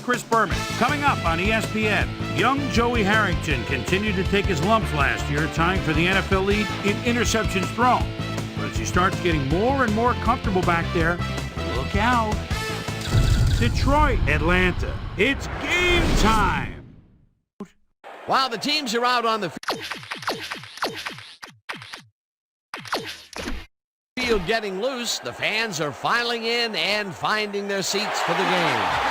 Chris Berman. Coming up on ESPN, young Joey Harrington continued to take his lumps last year, tying for the NFL lead in interceptions thrown. But as he starts getting more and more comfortable back there, look out. Detroit, Atlanta. It's game time. While the teams are out on the field getting loose, the fans are filing in and finding their seats for the game.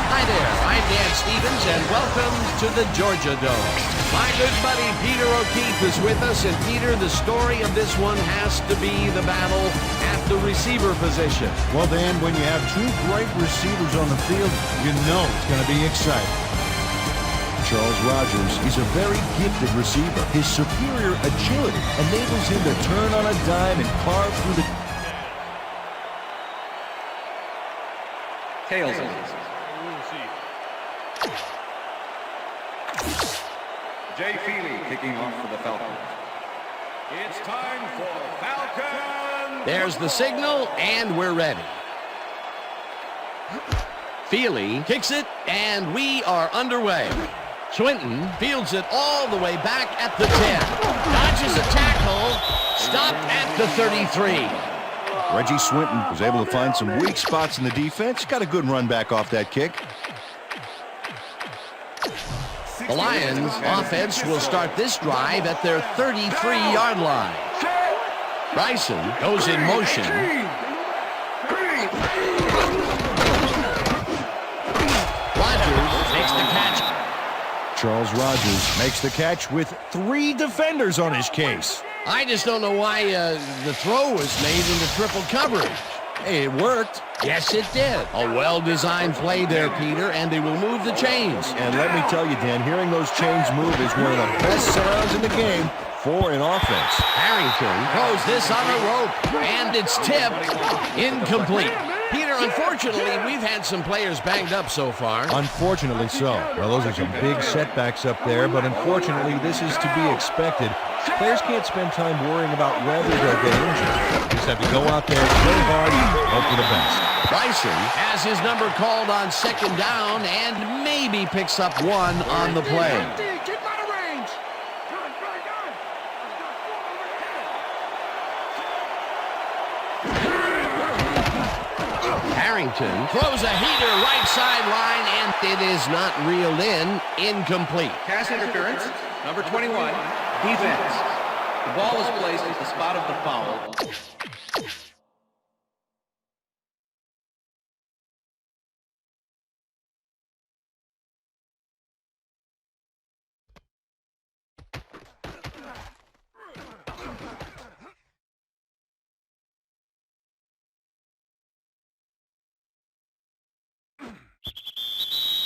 Hi there, I'm Dan Stevens, and welcome to the Georgia Dome. My good buddy Peter O'Keefe is with us, and Peter, the story of this one has to be the battle at the receiver position. Well, Dan, when you have two great receivers on the field, you know it's going to be exciting. Charles Rogers is a very gifted receiver. His superior agility enables him to turn on a dime and carve through the tails. Jay Feely kicking off for the Falcons. It's time for Falcons. There's the signal, and we're ready. Feely kicks it, and we are underway. Swinton fields it all the way back at the 10. Dodges a tackle. Stopped at the 33. Reggie Swinton was able to find some weak spots in the defense. Got a good run back off that kick. The Lions offense will start this drive at their 33-yard line. Bryson goes in motion. Rogers makes the catch. Charles Rogers makes the catch with 3 defenders on his case. I just don't know why the throw was made into triple coverage. Hey, it worked. Yes, it did. A well-designed play there, Peter, and they will move the chains. And let me tell you, Dan, hearing those chains move is one of the best sounds in the game for an offense. Harrington throws this on a rope, and it's tipped. Incomplete. Peter, unfortunately, we've had some players banged up so far. Unfortunately so. Well, those are some big setbacks up there, but unfortunately, this is to be expected. Players can't spend time worrying about whether they'll get injured. Just have to go out there, play hard, and hope for the best. Bryson has his number called on second down and maybe picks up 1 on the play. Harrington throws a heater right sideline, and it is not reeled in. Incomplete. Pass interference, number 21, defense. The ball is placed at the spot of the foul.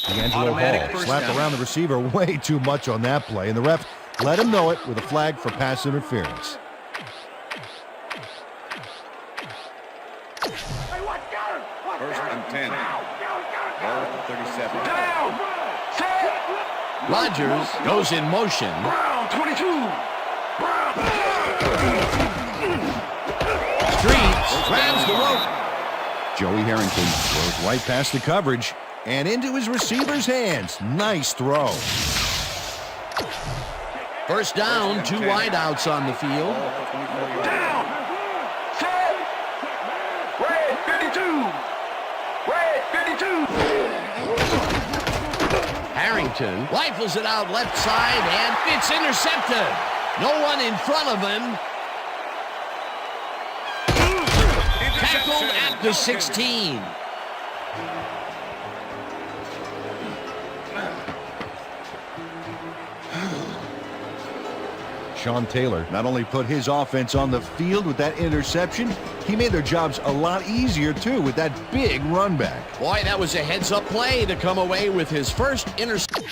D'Angelo Hall slapped around the receiver way too much on that play, and the ref let him know it with a flag for pass interference. First and 10. Ball at the 37. Rogers goes in motion. Streets grabs the rope. Joey Harrington throws right past the coverage and into his receiver's hands. Nice throw. First down, 2 wideouts on the field. Down. Set. Red 52. Red 52. Harrington rifles it out left side, and it's intercepted. No one in front of him. Tackled at the 16. Sean Taylor not only put his offense on the field with that interception, he made their jobs a lot easier, too, with that big run back. Boy, that was a heads-up play to come away with his first interception.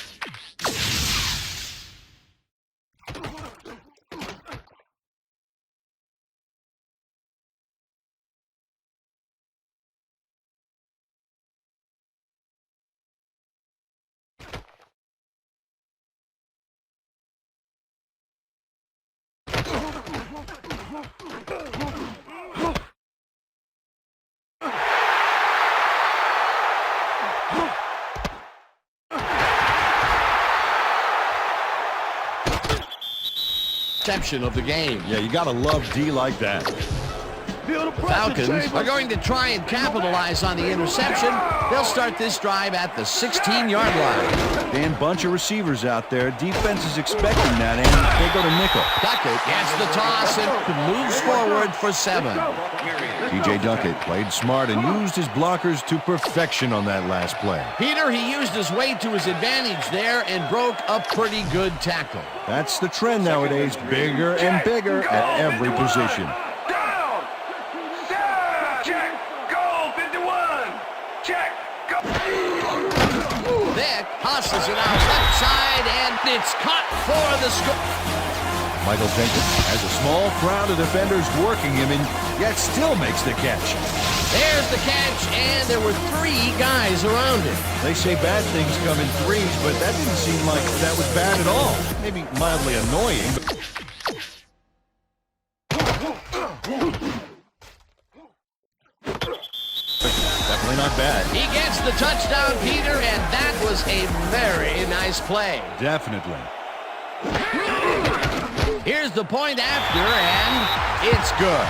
Interception of the game. Yeah, you got to love D like that. The Falcons are going to try and capitalize on the interception. They'll start this drive at the 16-yard line. Dan, bunch of receivers out there. Defense is expecting that, and they go to nickel. Duckett gets the toss and moves forward for 7. T.J. Duckett played smart and used his blockers to perfection on that last play. Peter, he used his weight to his advantage there and broke a pretty good tackle. That's the trend nowadays, bigger and bigger at every position. Vick tosses it out left side, and it's caught for the score. Michael Jenkins has a small crowd of defenders working him, and yet still makes the catch. There's the catch, and there were 3 guys around him. They say bad things come in threes, but that didn't seem like that was bad at all. Maybe mildly annoying, but... definitely not bad. He gets the touchdown, Peter, and that was a very nice play. Definitely. Here's the point after, and it's good.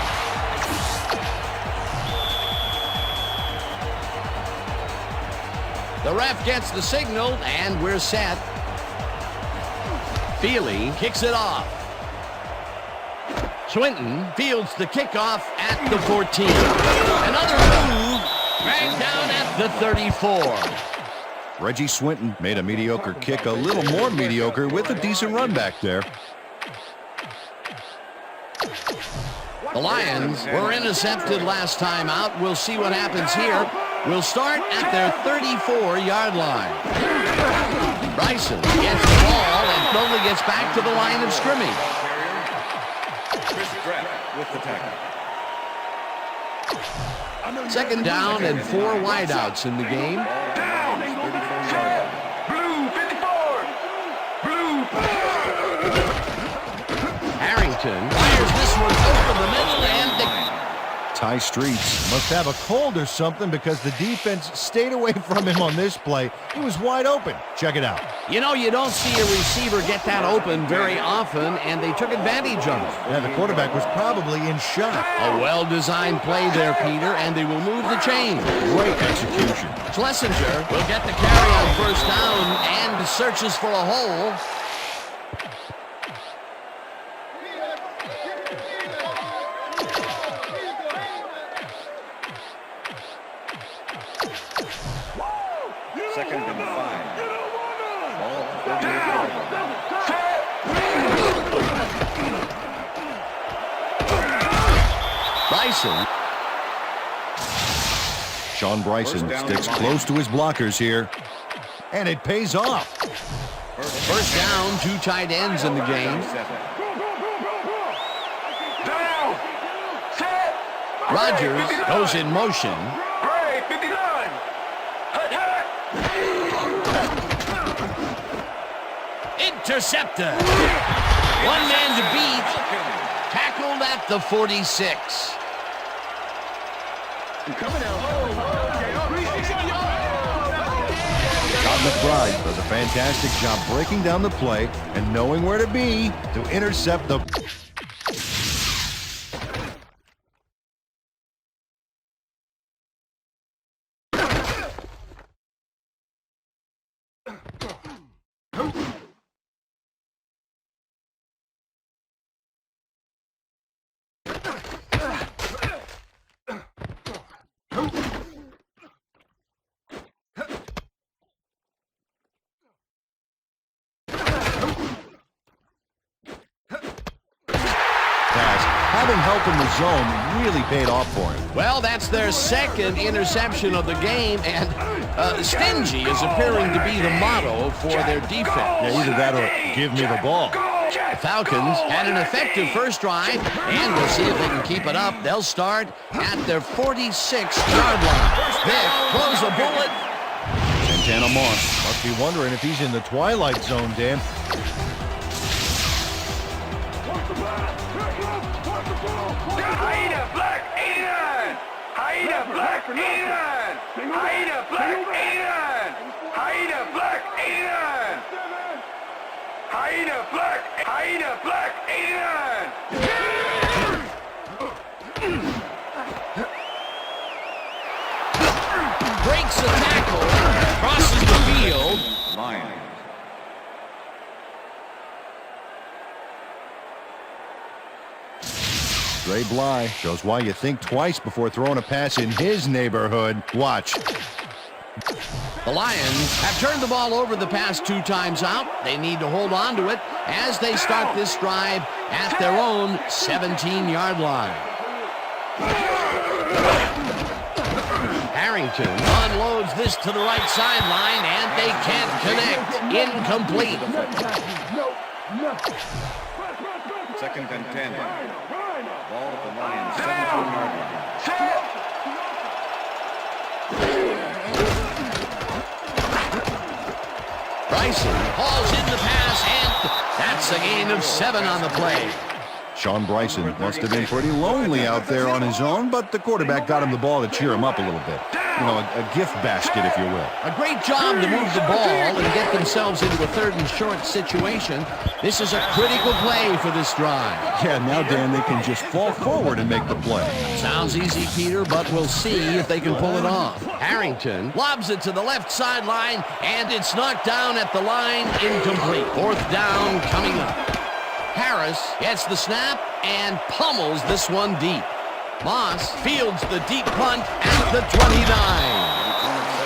The ref gets the signal, and we're set. Feely kicks it off. Swinton fields the kickoff at the 14. Another move, right down at the 34. Reggie Swinton made a mediocre kick a little more mediocre with a decent run back there. The Lions were intercepted last time out. We'll see what happens here. We'll start at their 34-yard line. Bryson gets the ball and only gets back to the line of scrimmage. With the tackle. Second down and 4 wideouts in the game. Blue 54. Blue. Harrington fires this one over the middle, and Ty Streets must have a cold or something because the defense stayed away from him on this play. He was wide open. Check it out. you know, you don't see a receiver get that open very often, and they took advantage of it. Yeah, the quarterback was probably in shock. A well-designed play there, Peter, and they will move the chain. Great execution. Schlesinger will get the carry on first down and searches for a hole. Second and 5. Ball Bryson. Sean Bryson sticks close to his blockers here, and it pays off. First down, 2 tight ends in the game. Down. Set. Rodgers goes in motion. Gray 59. Hut, hut. Intercepted. One man to beat. Tackled at the 46. Todd McBride does a fantastic job breaking down the play and knowing where to be to intercept the... Having help in the zone really paid off for him. Well, that's their second interception of the game, and stingy is appearing to be the motto for their defense. Yeah, either that or give me the ball. The Falcons had an effective first drive, and we'll see if they can keep it up. They'll start at their 46-yard line. Vick throws a bullet. Santana Moss must be wondering if he's in the twilight zone, Dan. Haida Black 89. Haida Black 89. Haida Black 89. Haida Black 89. Hyena Black 89. Breaks a tackle, crosses the field. Lions. Dre Bly shows why you think twice before throwing a pass in his neighborhood. Watch. The Lions have turned the ball over the past 2 times out. They need to hold on to it as they start this drive at their own 17-yard line. Harrington unloads this to the right sideline, and they can't connect. Incomplete. Second and 10. Ball at the Lions, 17-yard line. Bryson hauls in the pass, and that's a gain of 7 on the play. Sean Bryson must have been pretty lonely out there on his own, but the quarterback got him the ball to cheer him up a little bit. You know, a gift basket, if you will. A great job to move the ball and get themselves into a 3rd and short situation. This is a critical play for this drive. Yeah, now, Dan, they can just fall forward and make the play. Sounds easy, Peter, but we'll see if they can pull it off. Harrington lobs it to the left sideline, and it's knocked down at the line, incomplete. 4th down coming up. Harris gets the snap and pummels this one deep. Moss fields the deep punt at the 29.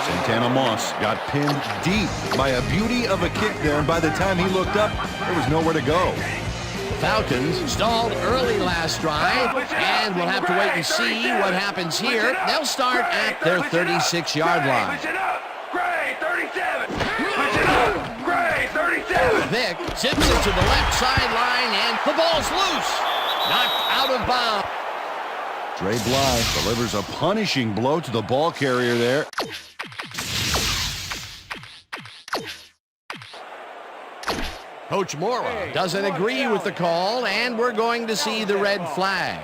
Santana Moss got pinned deep by a beauty of a kick there, and by the time he looked up, there was nowhere to go. Falcons stalled early last drive, and we'll have to wait and see what happens here. They'll start at their 36-yard line. Gray 37. Gray 37. Vick zips it to the left sideline, and the ball's loose. Knocked out of bounds. Dre Bly delivers a punishing blow to the ball carrier there. Coach Mora doesn't agree with the call, and we're going to see the red flag.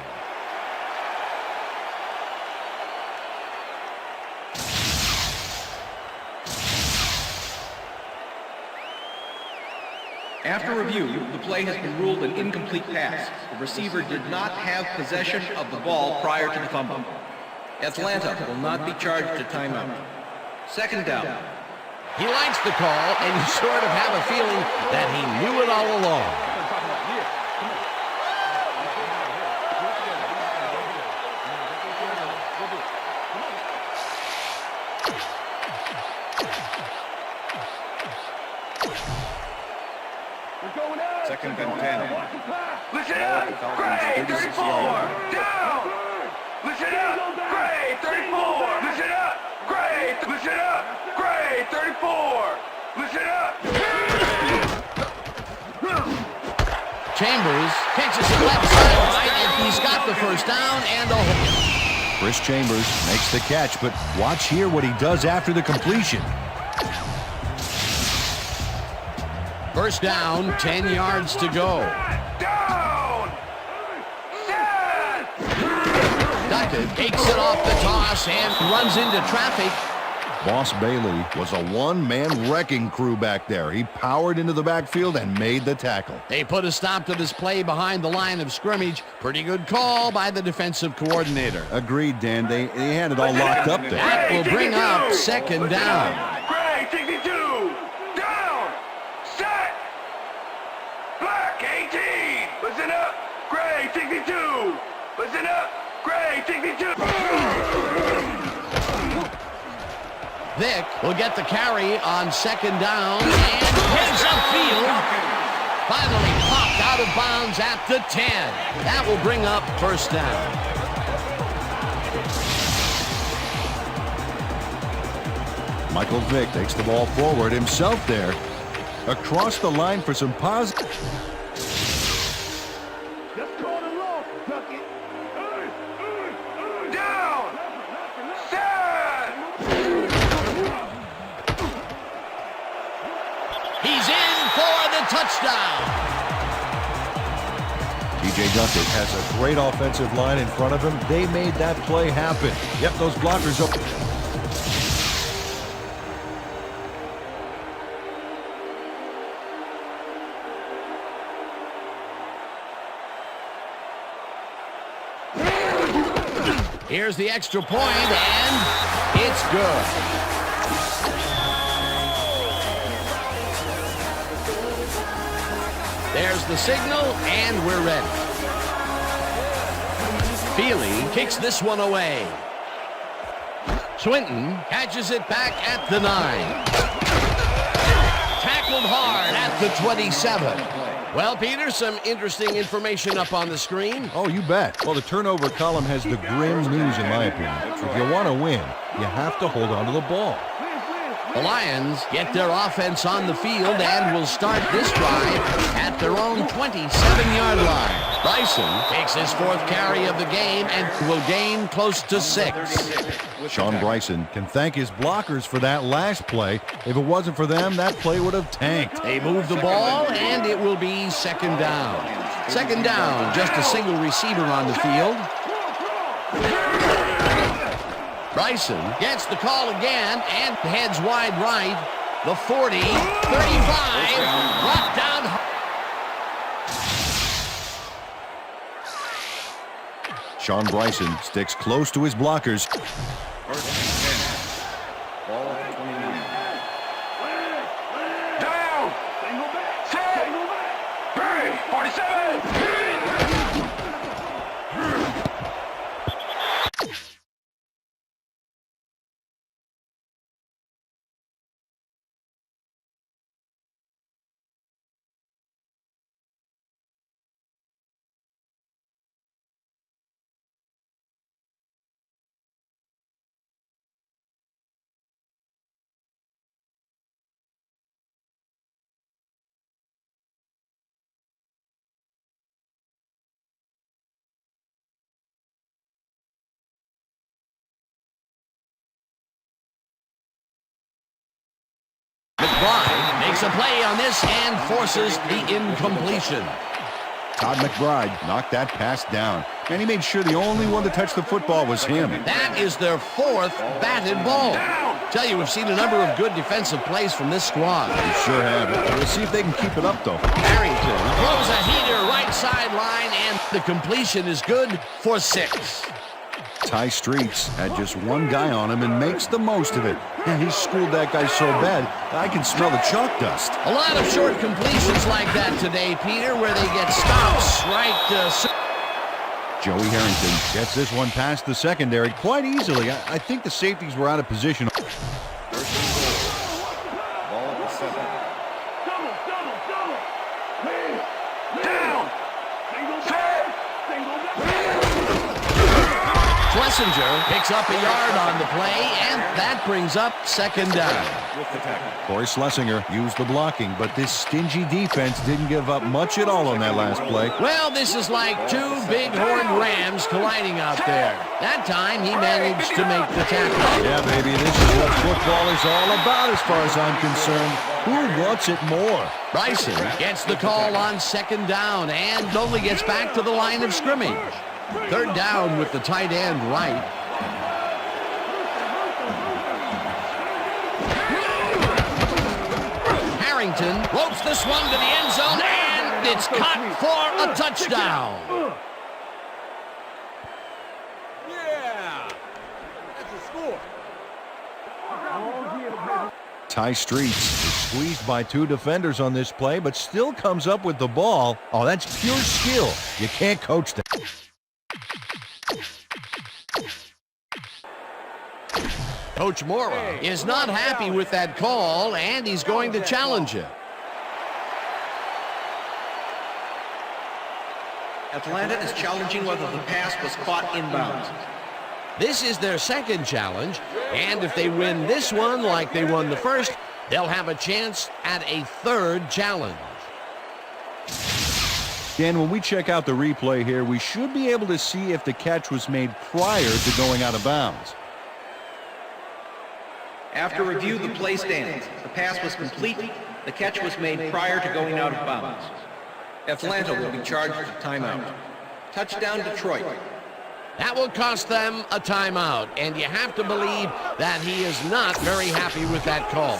After review, the play has been ruled an incomplete pass. The receiver did not have possession of the ball prior to the fumble. Atlanta will not be charged a timeout. 2nd down. He likes the call, and you sort of have a feeling that he knew it all along. Second and 10. Listen up. Gray 34. Down. Listen up. Gray 34. Listen up. Gray. Listen up. Gray 34. Listen up. Chambers kicks it to the left sideline, and he's got the 1st down and the hole. Chris Chambers makes the catch, but watch here what he does after the completion. 1st down, 10 yards to go. Down. Set. Duckett takes it off the toss and runs into traffic. Boss Bailey was a one-man wrecking crew back there. He powered into the backfield and made the tackle. They put a stop to this play behind the line of scrimmage. Pretty good call by the defensive coordinator. Agreed, Dan. They had it all locked up there. That will bring up 2nd down. Gray 62. Down. Set. Black 18. Listen up. Gray 62. Listen up. Gray 62. Vick will get the carry on 2nd down and heads upfield. Finally popped out of bounds at the 10. That will bring up 1st down. Michael Vick takes the ball forward himself there. Across the line for some positive. Down. Set. He's in for the touchdown. TJ Duckett has a great offensive line in front of him. They made that play happen. Yep, those blockers up. Here's the extra point, and it's good. There's the signal, and we're ready. Feely kicks this one away. Swinton catches it back at the 9. Tackled hard at the 27. Well, Peter, some interesting information up on the screen. Oh, you bet. Well, the turnover column has the grim news, in my opinion. If you want to win, you have to hold on to the ball. The Lions get their offense on the field and will start this drive at their own 27-yard line. Bryson takes his 4th carry of the game and will gain close to 6. Sean Bryson can thank his blockers for that last play. If it wasn't for them, that play would have tanked. They move the ball, and it will be 2nd down. 2nd down, just a single receiver on the field. Bryson gets the call again and heads wide right. The 40, 35, brought down. Sean Bryson sticks close to his blockers. First and 10. Ball at the 29. Down! Set! 3, 47! McBride makes a play on this and forces the incompletion. Todd McBride knocked that pass down, and he made sure the only one to touch the football was him. That is their 4th batted ball. Tell you, we've seen a number of good defensive plays from this squad. We sure have. We'll see if they can keep it up, though. Harrington throws a heater right sideline, and the completion is good for 6. Ty Streets had just one guy on him and makes the most of it. And he schooled that guy so bad, I can smell the chalk dust. A lot of short completions like that today, Peter, where they get stops right. Joey Harrington gets this one past the secondary quite easily. I think the safeties were out of position. First and 4. Ball at the 7. Down! Set! Schlesinger picks up a yard on the play, and that brings up 2nd down. With the tackle. Corey Schlesinger used the blocking, but this stingy defense didn't give up much at all on that last play. Well, this is like 2 big-horned rams colliding out there. That time, he managed to make the tackle. Yeah, baby, this is what football is all about as far as I'm concerned. Who wants it more? Bryson gets the call on 2nd down and only gets back to the line of scrimmage. 3rd down with the tight end right. Harrington ropes this one to the end zone, and it's caught for a touchdown. Yeah! That's a score. Ty Streets is squeezed by 2 defenders on this play, but still comes up with the ball. Oh, that's pure skill. You can't coach that. Coach Mora is not happy with that call, and he's going to challenge it. Atlanta is challenging whether the pass was caught inbounds. This is their 2nd challenge, and if they win this one like they won the first, they'll have a chance at a 3rd challenge. Dan, when we check out the replay here, we should be able to see if the catch was made prior to going out of bounds. After review, the play stands. The pass was complete. The catch was made prior to going out of bounds. Atlanta will be charged with timeout. Touchdown, Detroit. That will cost them a timeout, and you have to believe that he is not very happy with that call.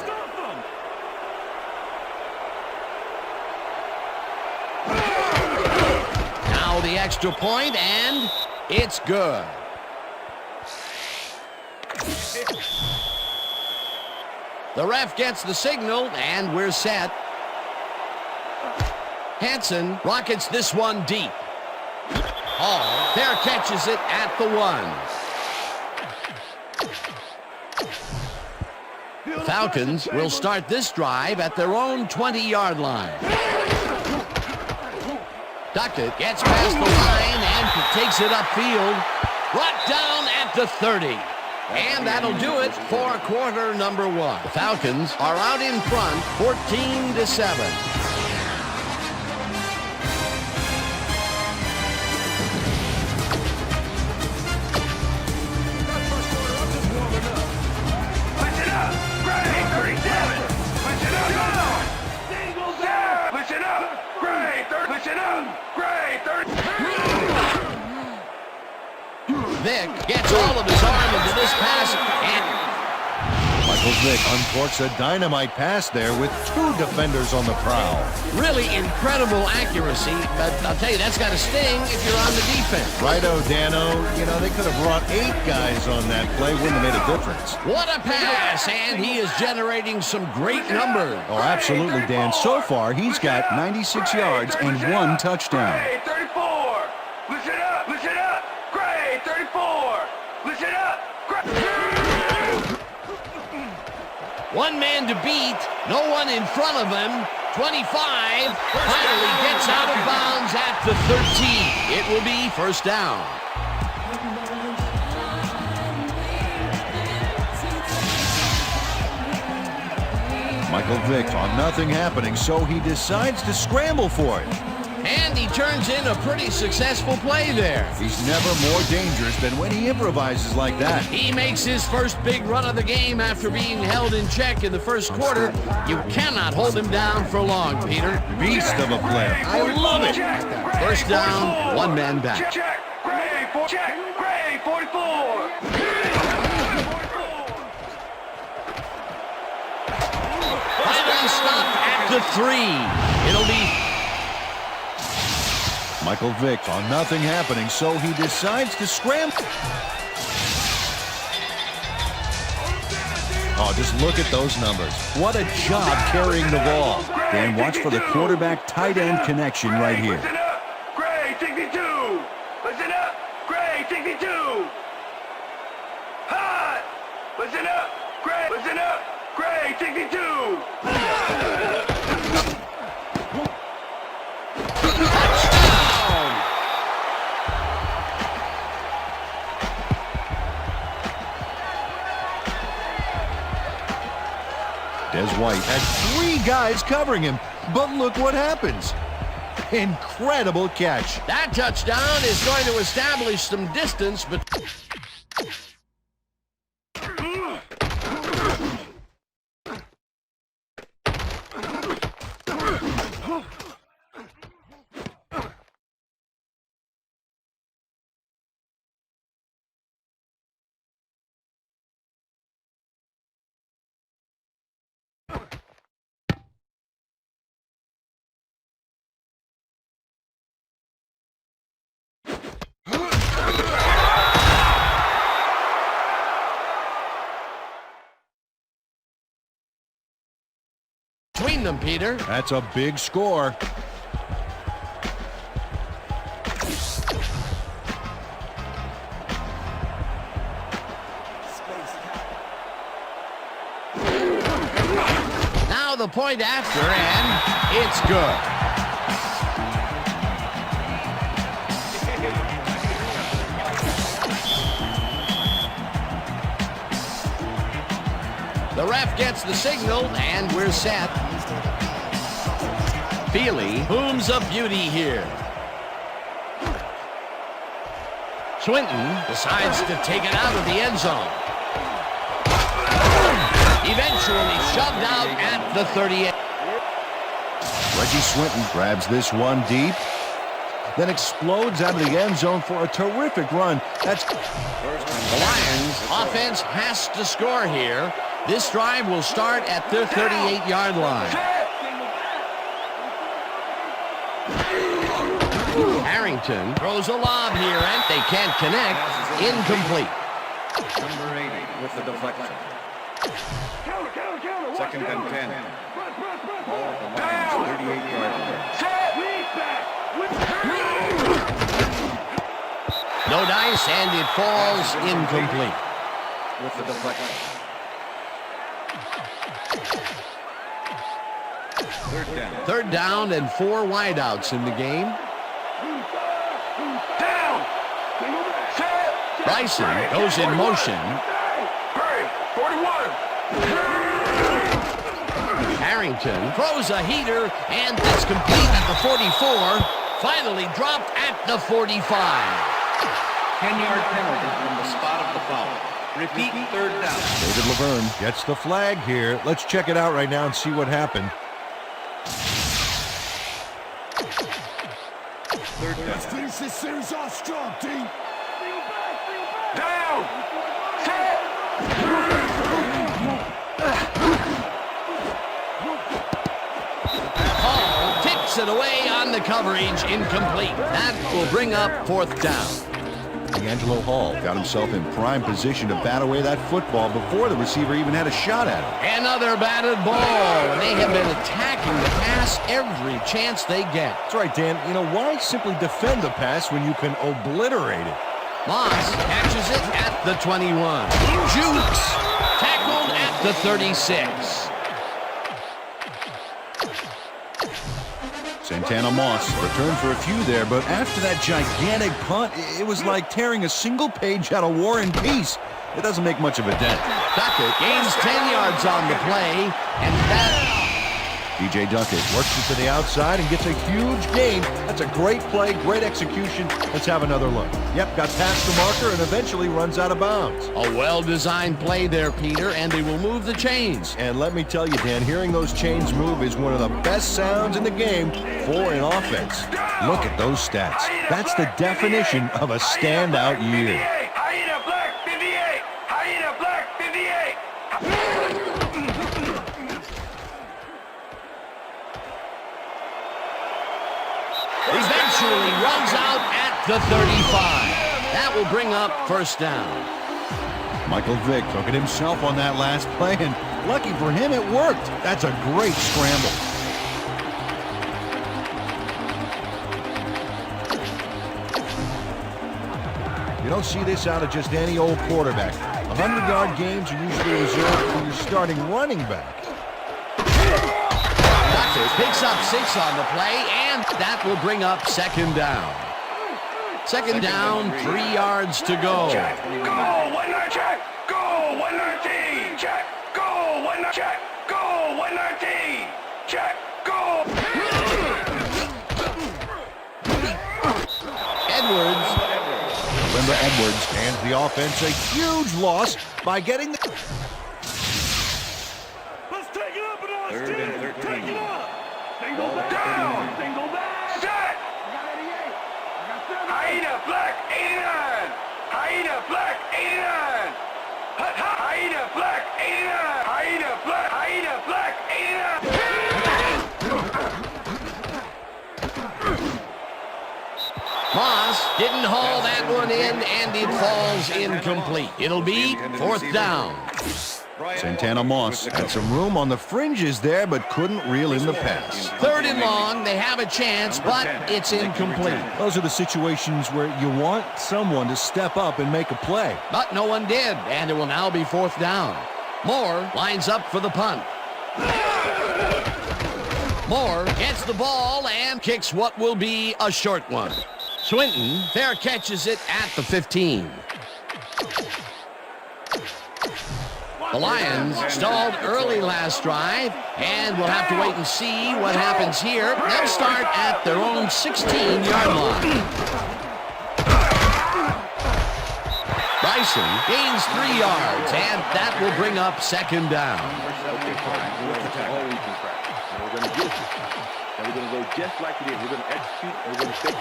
Now the extra point, and it's good. The ref gets the signal, and we're set. Hansen rockets this one deep. Hall there catches it at the 1. The Falcons will start this drive at their own 20-yard line. Duckett gets past the line and takes it upfield. Brought down at the 30. And that'll do it for quarter number 1. The Falcons are out in front, 14-7. Vick gets all of his arm into this pass, and Michael Vick uncorks a dynamite pass there with 2 defenders on the prowl. really incredible accuracy, but I'll tell you, that's got to sting if you're on the defense. Righto, Dano. You know, they could have brought 8 guys on that play. Wouldn't have made a difference. What a pass, and he is generating some great numbers. Oh, absolutely, Dan. So far, he's got 96 yards and 1 touchdown. 34. Listen up. Listen up. Gray 34. Listen up. One man to beat, no one in front of him. 25 finally gets out of bounds at the 13. It will be first down. Michael Vick on nothing happening, so he decides to scramble for it. And he turns in a pretty successful play there. He's never more dangerous than when he improvises like that. He makes his first big run of the game after being held in check in the first quarter. You cannot hold him down for long, Peter. Beast of a player. I love it. First down, one man back. Check. Gray 44. Finally stopped at the 3. It'll be Michael Vick on nothing happening, so he decides to scramble. Oh, just look at those numbers. What a job carrying the ball. Dan, watch for the quarterback tight end connection right here. Listen up. Gray 62. Listen up. Gray 62. Hot. Listen up. Gray. Listen up. Gray 62. Des White had 3 guys covering him, but look what happens. Incredible catch. that touchdown is going to establish some distance, but between them, Peter. That's a big score. Now the point after, and it's good. The ref gets the signal, and we're set. Feely booms a beauty here. Swinton decides to take it out of the end zone. Eventually shoved out at the 38. Reggie Swinton grabs this one deep, then explodes out of the end zone for a terrific run. That's The Lions offense has to score here. This drive will start at their 38-yard line. Harrington throws a lob here, and they can't connect. Incomplete. Number 80 with the deflection. Counter. Second and 10. Ball at the Lions' 38-yard line. No dice, and it falls incomplete. With the deflection. Third down. Third down and 4 wideouts in the game. Down. Bryson goes in motion. 41. Harrington throws a heater, and it's complete at the 44. Finally dropped at the 45. 10-yard penalty from the spot of the foul. Repeat, third down. David Laverne gets the flag here. Let's check it out right now and see what happened. Third down. Finish this series off strong, team. Down. Hall takes it away on the coverage, incomplete. That will bring up fourth down. D'Angelo Hall got himself in prime position to bat away that football before the receiver even had a shot at him. Another batted ball. They have been attacking the pass every chance they get. That's right, Dan. You know, why simply defend the pass when you can obliterate it? Moss catches it at the 21. Jukes tackled at the 36. Santana Moss returned for a few there, but after that gigantic punt, it was like tearing a single page out of War and Peace. It doesn't make much of a dent. Duckett gains 10 yards on the play, and that... DJ Duckett works it to the outside and gets a huge gain. That's a great play, great execution. Let's have another look. Yep, got past the marker and eventually runs out of bounds. A well-designed play there, Peter, and they will move the chains. And let me tell you, Dan, hearing those chains move is one of the best sounds in the game for an offense. Look at those stats. That's the definition of a standout year. Hyena Black 58. Hyena Black 58. Eventually runs out at the 35. That will bring up first down. Michael Vick took it himself on that last play, and lucky for him, it worked. That's a great scramble. You don't see this out of just any old quarterback. 100-yard games are usually reserved for your starting running back. Picks up 6 on the play, and that will bring up second down. Second down, 3 yards to go. Check. Go 119. Check. Go 119. Check. Go 119. Check. Go 119. Check. Go. Edwards. Remember, Edwards hands the offense a huge loss by getting the... Let's take it up a notch. Third and 13. Take it up. Ball at the Down. 39. Single back. Set. Hyena Black 89. Hyena Black 89. Hyena Black 89. Hyena Black. Hyena Black 89. Moss didn't haul that one in, and it falls incomplete. It'll be fourth down. Santana Moss had some room on the fringes there, but couldn't reel in the pass. Third and long, they have a chance, but it's incomplete. Those are the situations where you want someone to step up and make a play. But no one did, and it will now be fourth down. Moore lines up for the punt. Moore gets the ball and kicks what will be a short one. Swinton fair catches it at the 15. The Lions stalled early last drive, and we'll have to wait and see what happens here. They'll start at their own 16-yard line. Bryson gains 3 yards, and that will bring up second down. We're going to get it. And we're going to go just like it is. We're going to execute, and we're going to fix it.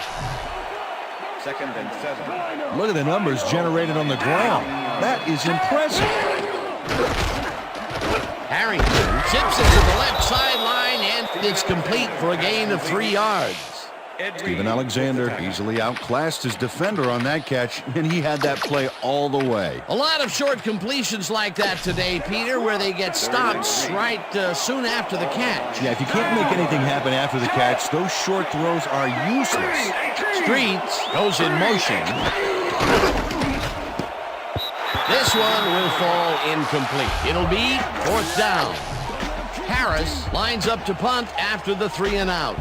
Second and 7. Look at the numbers generated on the ground. That is impressive. Harrington chips it to the left sideline, and it's complete for a gain of 3 yards. Steven Alexander easily outclassed his defender on that catch, and he had that play all the way. A lot of short completions like that today, Peter, where they get stopped right soon after the catch. Yeah, if you can't make anything happen after the catch, those short throws are useless. Streets goes in motion. This one will fall incomplete. It'll be 4th down. Harris lines up to punt after the 3 and out.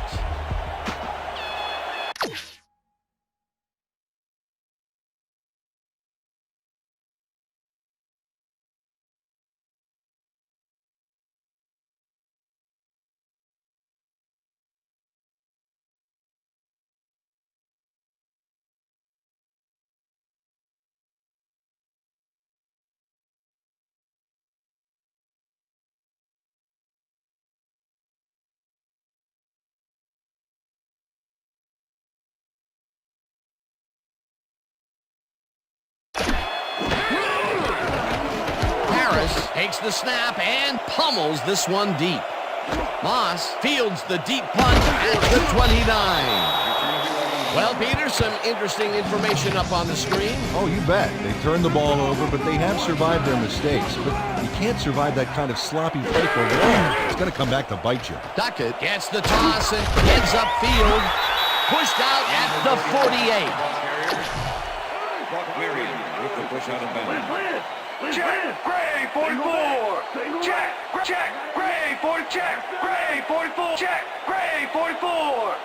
Takes the snap and pummels this one deep. Moss fields the deep punt at the 29. Well, Peter, some interesting information up on the screen. Oh, you bet. They turned the ball over, but they have survived their mistakes. But you can't survive that kind of sloppy play for long. It's going to come back to bite you. Duckett gets the toss and heads upfield. Pushed out at the 48. With the push out of bounds. Check, Gray, 44. Check, Gray, 40, check, Gray, 44. Check, Gray, 44.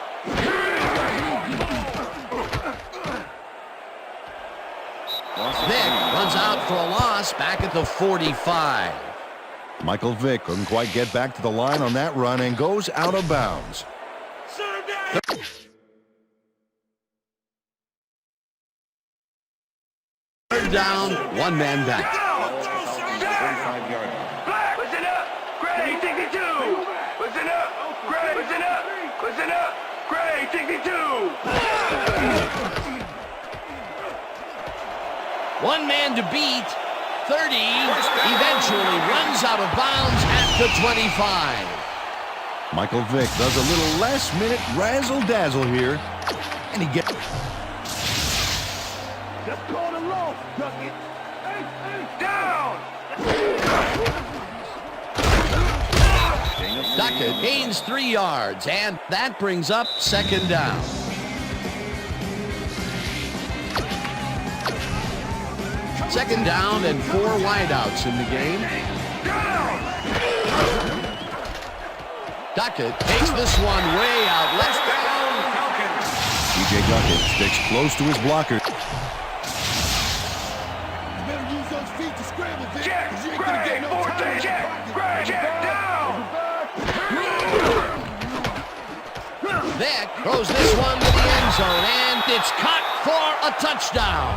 Vick runs out for a loss back at the 45. Michael Vick couldn't quite get back to the line on that run and goes out of bounds. Third down, 1 man back. Black, listen up, Gray, 62. Listen up, Gray, listen up, listen up, Gray, 62. 1 man to beat. 30 eventually runs out of bounds at the 25. Michael Vick does a little last-minute razzle-dazzle here, and he gets... Just call the low, Duckett. Down. Duckett gains 3 yards, and that brings up 2nd down. Second down and 4 wideouts in the game. Duckett takes this one way out left. T.J. Duckett sticks close to his blocker. Check, Gray, 14, check, Gray, check, down. Vick throws this one to the end zone, and it's caught for a touchdown.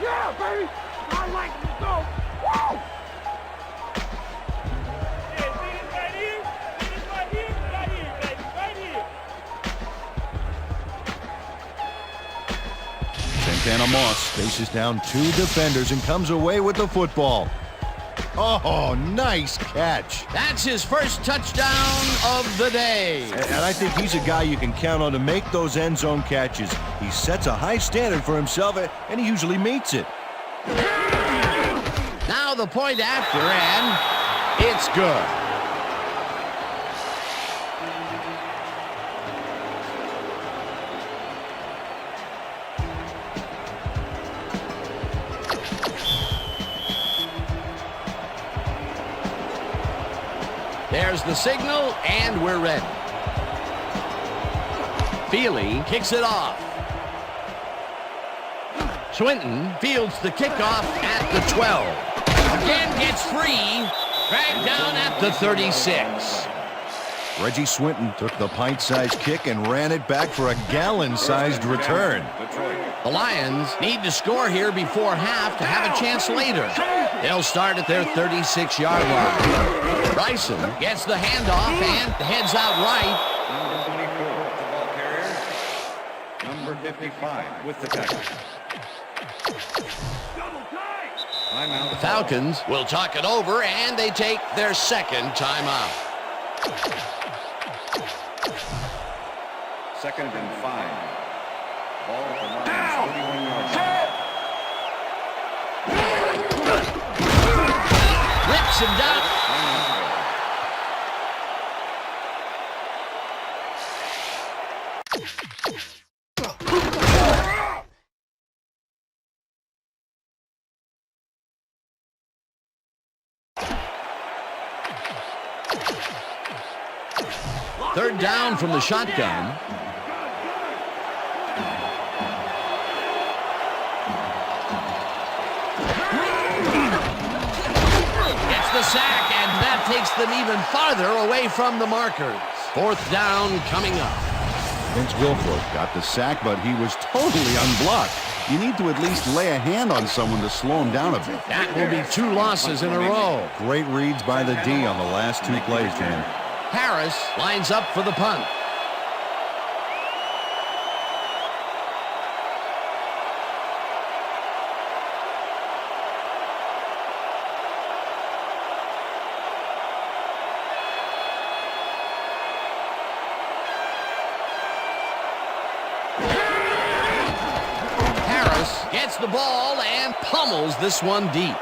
Yeah, baby. I like to go. Woo! Santana Moss faces down 2 defenders and comes away with the football. Oh, nice catch. That's his first touchdown of the day. And I think he's a guy you can count on to make those end zone catches. He sets a high standard for himself, and he usually meets it. Now the point after, and it's good. There's the signal, and we're ready. Feely kicks it off. Swinton fields the kickoff at the 12. Again gets free. Dragged down at the 36. Reggie Swinton took the pint-sized kick and ran it back for a gallon-sized return. The Lions need to score here before half to have a chance later. They'll start at their 36-yard line. Bryson gets the handoff and heads out right. Number 55 with the tackle. The Falcons will talk it over, and they take their 2nd timeout. 2nd and 5. Ball at the Lions' 31-yard line. Rips him down. Third down from the shotgun. Gets the sack, and that takes them even farther away from the markers. 4th down coming up. Vince Wilfork got the sack, but he was totally unblocked. You need to at least lay a hand on someone to slow him down a bit. That will be 2 losses in a row. Great reads by the D on the last 2 plays, Jan. Harris lines up for the punt. Harris gets the ball and pummels this one deep.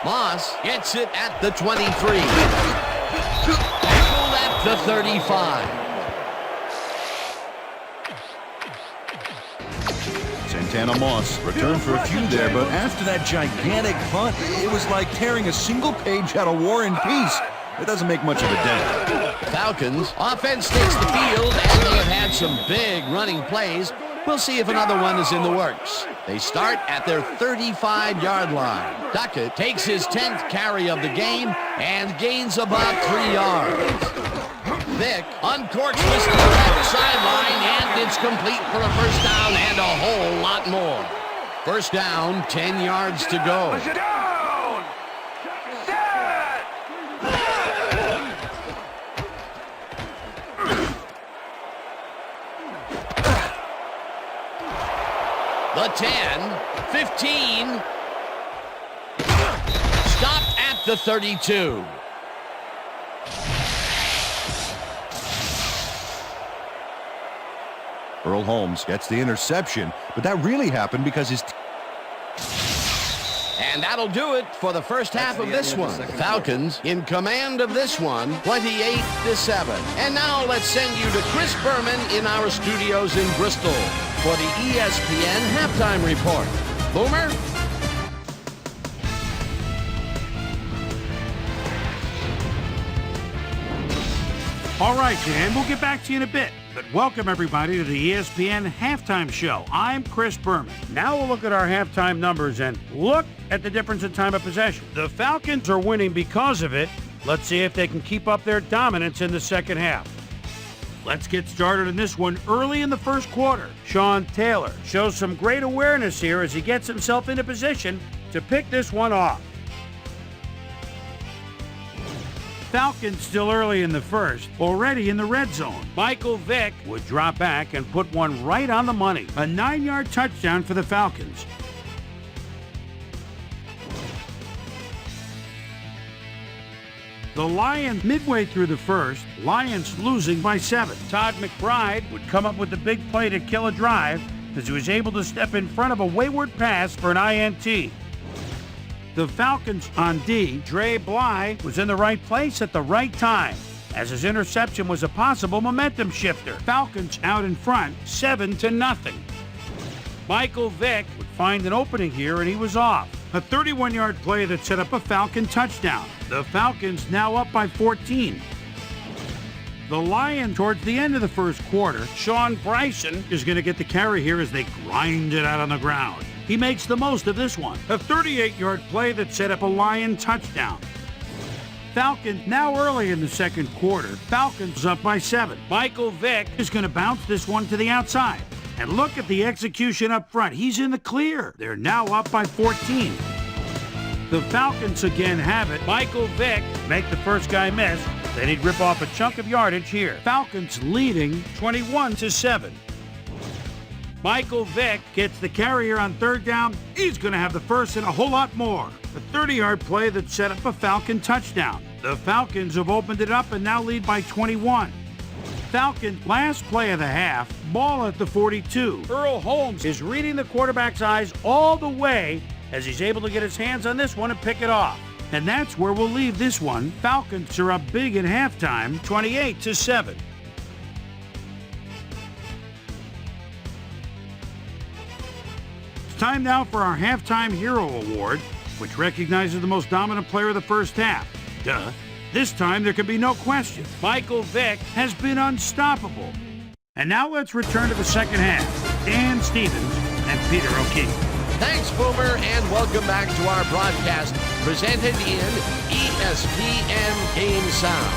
Moss gets it at the 23. The 35. Santana Moss returned for a few there, but after that gigantic punt, it was like tearing a single page out of War and Peace. It doesn't make much of a dent. Falcons offense takes the field, and they have had some big running plays. We'll see if another one is in the works. They start at their 35-yard line. Duckett takes his 10th carry of the game and gains about 3 yards. Vick uncorks this to the left sideline, and it's complete for a first down and a whole lot more. First down, 10 yards to go. Push it down! Set! The 10, 15, stopped at the 32. Earl Holmes gets the interception, but that really happened because his... And that'll do it for the first half of this one. The Falcons in command of this one, 28-7. And now let's send you to Chris Berman in our studios in Bristol for the ESPN Halftime Report. Boomer? All right, Dan, we'll get back to you in a bit. But welcome, everybody, to the ESPN Halftime Show. I'm Chris Berman. Now we'll look at our halftime numbers and look at the difference in time of possession. The Falcons are winning because of it. Let's see if they can keep up their dominance in the second half. Let's get started in this one early in the first quarter. Sean Taylor shows some great awareness here as he gets himself into position to pick this one off. Falcons still early in the first, already in the red zone. Michael Vick would drop back and put one right on the money. A 9-yard touchdown for the Falcons. The Lions, midway through the first, Lions losing by 7. Todd McBride would come up with the big play to kill a drive as he was able to step in front of a wayward pass for an INT. The Falcons on D, Dre Bly, was in the right place at the right time, as his interception was a possible momentum shifter. Falcons out in front, 7-0. Michael Vick would find an opening here, and he was off. A 31-yard play that set up a Falcon touchdown. The Falcons now up by 14. The Lions towards the end of the first quarter, Sean Bryson is going to get the carry here as they grind it out on the ground. He makes the most of this one. A 38-yard play that set up a Lion touchdown. Falcons now early in the second quarter. Falcons up by 7. Michael Vick is going to bounce this one to the outside. And look at the execution up front. He's in the clear. They're now up by 14. The Falcons again have it. Michael Vick make the first guy miss. Then he'd rip off a chunk of yardage here. Falcons leading 21-7. Michael Vick gets the carrier on third down. He's going to have the first and a whole lot more. A 30-yard play that set up a Falcon touchdown. The Falcons have opened it up and now lead by 21. Falcons' last play of the half, ball at the 42. Earl Holmes is reading the quarterback's eyes all the way as he's able to get his hands on this one and pick it off. And that's where we'll leave this one. Falcons are up big at halftime, 28-7. It's time now for our Halftime Hero Award, which recognizes the most dominant player of the first half. Duh. This time there can be no question. Michael Vick has been unstoppable. And now let's return to the second half. Dan Stevens and Peter O'Keefe. Thanks, Boomer, and welcome back to our broadcast presented in ESPN Game Sound.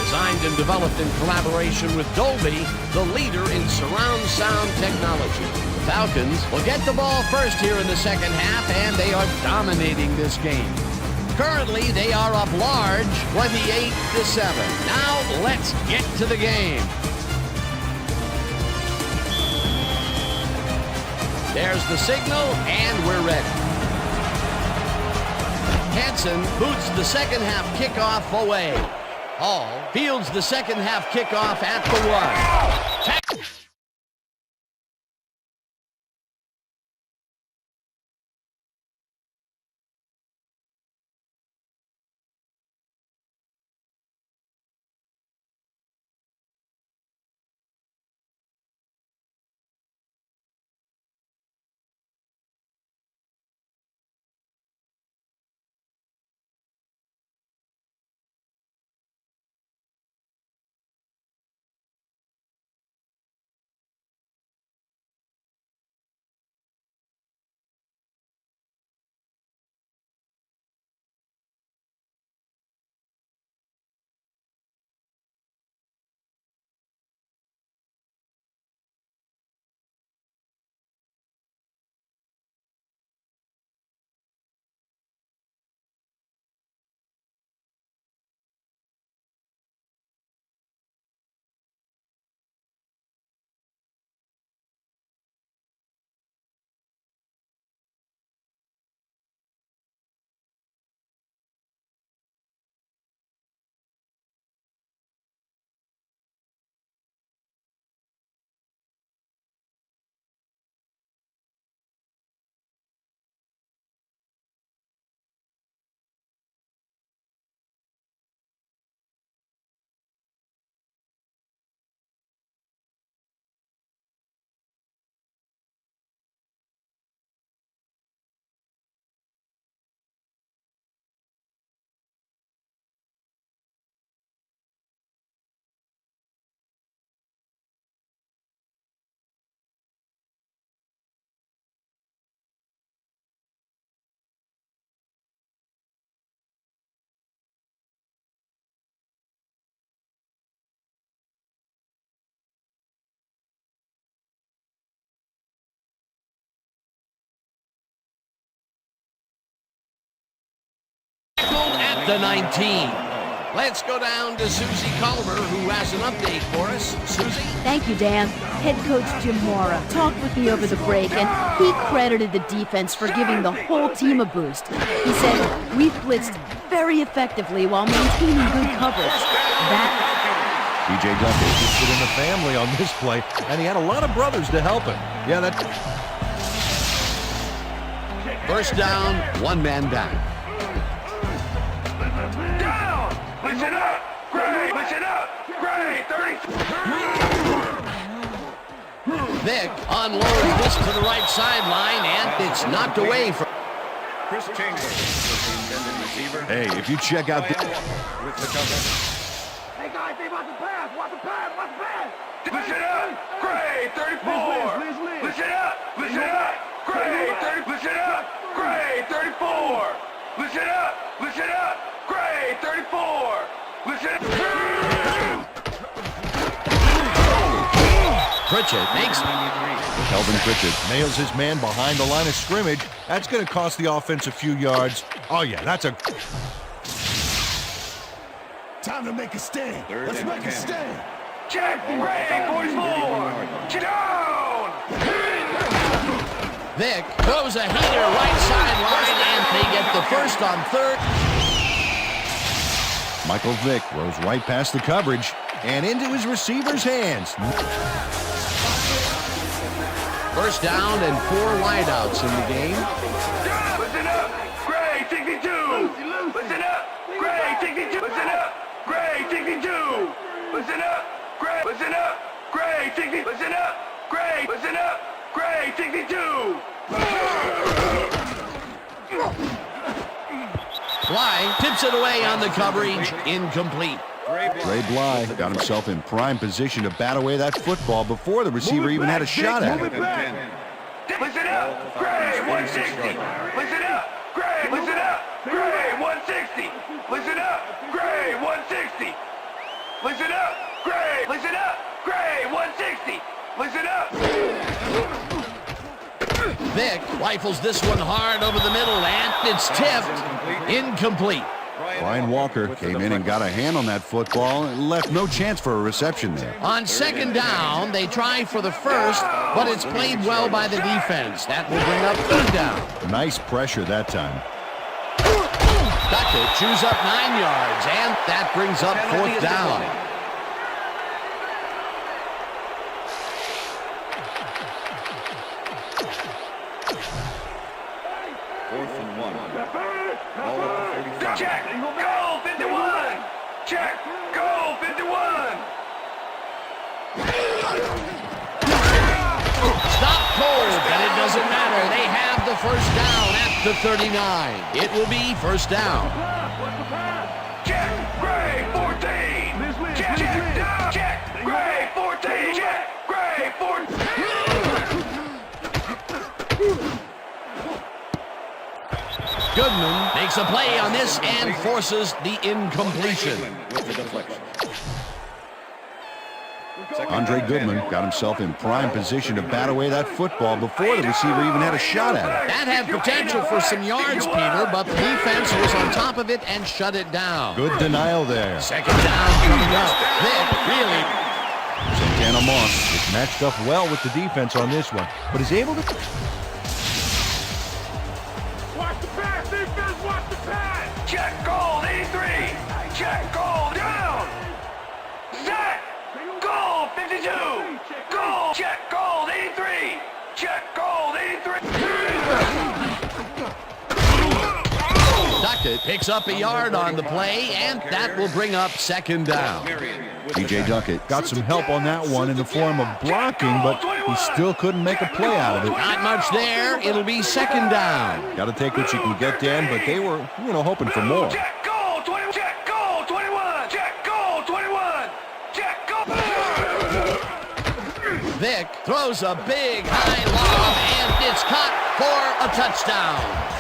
Designed and developed in collaboration with Dolby, the leader in surround sound technology. The Falcons will get the ball first here in the second half, and they are dominating this game. Currently, they are up large, 28-7. Now, let's get to the game. There's the signal, and we're ready. Hansen boots the second half kickoff away. Hall fields the second half kickoff at the 1. At the 19. Let's go down to Susie Culver, who has an update for us. Susie? Thank you, Dan. Head coach Jim Mora talked with me over the break, and he credited the defense for giving the whole team a boost. He said, "We've blitzed very effectively while maintaining good coverage." P.J. Duffy interested in the family on this play, and he had a lot of brothers to help him. Yeah, that... First down, one man down. Down! Listen up! Gray! Listen up! Gray! 30! Vick unloads this to the right sideline, and it's knocked away from... Chris Chambers was the intended receiver. Hey, if you check out the... With the cover. Hey guys, they want the pass! Watch the pass! Watch the pass! Listen up! Gray! 34! Listen up! Listen up! Gray! 30! Listen up! Gray! 34! Listen up! Listen up! Gray! 34! Listen up! Pritchett makes... Kelvin Pritchett nails his man behind the line of scrimmage. That's going to cost the offense a few yards. Oh, yeah, that's a... Time to make a stand. Let's make a stand. Check! Gray! 44! Down! Vick throws a heater right sideline, and they get the first on third. Michael Vick rose right past the coverage. And into his receiver's hands. First down and 4 wideouts in the game. Listen up, Gray 62. Listen up, Gray 62. Listen up, Gray 62. Listen up, Gray. Listen up, Gray 60. Listen up, Gray. Listen up, Gray 62. Bly tips it away on the coverage. Incomplete. Ray Bly got himself in prime position to bat away that football before the receiver even had a shot at it. Listen up, Gray 160. Listen up, Gray. Listen up, Gray 160. Listen up, Gray 160. Listen up, Gray. Listen up, Gray 160. Listen up. Vic rifles this one hard over the middle, and it's tipped. Incomplete. Brian Walker came in and got a hand on that football and left no chance for a reception there. On second down, they try for the first, but it's played well by the defense. That will bring up third down. Nice pressure that time. Duckett chews up 9 yards, and that brings up fourth down. Check, goal 51. Check, goal 51. Stop cold, and it doesn't matter. They have the first down at the 39. It will be first down. Check, Gray 14. Check, check, down. Check, Gray 14. Check, Gray 14. Goodman makes a play on this and forces the incompletion. Andre Goodman got himself in prime position to bat away that football before the receiver even had a shot at it. That had potential for some yards, Peter, but the defense was on top of it and shut it down. Good denial there. Second down coming up. Vic really. Santana Moss is matched up well with the defense on this one, but is able to... Check, goal 83. Check, goal down. Set. Goal 52. Goal. Check, goal 83. Check, goal 83. Duckett picks up a yard on the play, and that will bring up second down. T.J. Duckett got some help on that one in the form of blocking, but he still couldn't make a play out of it. Not much there. It'll be second down. Got to take what you can get, Dan, but they were, hoping for more. Check, goal 20. Check, goal 21. Check, goal 21. Check, goal. Vic throws a big high lob, and it's caught for a touchdown.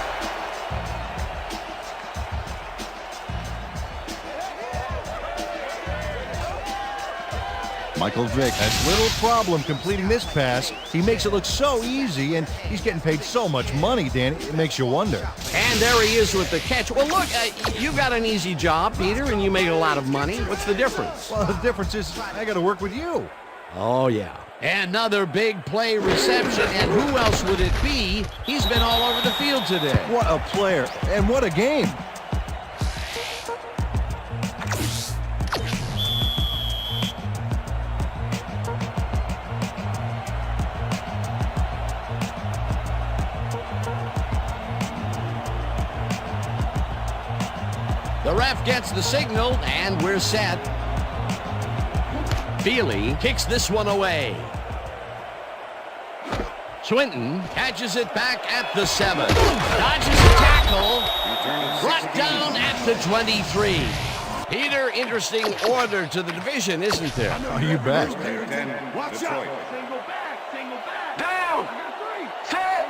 Michael Vick has little problem completing this pass. He makes it look so easy, and he's getting paid so much money, Dan, it makes you wonder. And there he is with the catch. Well, look, you got an easy job, Peter, and you make a lot of money. What's the difference? Well, the difference is I got to work with you. Oh, yeah. Another big play reception, and who else would it be? He's been all over the field today. What a player, and what a game. The ref gets the signal, and we're set. Feely kicks this one away. Swinton catches it back at the 7. Dodges a tackle. Brought down at the 23. Peter, interesting order to the division, isn't there? Oh, you bet. Watch out. Down. Set.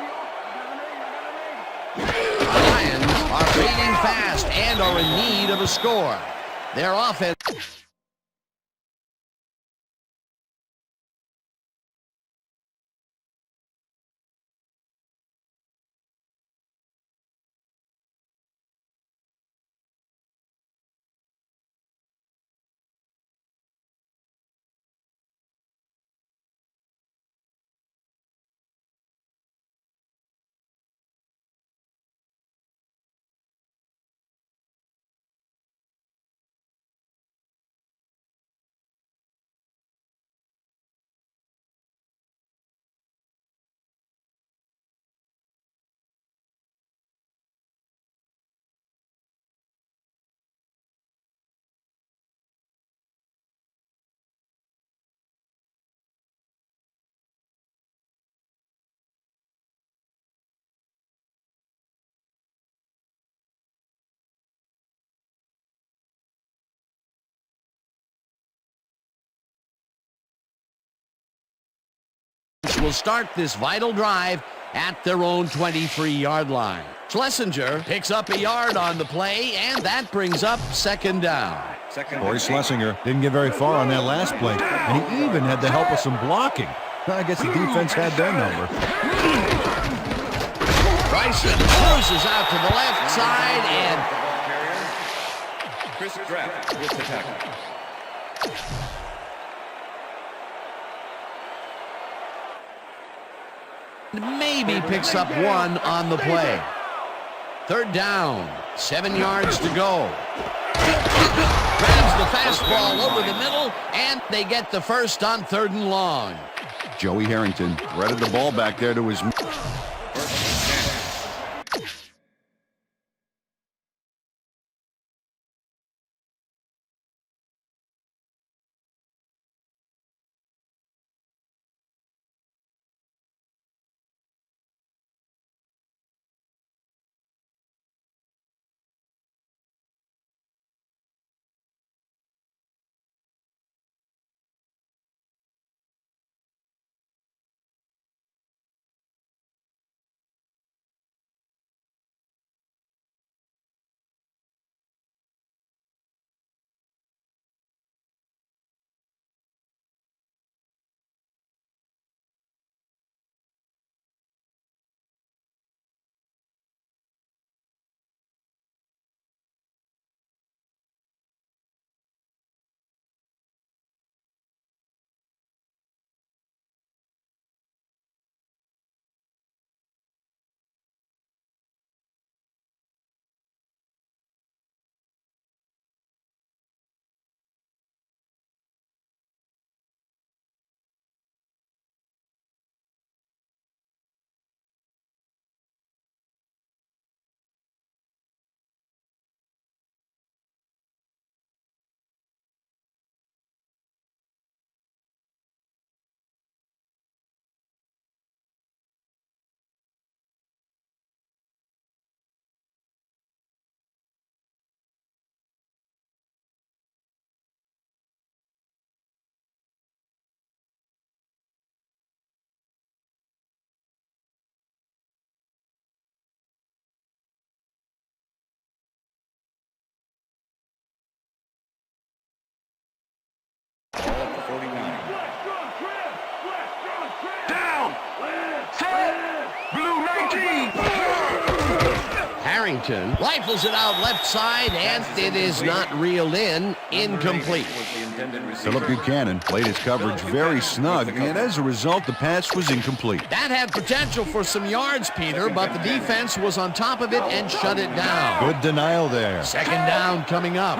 The Lions are fading fast and are in need of a score. Their offense... will start this vital drive at their own 23-yard line. Schlesinger picks up a yard on the play, and that brings up second down. Corey Schlesinger didn't get very far on that last play, and he even had the help of some blocking. I guess the defense had their number. Bryson cruises out to the left side, and Chris Draft with the tackle. maybe picks up one on the play. Third down, 7 yards to go. Grabs the fastball over the middle, and they get the first on 3rd and long. Joey Harrington threaded the ball back there to his... Down! Set! Blue 19! Harrington rifles it out left side, and it is not reeled in. Incomplete. Philip Buchanan played his coverage very snug, and as a result, the pass was incomplete. That had potential for some yards, Peter, but the defense was on top of it and shut it down. Good denial there. Second down coming up.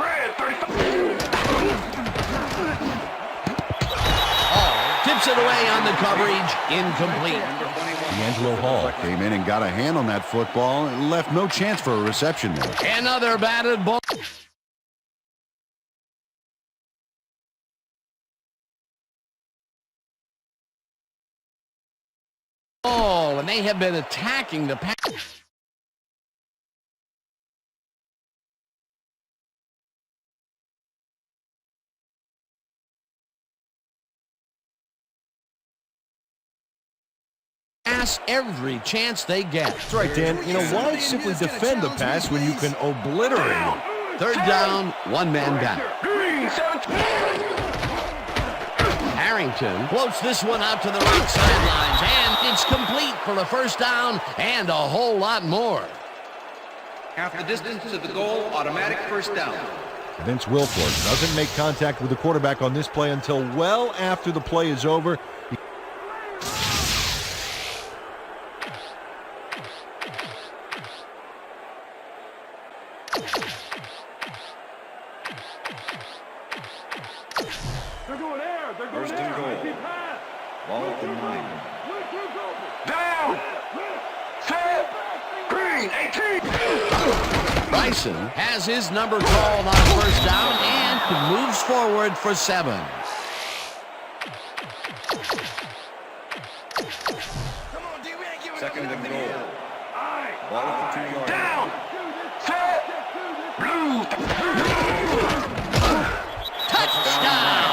Tips it away on the coverage. Incomplete. D'Angelo Hall came in and got a hand on that football and left no chance for a reception there. Another batted ball. Oh, and they have been attacking the pass. Every chance they get. That's right, Dan. You know, why simply defend the pass when you can obliterate it? Third down, one man down. Harrington floats this one out to the right sidelines, and it's complete for a first down and a whole lot more. Half the distance to the goal, automatic first down. Vince Wilfork doesn't make contact with the quarterback on this play until well after the play is over. First and goal. Ball at the 9. Down! Set! Green 18! Bryson has his number called on first down and moves forward for 7. Second and goal. Ball at the 2-yard line. Down! Set! Blue! Touchdown!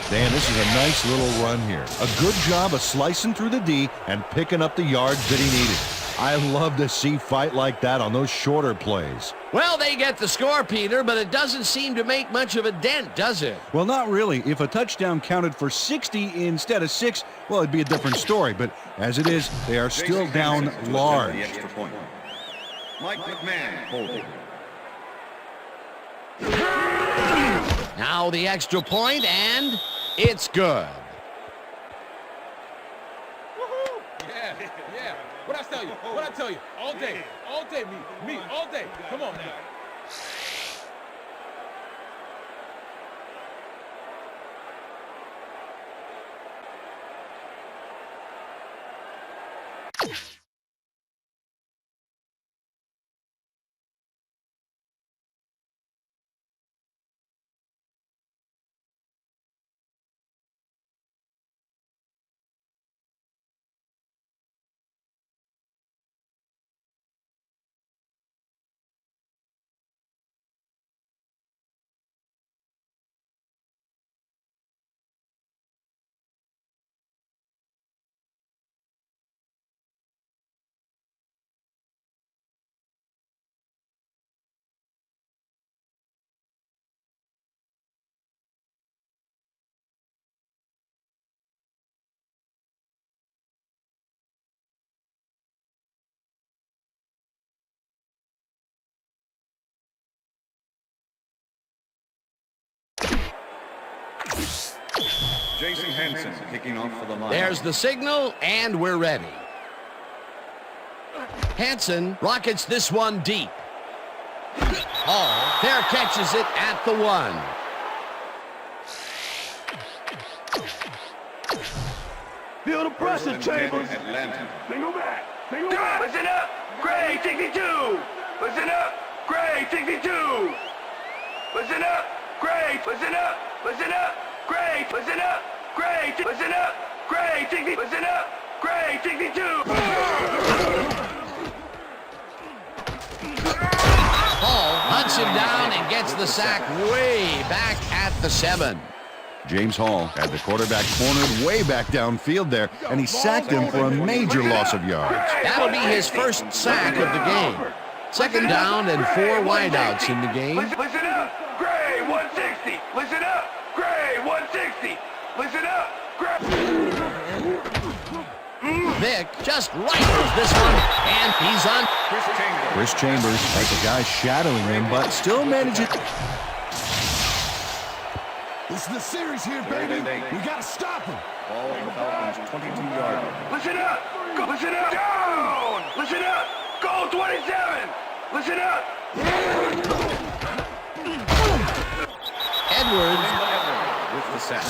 Dan, this is a nice little run here. A good job of slicing through the D and picking up the yards that he needed. I love to see fight like that on those shorter plays. Well, they get the score, Peter, but it doesn't seem to make much of a dent, does it? Well, not really. If a touchdown counted for 60 instead of 6, well, it'd be a different story. But as it is, they are still down large. The extra point. Mike McMahon holding. Now the extra point, and it's good. Yeah. What I tell you? All day, me, all day. Come on now. Jason Hansen kicking off for the line. There's the signal, and we're ready. Hansen rockets this one deep. Hall there catches it at the 1. Feel the pressure, Chambers. Atlanta. Go back. Listen up. Grade 62. Listen up. Grade 62. Listen up. Grade. Listen up. Listen up. Grade. Listen up. Grade. Listen up. Grade 60. Listen up. Grade 62. Hall hunts him down and gets the sack way back at the 7. James Hall had the quarterback cornered way back downfield there, and he sacked him for a major loss of yards. That'll be his first sack of the game. Second down and 4 wideouts in the game. Listen up. Grade 160. Listen up. Grade 160. Listen up. Vic just rifles this one, and he's on. Chris Chambers has a guy shadowing him, but still manages. This is the series here, baby. We gotta stop him. Ball on the Falcons' 22-yard line. Listen up. Go. Listen up. Down. Listen up. Go 27. Listen up. Edwards With the sack.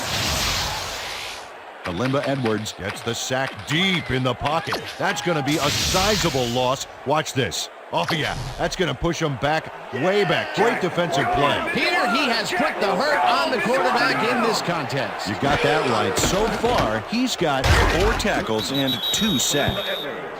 Kalimba Edwards gets the sack deep in the pocket. That's going to be a sizable loss. Watch this. Oh, yeah, that's going to push him back, way back. Great defensive play. Here, he has put the hurt on the quarterback in this contest. You got that right. So far, he's got 4 tackles and 2 sacks.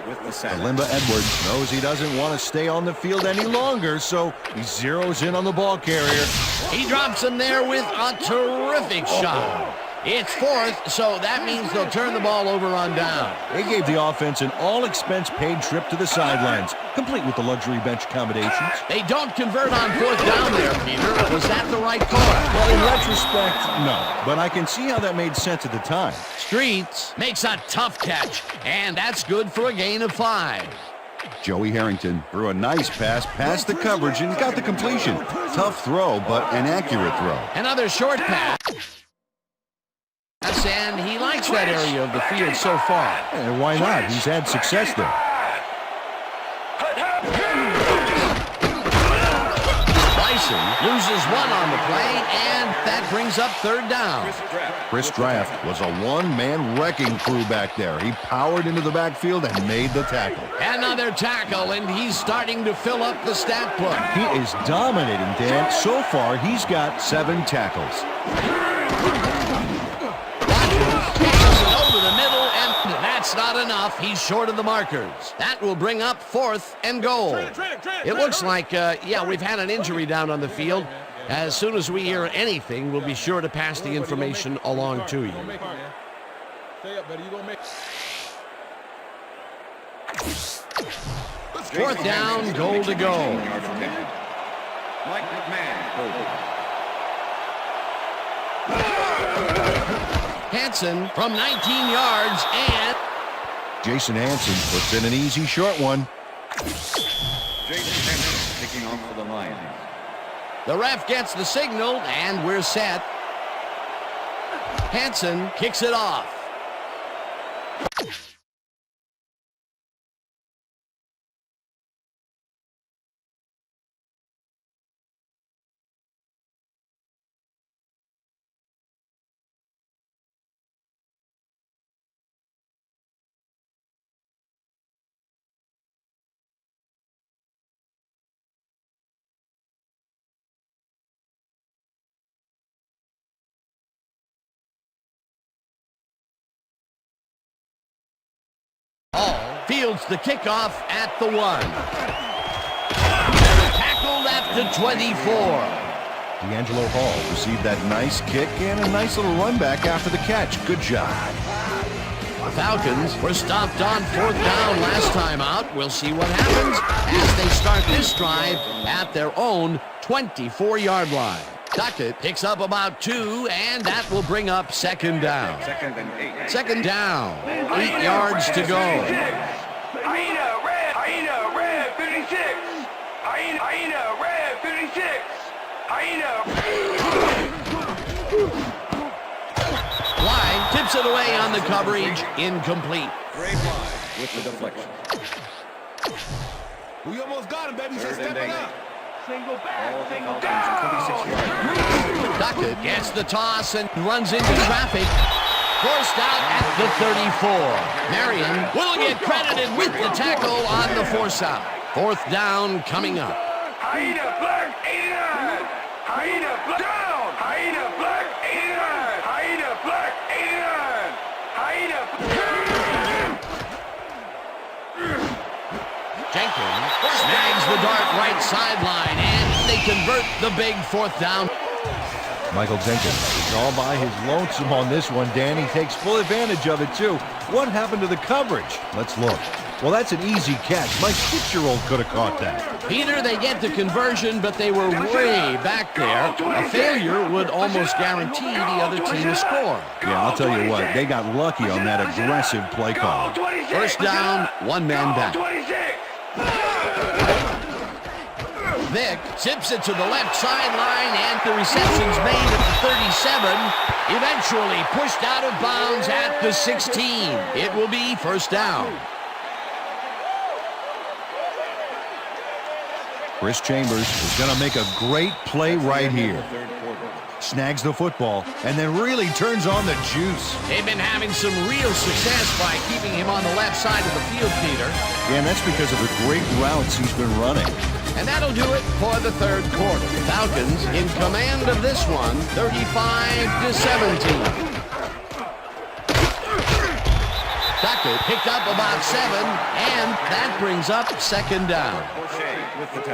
With the sack. Kalimba Edwards knows he doesn't want to stay on the field any longer, so he zeroes in on the ball carrier. He drops him there with a terrific shot. It's 4th, so that means they'll turn the ball over on down. They gave the offense an all-expense-paid trip to the sidelines, complete with the luxury bench accommodations. They don't convert on 4th down there, Peter. Was that the right call? Well, in retrospect, no. But I can see how that made sense at the time. Streets makes a tough catch, and that's good for a gain of 5. Joey Harrington threw a nice pass past the coverage and got the completion. Tough throw, but an accurate throw. Another short pass. And he likes that area of the field so far. And why not? He's had success there. Bryson loses 1 on the play, and that brings up 3rd down. Chris Draft was a one-man wrecking crew back there. He powered into the backfield and made the tackle. Another tackle, and he's starting to fill up the stat book. He is dominating, Dan. So far, he's got 7 tackles. Over the middle, and that's not enough. He's short of the markers. That will bring up 4th and goal. It looks like, we've had an injury down on the field. As soon as we hear anything, we'll be sure to pass the information along to you. Stay up, buddy. You gonna make it. Fourth down, goal to go. Mike McMahon. Hansen from 19 yards, and Jason Hansen puts in an easy short one. Jason Henry kicking off for the Lions. the ref gets the signal, and we're set. Hansen kicks it off. Fields the kickoff at the 1. Tackled at the 24. D'Angelo Hall received that nice kick and a nice little run back after the catch. Good job. The Falcons were stopped on 4th down last time out. We'll see what happens as they start this drive at their own 24-yard line. Duckett picks up about 2, and that will bring up 2nd down. 2nd and 8. 2nd down, 8 yards to go. Hyena, red, 56. Hyena, red, 56. Hyena. Line tips it away on the coverage, incomplete. Great line with the deflection. We almost got him, baby. Just 3rd and step it 8. up. Single Ball back, at the single Falcons' down. 26-yard line. Duckett gets the toss and runs into traffic. Forced out at the 34. Marion will get credited with the tackle on the force out. 4th down coming up. Hyena, black, 89. Hyena, black, down. Hyena, black, 89. Hyena, black, 89. Hyena. Jenkins snags the dart right sideline, and they convert the big 4th down. Michael Jenkins is all by his lonesome on this one, Dan. He takes full advantage of it, too. What happened to the coverage? Let's look. Well, that's an easy catch. My 6-year-old could have caught that. Peter, they get the conversion, but they were way back there. A failure would almost guarantee the other team a score. Yeah, I'll tell you what. They got lucky on that aggressive play call. 1st down, 1 man back. Vick zips it to the left sideline, and the reception's made at the 37. Eventually pushed out of bounds at the 16. It will be 1st down. Chris Chambers is going to make a great play right here. Snags the football and then really turns on the juice. They've been having some real success by keeping him on the left side of the field, Peter. Yeah, and that's because of the great routes he's been running. And that'll do it for the 3rd quarter. Falcons in command of this one, 35-17. Duckett picked up about 7, and that brings up 2nd down.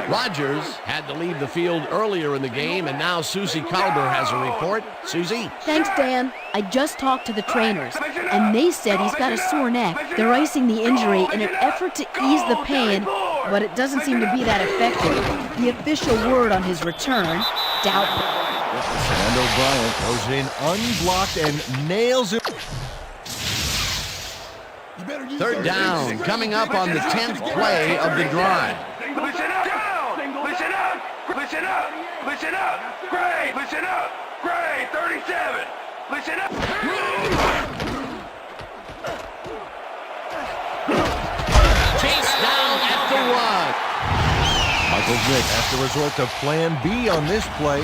Rogers had to leave the field earlier in the game, and now Susie Kalber has a report. Susie? Thanks, Dan. I just talked to the trainers, and they said he's got a sore neck. They're icing the injury in an effort to ease the pain, but it doesn't seem to be that effective. The official word on his return, doubtful. And O'Brien goes in unblocked and nails it. 3rd down, coming up on the 10th play of the drive. Listen up, down. Listen up. Listen up. Listen up. Gray. Listen up. Gray. 37. Listen up. Chase down at the 1. Michael Vick has to resort to plan B on this play.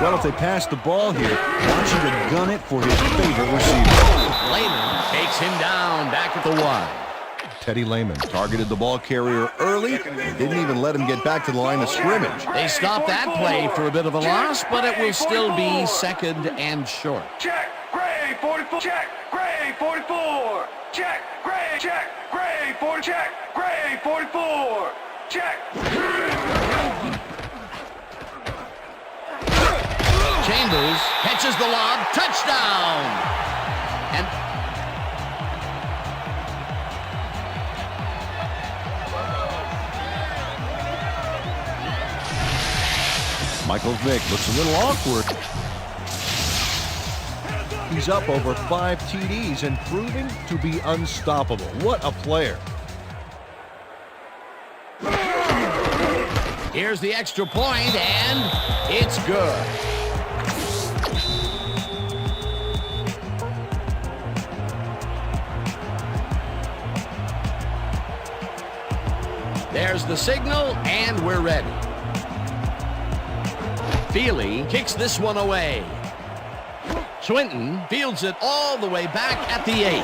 Well, if they pass the ball here, wants you to gun it for his favorite receiver. Lehman takes him down back at the 1. Teddy Lehman targeted the ball carrier early and didn't even let him get back to the line of scrimmage. They stopped that play for a bit of a loss, but it will still be 2nd and short. Check. Gray. 44. Check. Gray. 44. Check. Gray. Check. Gray. 40, check. Gray, 44, check. Chambers catches the lob. Touchdown! And Michael Vick looks a little awkward. He's up over 5 TDs and proving to be unstoppable. What a player. here's the extra point, and it's good. There's the signal, and we're ready. Feely kicks this one away. Swinton fields it all the way back at the 8.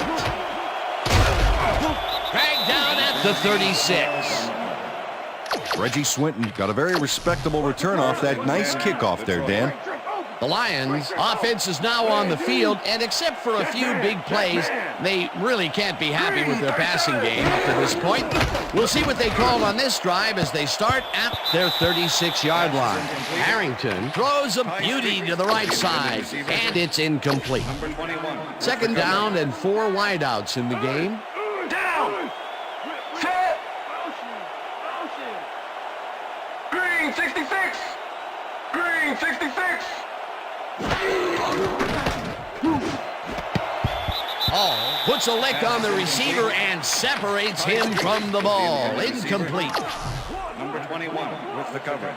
Dragged down at the 36. Reggie Swinton got a very respectable return off that nice kickoff there, Dan. The Lions' offense is now on the field, and except for a few big plays, they really can't be happy with their passing game up to this point. We'll see what they call on this drive as they start at their 36-yard line. Harrington throws a beauty to the right side, and it's incomplete. Second down and 4 wideouts in the game. Down! Set! Green, 66! Green, 66! Hall puts a lick on the receiver and separates him from the ball. Incomplete. Number 21 with the cover.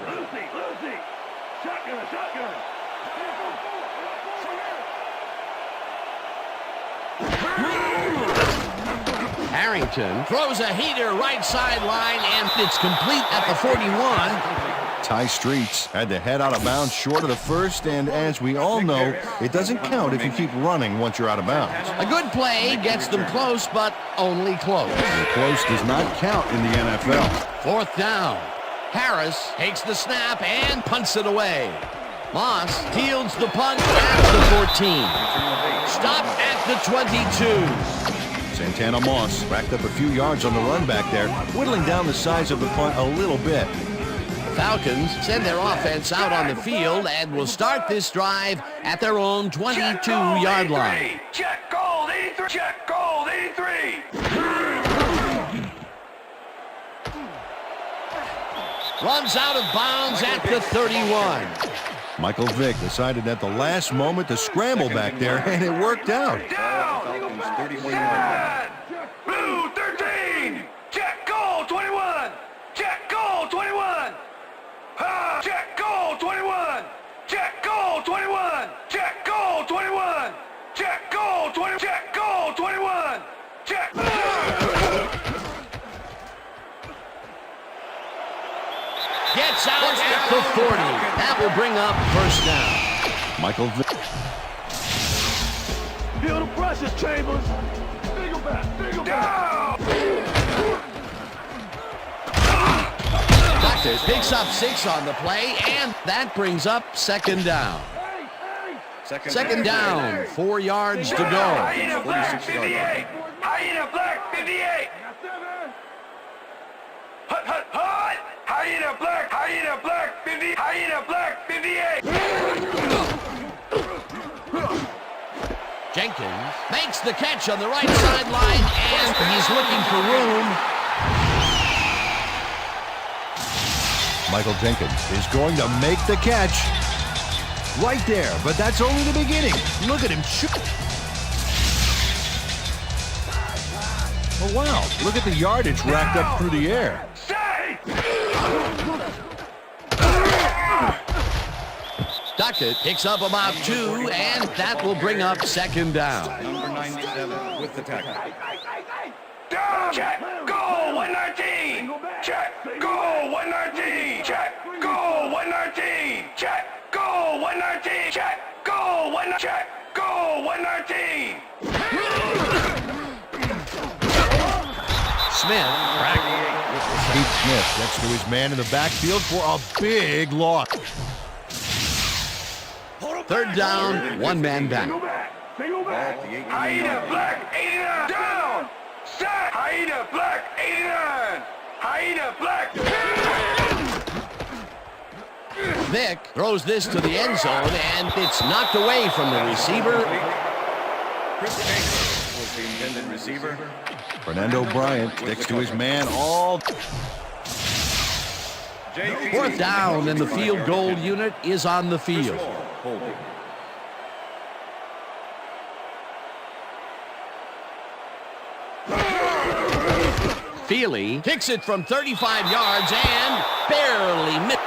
Harrington throws a heater right sideline, and it's complete at the 41. Ty Streets had to head out of bounds short of the first, and as we all know, it doesn't count if you keep running once you're out of bounds. A good play gets them close, but only close. And close does not count in the NFL. Fourth down. Harris takes the snap and punts it away. Moss fields the punt at the 14. Stop at the 22. Santana Moss racked up a few yards on the run back there, whittling down the size of the punt a little bit. Falcons send their offense out on the field and will start this drive at their own 22-yard line. Check gold 83! Check gold 83! Runs out of bounds at the 31. Michael Vick decided at the last moment to scramble back there, and it worked out. Down! Set! Blue 13! Check gold 21! Check gold 21! Check goal 21! Check goal 21! Check goal 21! Check goal 20! Check goal 21! Check! Gets out at the 40. That will bring up first down. Michael Vick. Feel the pressure, Chambers. Finger back. Doctor picks up 6 on the play, and that brings up second down. Second down, 4 yards to go. Hyena Black 58! Hyena Black 58! Hut, hut, hut! Hyena Black 50! Hyena Black 58! Jenkins makes the catch on the right sideline, and he's looking for room. Michael Jenkins is going to make the catch right there, but that's only the beginning. Look at him shoot. Oh, wow. Look at the yardage racked up through the air. Duckett picks up about 2, and that will bring up second down. Number 97 with the tackle. Down! Check! Goal 119! Check! Goal 119! Check! Goal 119! Check! Goal 119! Check! Goal 119! Check! Goal 119! Smith. Pete Smith gets to his man in the backfield for a big loss. Third down, 1 man back. Hyena Black 89! Down! Set! Hyena Black Black. Vick throws this to the end zone, and it's knocked away from the receiver. Chris Taylor was the intended receiver. Fernando Bryant sticks to his man all. Fourth down, and the field goal unit is on the field. Holding. Feely kicks it from 35 yards and barely missed.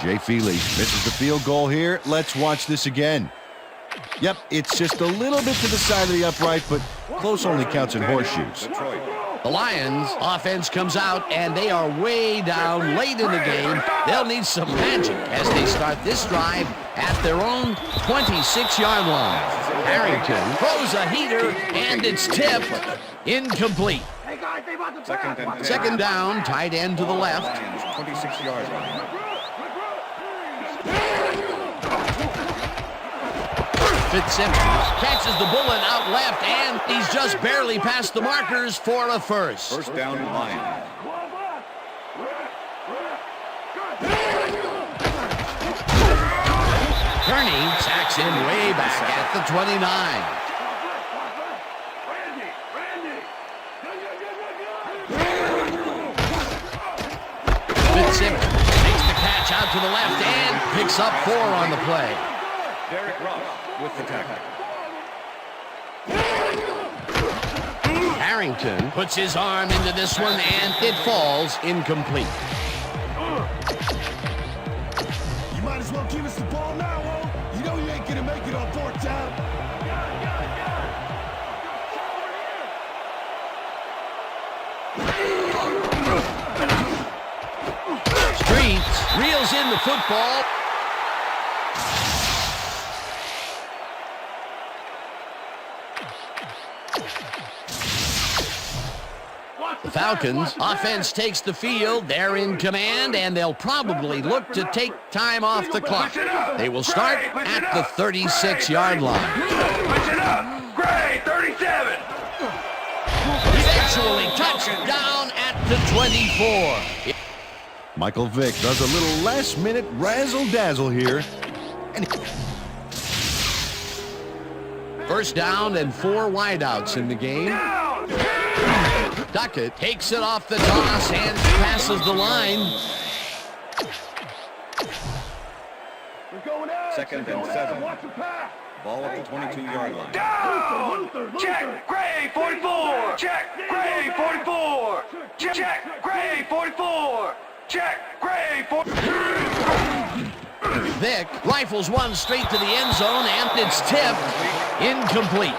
Jay Feely misses the field goal here. Let's watch this again. Yep, it's just a little bit to the side of the upright, but close only counts in horseshoes. The Lions offense comes out, and they are way down late in the game. They'll need some magic as they start this drive at their own 26-yard line. Harrington throws a heater, and it's tipped. Incomplete. Second down, tight end to the left. 26-yard line. Fitzsimmons catches the bullet out left, and he's just barely past the markers for a first. First down, Lions. Kearney sacks him way back at the 29. Fitzsimmons makes the catch out to the left and picks up 4 on the play. Derek Ross with the tackle. Harrington puts his arm into this one, and it falls incomplete. You might as well give us the ball now, Will. You know you ain't gonna make it on fourth down. Streets reels in the football. The Falcons offense takes the field. They're in command, and they'll probably look to take time off the clock. They will start at the 36-yard line. Listen up. Gray, 37. Eventually touchdown at the 24. Michael Vick does a little last-minute razzle-dazzle here. And First down and 4 wideouts in the game. Duckett takes it off the toss and passes the line. Second and 7. Ball at the 22-yard line. Down. Check. Gray, 44. Check. Gray, 44. Check. Gray, 44. Check. Gray, 44. Vick rifles one straight to the end zone, and it's tipped. Incomplete.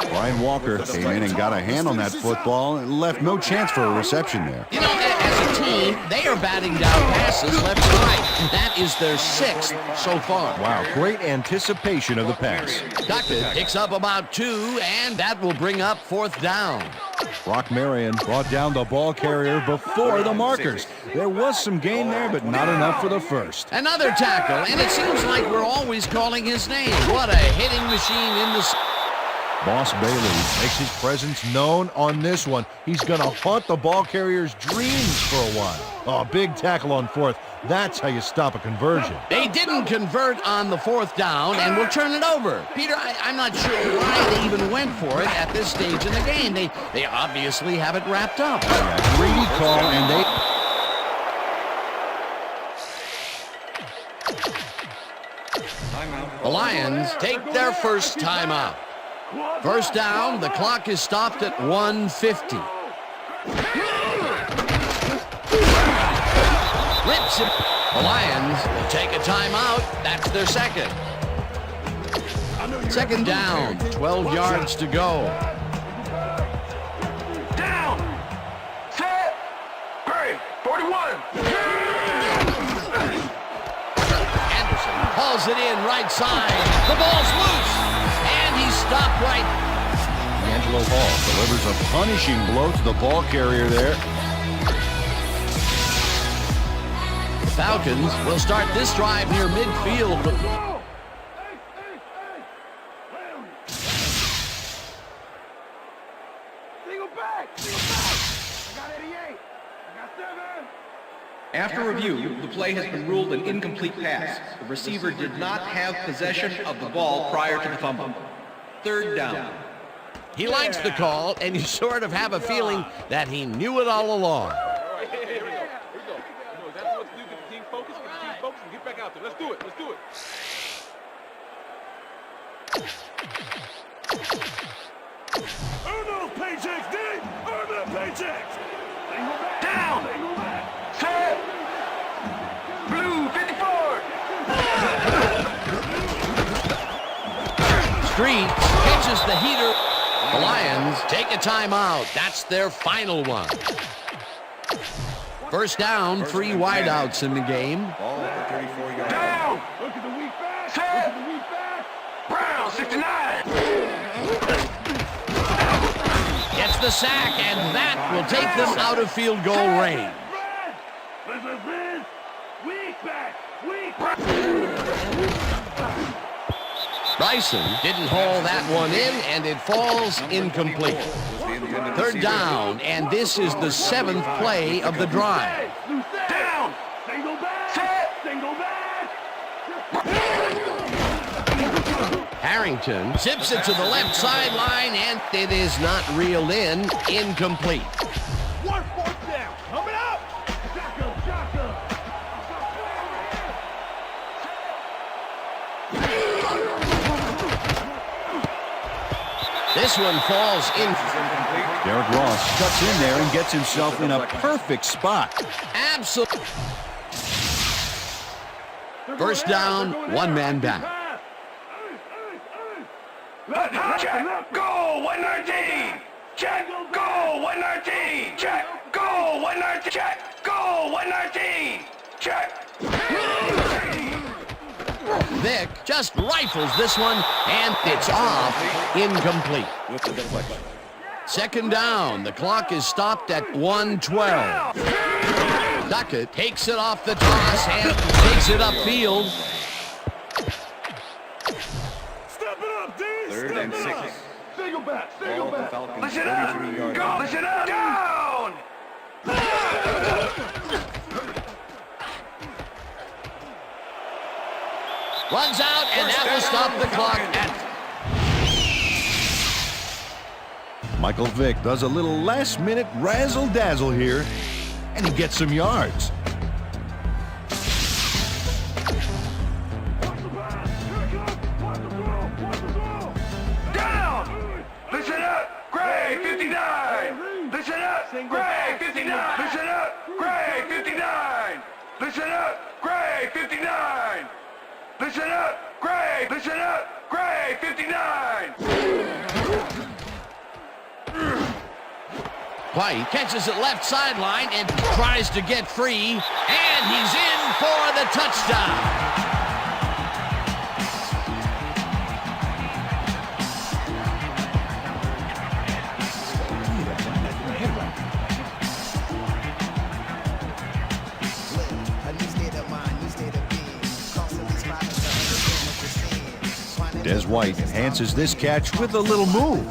Brian Walker came in and got a hand on that football and left no chance for a reception there. You know, as a team, they are batting down passes left and right. That is their 6th so far. Wow, great anticipation of the pass. Duckett picks up about 2, and that will bring up 4th down. Brock Marion brought down the ball carrier before the markers. There was some gain there, but not enough for the first. Another tackle, and it seems like we're always calling his name. What a hitting machine in the... Boss Bailey makes his presence known on this one. He's going to haunt the ball carrier's dreams for a while. Oh, big tackle on 4th. That's how you stop a conversion. They didn't convert on the 4th down, and we'll turn it over. Peter, I'm not sure why they even went for it at this stage in the game. They obviously have it wrapped up. Yeah, greedy call, and The Lions take their first timeout. First down, the clock is stopped at 1:50. Rips it. The Lions will take a timeout. That's their second. Second down, 12 yards to go. Down. Set. Gray, 41. Anderson hauls it in right side. The ball's loose, and he's stopped right. Angelo Hall delivers a punishing blow to the ball carrier there. The Falcons will start this drive near midfield. Single back. I got 88. I got 7. After review, the play has been ruled an incomplete pass. The receiver did not have possession of the ball prior to the fumble. Third down. He likes the call, and you sort of have a feeling that he knew it all along. All right, here we go. Here we go. You know exactly what to do. Get the team focused, and get back out there. Let's do it. Let's do it. Earn those paychecks, D! Earn them paychecks! Down! Set! Blue 54! Street catches the heater. The Lions take a timeout. That's their final one. First down, 3 wideouts in the game. Ball at the 34-yard line. Down! Look at the weak back! Set! Look at the weak back! Brown 69! Gets the sack, and that will take them out of field goal range. Listen, weak back! Weak back! Bryson didn't haul that one in, and it falls incomplete. Third down, and this is the 7th play of the drive. Down! Single back! Set! Single back! Harrington zips it to the left sideline, and it is not reeled in. Incomplete. 1 fourth down! Coming up! Shotgun! This one falls in. Derek Ross cuts in there and gets himself in a perfect spot. Absolutely. First down, 1 man back. Check! Go! 119! Check! Go! 119! Check! Go! 119! Check! Go! 119! Check! Vic just rifles this one, and it's off. Incomplete. With the deflection. Second down. The clock is stopped at 1:12. Duckett takes it off the toss and takes it upfield. Step it up, D! Third and 6. Single back! Ball Single at the back! Falcons' Listen up! 33-yard Go! line. Listen up! Down! Runs out, and that will stop the clock at. Michael Vick does a little last-minute razzle-dazzle here, and he gets some yards. Down! Listen up! Gray 59! Listen up! Gray 59! Listen up! Gray 59! Listen up! Gray 59! Listen up! Gray! Listen up! Gray 59! White catches it left sideline and tries to get free, and he's in for the touchdown. Des White enhances this catch with a little move.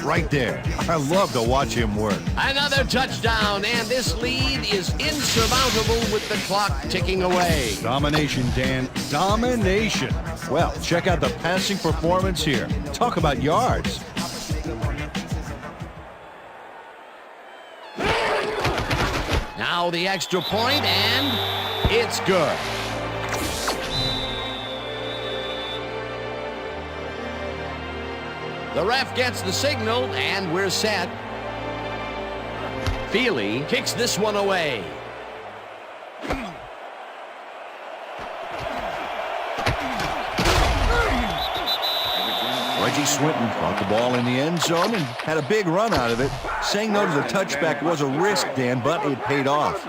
Right there. I love to watch him work. Another touchdown, and this lead is insurmountable with the clock ticking away. Domination, Dan. Domination. Well, check out the passing performance here. Talk about yards. Now the extra point, and it's good. The ref gets the signal, and we're set. Feely kicks this one away. Reggie Swinton caught the ball in the end zone and had a big run out of it. Saying no to the touchback was a risk, Dan, but it paid off.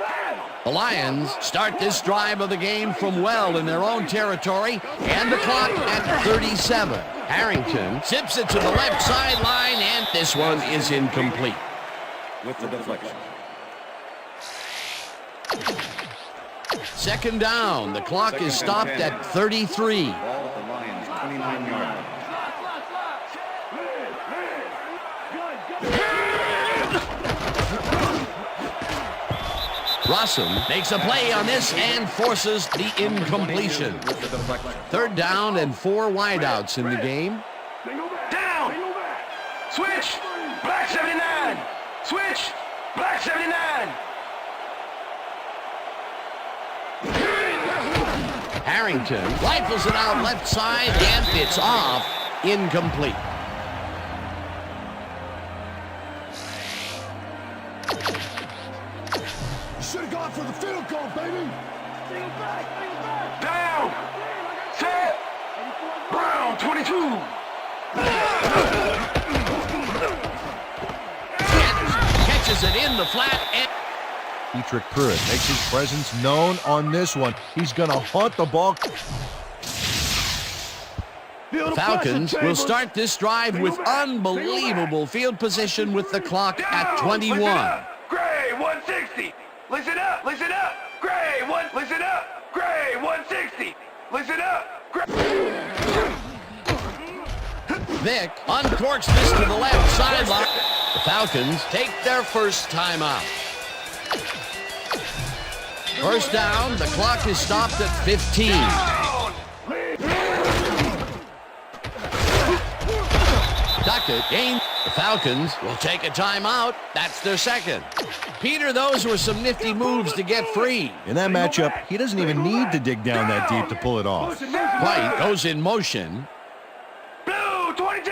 The Lions start this drive of the game from well in their own territory, and the clock at 37. Harrington zips it to the left sideline, and this one is incomplete. With the deflection. Second down. The clock is stopped at 33. Ball at the Lions' 29-yard line. Russell makes a play on this and forces the incompletion. 3rd down and 4 wideouts in the game. Down. Switch. Black 79. Switch. Black 79. Harrington rifles it out left side, and it's off. Incomplete. You should have gone for the field goal, baby. Down. Set. Brown 22. Anderson catches it in the flat, and Dietrich Pruitt makes his presence known on this one. He's going to haunt the ball. the Falcons will start this drive with unbelievable field position with the clock at 21. Gray 160. Listen up. Listen up. Gray 1. Listen up. Gray 160. Listen up. Vick uncorks this to the left sideline. The Falcons take their first timeout. First down, the clock is stopped at 15. Duckett gain. The Falcons will take a timeout. That's their second. Peter, those were some nifty moves to get free. In that matchup, he doesn't even need to dig down that deep to pull it off. White goes in motion. Blue 22.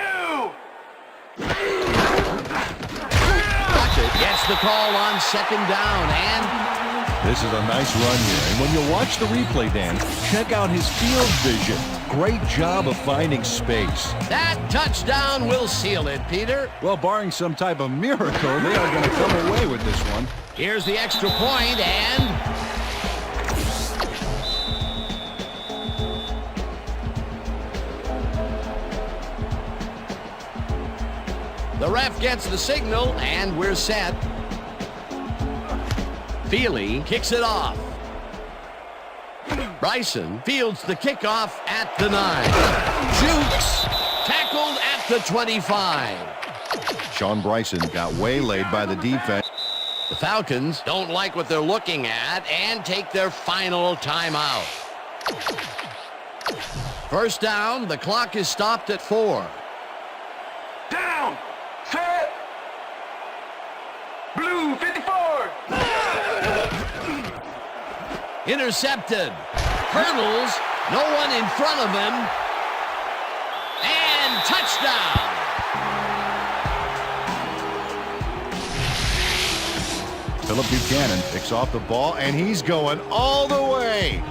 Duckett gets the call on second down, and this is a nice run here. And when you watch the replay, Dan, check out his field vision. Great job of finding space. that touchdown will seal it, Peter. Well, barring some type of miracle, they are going to come away with this one. Here's the extra point, and the ref gets the signal, and we're set. Feely kicks it off. Bryson fields the kickoff at the 9. Jukes tackled at the 25. Sean Bryson got waylaid by the defense. The Falcons don't like what they're looking at and take their final timeout. First down, the clock is stopped at 4. Down. Set. Blue 54. Intercepted. Hurdles. No one in front of him. And touchdown. Philip Buchanan picks off the ball, and he's going all the way.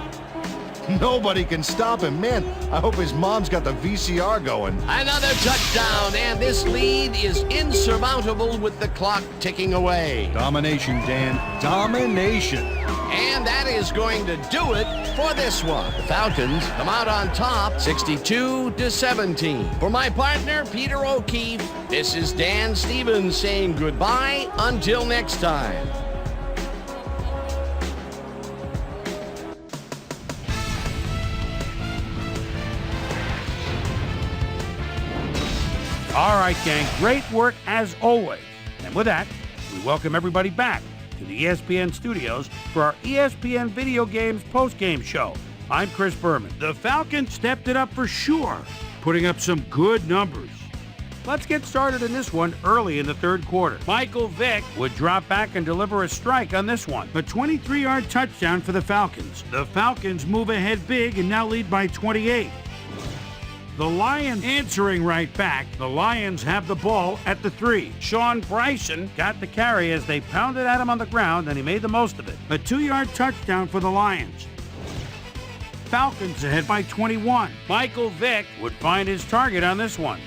Nobody can stop him. Man, I hope his mom's got the VCR going. Another touchdown, and this lead is insurmountable with the clock ticking away. Domination, Dan. Domination. And that is going to do it for this one. The Falcons come out on top, 62-17. For my partner, Peter O'Keefe, this is Dan Stevens saying goodbye until next time. All right, gang, great work as always. And with that, we welcome everybody back to the ESPN studios for our ESPN Video Games post-game show. I'm Chris Berman. The Falcons stepped it up for sure, putting up some good numbers. Let's get started in this one early in the third quarter. Michael Vick would drop back and deliver a strike on this one. A 23-yard touchdown for the Falcons. The Falcons move ahead big and now lead by 28. The Lions answering right back. The Lions have the ball at the 3. Sean Bryson got the carry as they pounded at him on the ground, and he made the most of it. A 2-yard touchdown for the Lions. Falcons ahead by 21. Michael Vick would find his target on this one.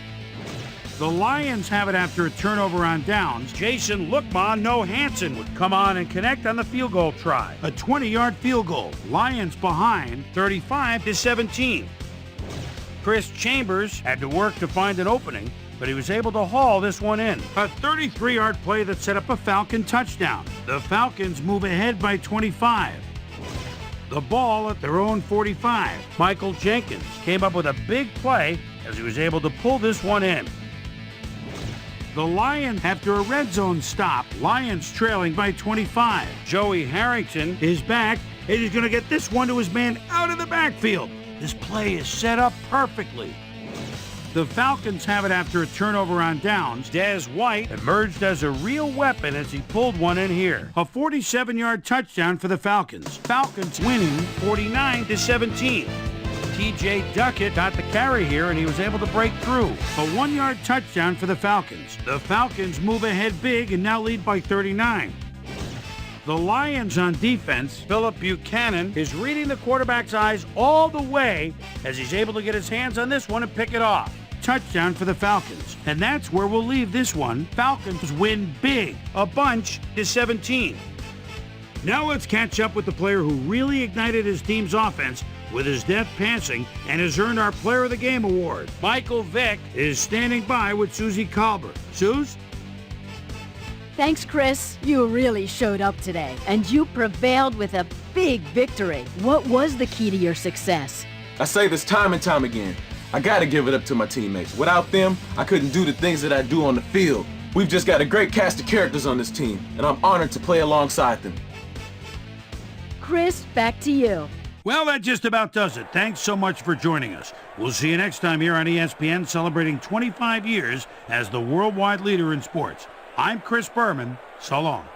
The Lions have it after a turnover on downs. Jason Lookman, no Hansen, would come on and connect on the field goal try. A 20-yard field goal. Lions behind 35-17. Chris Chambers had to work to find an opening, but he was able to haul this one in. A 33-yard play that set up a Falcon touchdown. The Falcons move ahead by 25. The ball at their own 45. Michael Jenkins came up with a big play as he was able to pull this one in. The Lions, after a red zone stop, Lions trailing by 25. Joey Harrington is back, and he's going to get this one to his man out of the backfield. This play is set up perfectly. The Falcons have it after a turnover on downs. Des White emerged as a real weapon as he pulled one in here. A 47-yard touchdown for the Falcons. Falcons winning 49-17. T.J. Duckett got the carry here, and he was able to break through. A 1-yard touchdown for the Falcons. The Falcons move ahead big and now lead by 39. The Lions on defense, Philip Buchanan, is reading the quarterback's eyes all the way as he's able to get his hands on this one and pick it off. Touchdown for the Falcons. And that's where we'll leave this one. Falcons win big, a bunch to 17. Now let's catch up with the player who really ignited his team's offense with his deft passing and has earned our Player of the Game award. Michael Vick is standing by with Susie Colbert. Suze? Thanks, Chris. You really showed up today, and you prevailed with a big victory. What was the key to your success? I say this time and time again. I gotta give it up to my teammates. Without them, I couldn't do the things that I do on the field. We've just got a great cast of characters on this team, and I'm honored to play alongside them. Chris, back to you. Well, that just about does it. Thanks so much for joining us. We'll see you next time here on ESPN, celebrating 25 years as the worldwide leader in sports. I'm Chris Berman. So long.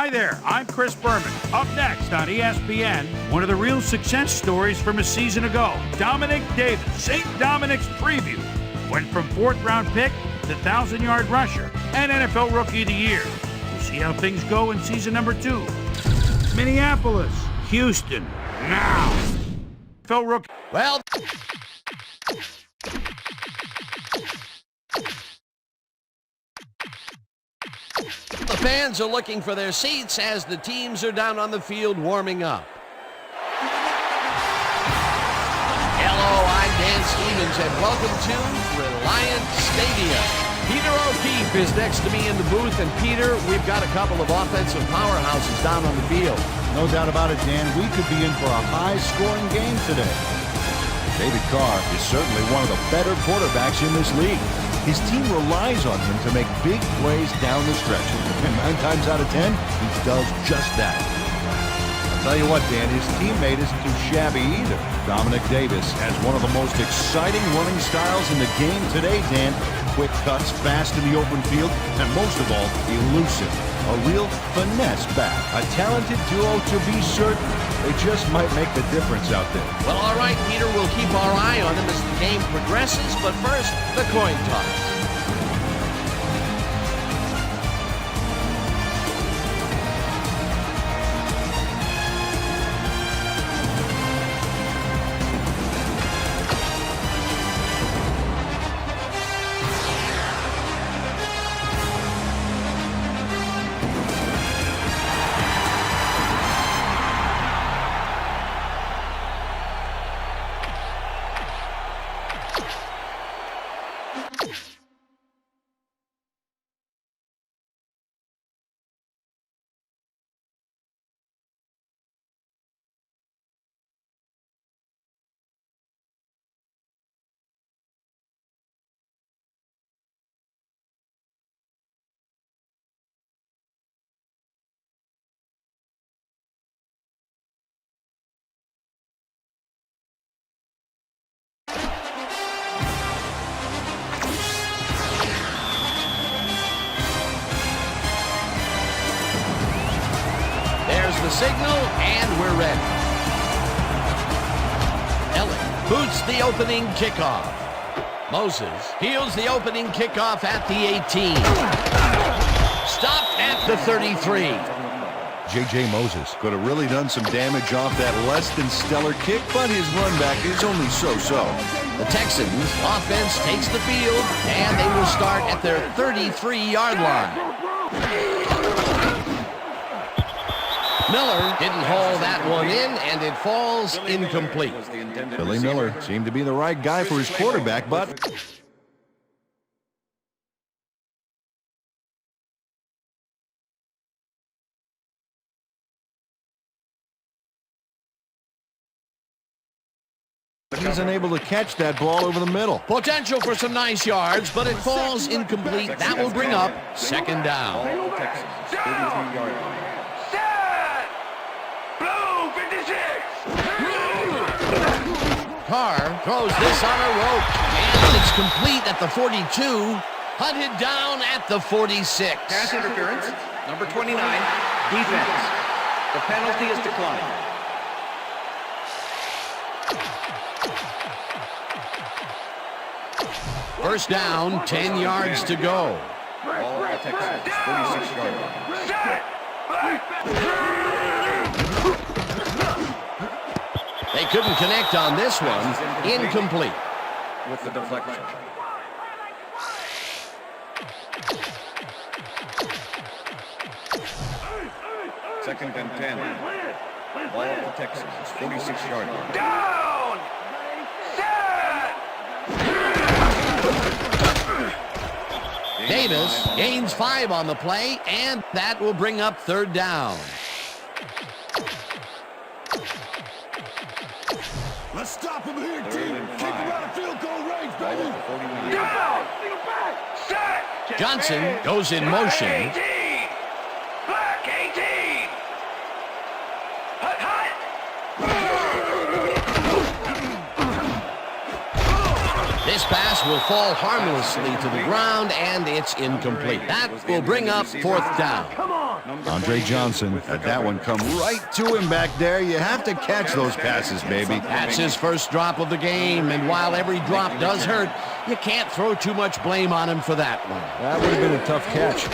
Hi there, I'm Chris Berman. Up next on ESPN, one of the real success stories from a season ago, Dominic Davis, St. Dominic's preview. Went from 4th-round pick to 1,000-yard rusher and NFL Rookie of the Year. We'll see how things go in season number 2. Minneapolis, Houston, now. NFL Rookie. Well, the fans are looking for their seats as the teams are down on the field warming up. Hello, I'm Dan Stevens, and welcome to Reliant Stadium. Peter O'Keefe is next to me in the booth, and Peter, we've got a couple of offensive powerhouses down on the field. No doubt about it, Dan. We could be in for a high-scoring game today. David Carr is certainly one of the better quarterbacks in this league. His team relies on him to make big plays down the stretch. And 9 times out of 10, he does just that. I'll tell you what, Dan, his teammate isn't too shabby either. Dominic Davis has one of the most exciting running styles in the game today, Dan. Quick cuts, fast in the open field, and most of all, elusive. A real finesse back. A talented duo to be certain. They just might make the difference out there. Well, all right, Peter, we'll keep our eye on him as the game progresses, but first, the coin toss. The signal, and we're ready. Elliott boots the opening kickoff. Moses fields the opening kickoff at the 18. Stopped at the 33. J.J. Moses could have really done some damage off that less than stellar kick, but his run back is only so-so. The Texans offense takes the field, and they will start at their 33-yard line. Miller didn't haul that one in, and it falls incomplete. Billy Miller seemed to be the right guy for his quarterback, but he's unable to catch that ball over the middle. Potential for some nice yards, but it falls incomplete. That will bring up 2nd down. Texans, 33-yard line. Carr throws this on a rope, and it's complete at the 42, hunted down at the 46. Pass interference, number 29, defense. The penalty is declined. First down, 10 yards to go. Ball at the Texans, 46-yard line. They couldn't connect on this one. Incomplete. With the deflection. Second and 10. Ball at the Texans, 46-yard line. Down! Set! Davis gains 5 on the play, and that will bring up 3rd down. Let's stop him here, team. Kick him out of field goal range, baby. Down! Set! Johnson goes in motion. 18! Black 18! Hut, hut! This pass will fall harmlessly to the ground, and it's incomplete. That will bring up 4th down. Come on! Andre Johnson had that one come right to him back there. You have to catch those passes, baby. That's his first drop of the game, and while every drop does hurt, you can't throw too much blame on him for that one. That would have been a tough catch.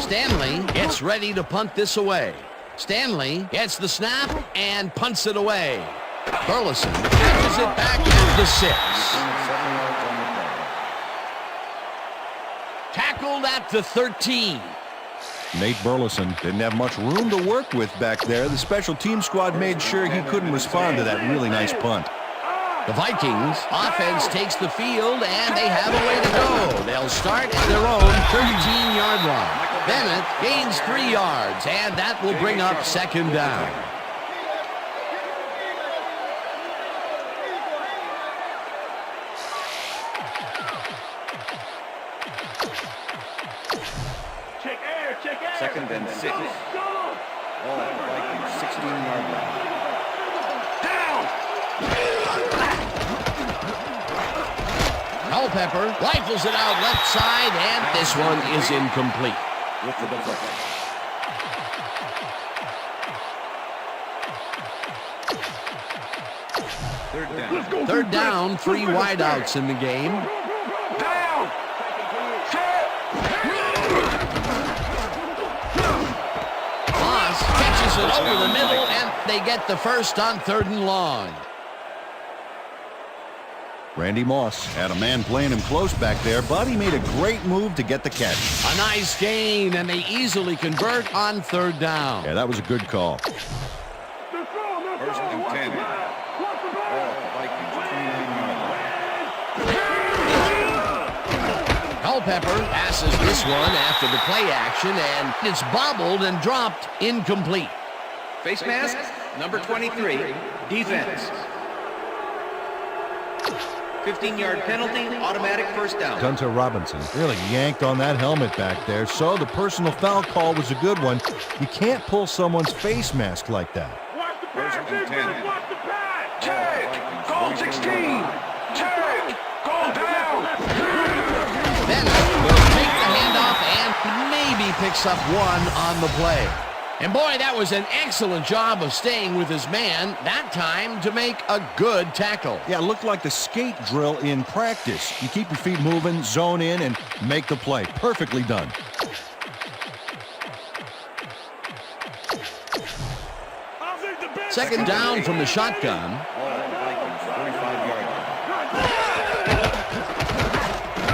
Stanley gets ready to punt this away. Stanley gets the snap and punts it away. Burleson catches it back at the 6. Tackled at the 13. Nate Burleson didn't have much room to work with back there. The special team squad made sure he couldn't respond to that really nice punt. The Vikings offense takes the field, and they have a way to go. They'll start at their own 13-yard line. Bennett gains 3 yards, and that will bring up second down. Second and 6. Ball at the Vikings 16-yard line. Culpepper rifles it out left side, and this one is incomplete. With the deflection. Third down, 3 wideouts in the game. Down. Set. Moss catches it over the middle, and they get the first on 3rd and long. Randy Moss had a man playing him close back there, but he made a great move to get the catch. A nice gain, and they easily convert on 3rd down. Yeah, that was a good call. First and 10. Ball at the Vikings 29-yard line. Culpepper passes this one after the play action, and it's bobbled and dropped incomplete. Face mask, number 23, defense. 15-yard penalty, automatic first down. Gunter Robinson really yanked on that helmet back there, so the personal foul call was a good one. You can't pull someone's face mask like that. First and 10. Check. Goal 16. Check. Goal down. Bennett will take the handoff and maybe picks up 1 on the play. And boy, that was an excellent job of staying with his man, that time to make a good tackle. Yeah, it looked like the skate drill in practice. You keep your feet moving, zone in, and make the play. Perfectly done. Second down from the shotgun. Ball at the Vikings 45-yard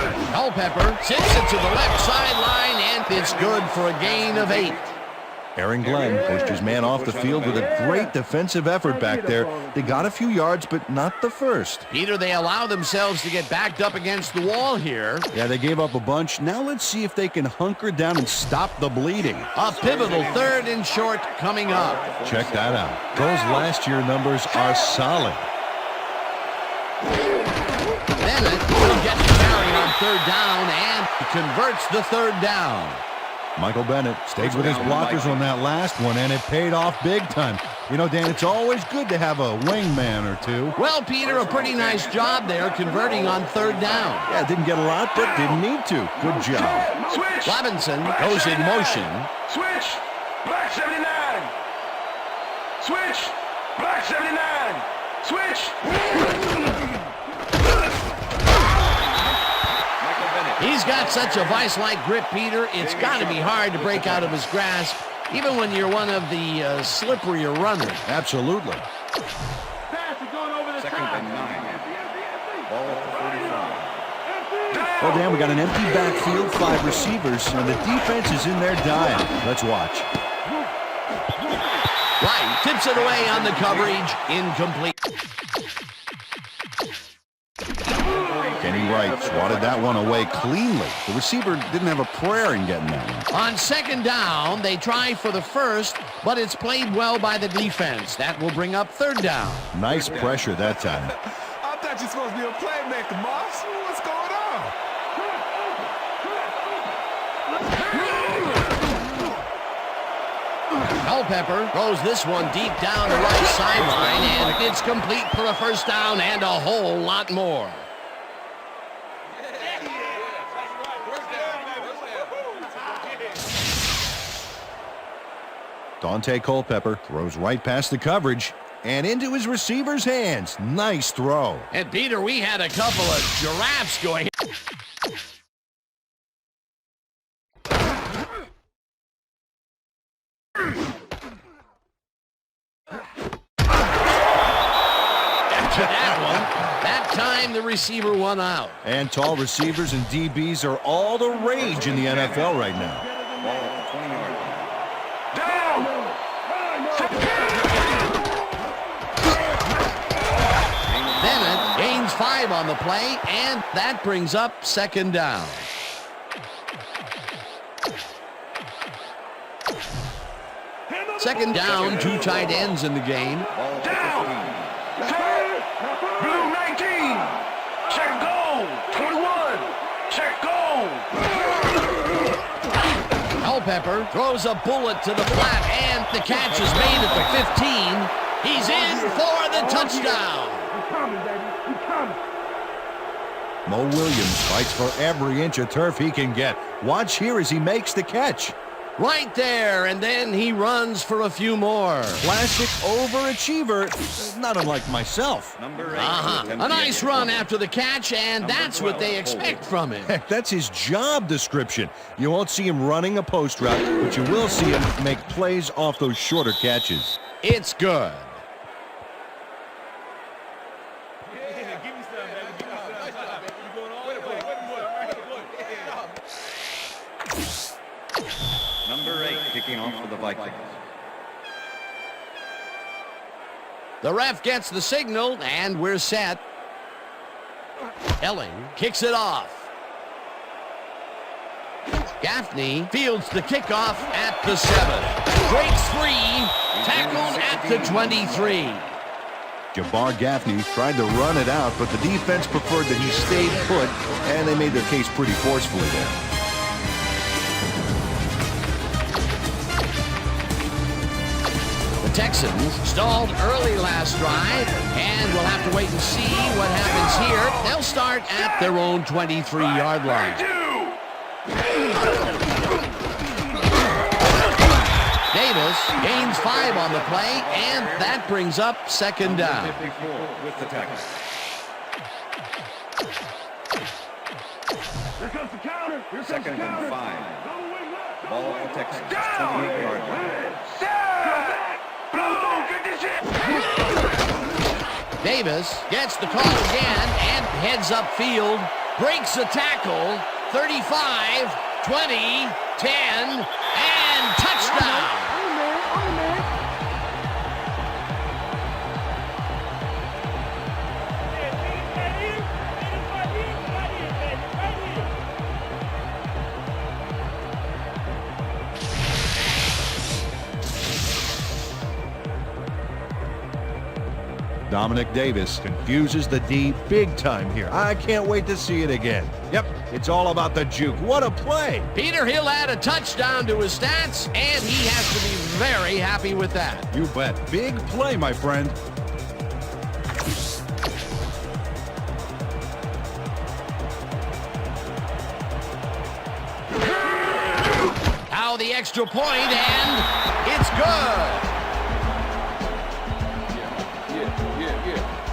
line. Culpepper sends it to the left sideline, and it's good for a gain of 8. Aaron Glenn pushed his man off the field with a great defensive effort back there. They got a few yards, but not the first. Peter, they allow themselves to get backed up against the wall here. Yeah, they gave up a bunch. Now let's see if they can hunker down and stop the bleeding. A pivotal 3rd and short coming up. Check that out. Those last year numbers are solid. Bennett will get the carry on 3rd down, and he converts the 3rd down. Michael Bennett stayed with his blockers on that last one, and it paid off big time. You know, Dan, it's always good to have a wingman or two. Well, Peter, a pretty nice job there converting on 3rd down. Yeah, didn't get a lot, but didn't need to. Good job. Switch. Robinson goes in motion. Switch. Black 79. Switch. Black 79. Switch. He's got such a vice-like grip, Peter, it's got to be hard to break out of his grasp, even when you're one of the slipperier runners. Absolutely. Second and 9. Ball at the 45. Well, Dan, we got an empty backfield, 5 receivers, and the defense is in there dying. Let's watch. Wright tips it away on the coverage, incomplete. Kenny Wright swatted that one away cleanly. The receiver didn't have a prayer in getting that one. On 2nd down, they try for the first, but it's played well by the defense. That will bring up 3rd down. Nice pressure that time. I thought you're supposed to be a playmaker, Moss. What's going on? Culpepper throws this one deep down the right sideline, and it's complete for a first down and a whole lot more. Dante Culpepper throws right past the coverage and into his receiver's hands. Nice throw. And Peter, we had a couple of giraffes going. After that one, that time the receiver won out. And tall receivers and DBs are all the rage in the NFL right now. Ball at the 20-yard line. Bennett gains 5 on the play, and that brings up second down. Second down, 2 tight ends in the game. Down. Blue 19. Check go. 21. Check go. Culpepper throws a bullet to the flat, and the catch is made at the 15. He's in for the touchdown. Mo Williams fights for every inch of turf he can get. Watch here as he makes the catch. Right there, and then he runs for a few more. Classic overachiever, not unlike myself. Number 8. A nice run after the catch, and that's what they expect from him. Heck, that's his job description. You won't see him running a post route, but you will see him make plays off those shorter catches. It's good. Number 8 kicking off for the Vikings. The ref gets the signal, and we're set. Elling kicks it off. Gaffney fields the kickoff at the 7. Breaks free, tackled at the 23. Jabbar Gaffney tried to run it out, but the defense preferred that he stayed put, and they made their case pretty forcefully there. The Texans stalled early last drive, and we'll have to wait and see what happens here. They'll start at their own 23-yard line. Davis gains 5 on the play, and that brings up second down. 54 with the tackle. Here comes the counter. Here comes Second the and counter. 5. Ball at the Texans, 28-yard line. Davis gets the call again and heads upfield, breaks a tackle, 35, 20, 10, and touchdown. Dominic Davis confuses the D big time here. I can't wait to see it again. Yep, it's all about the juke. What a play! Peter, he'll add a touchdown to his stats, and he has to be very happy with that. You bet. Big play, my friend. Now the extra point, and it's good.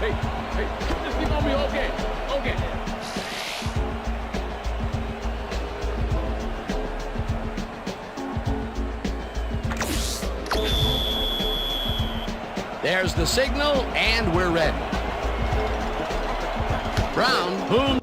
Hey, just keep on me. Okay. There's the signal, and we're ready. Brown, boom.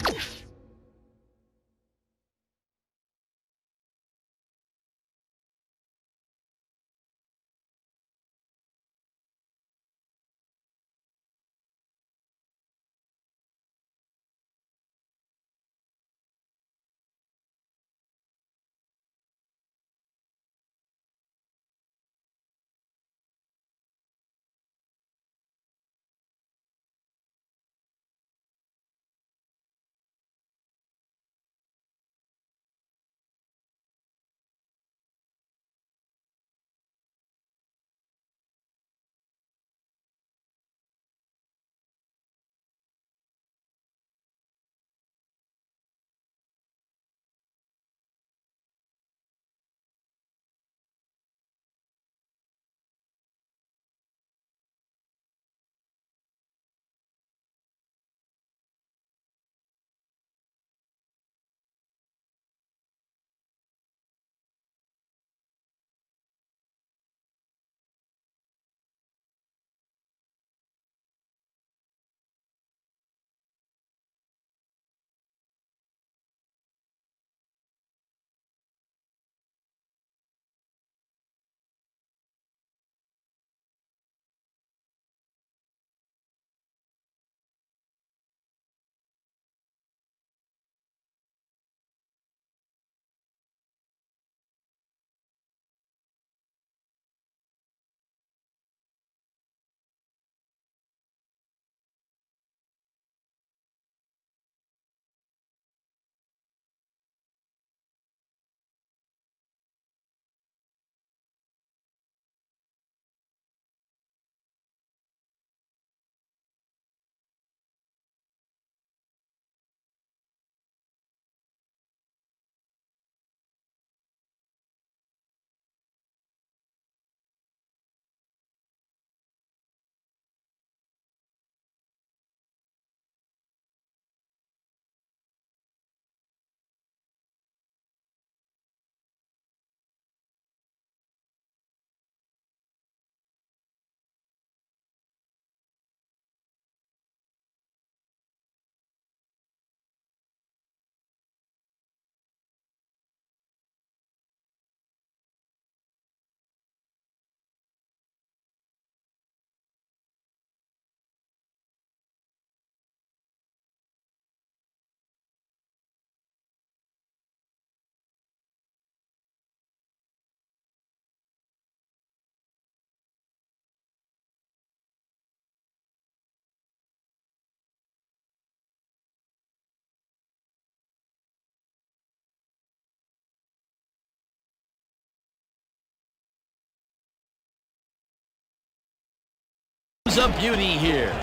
a beauty here.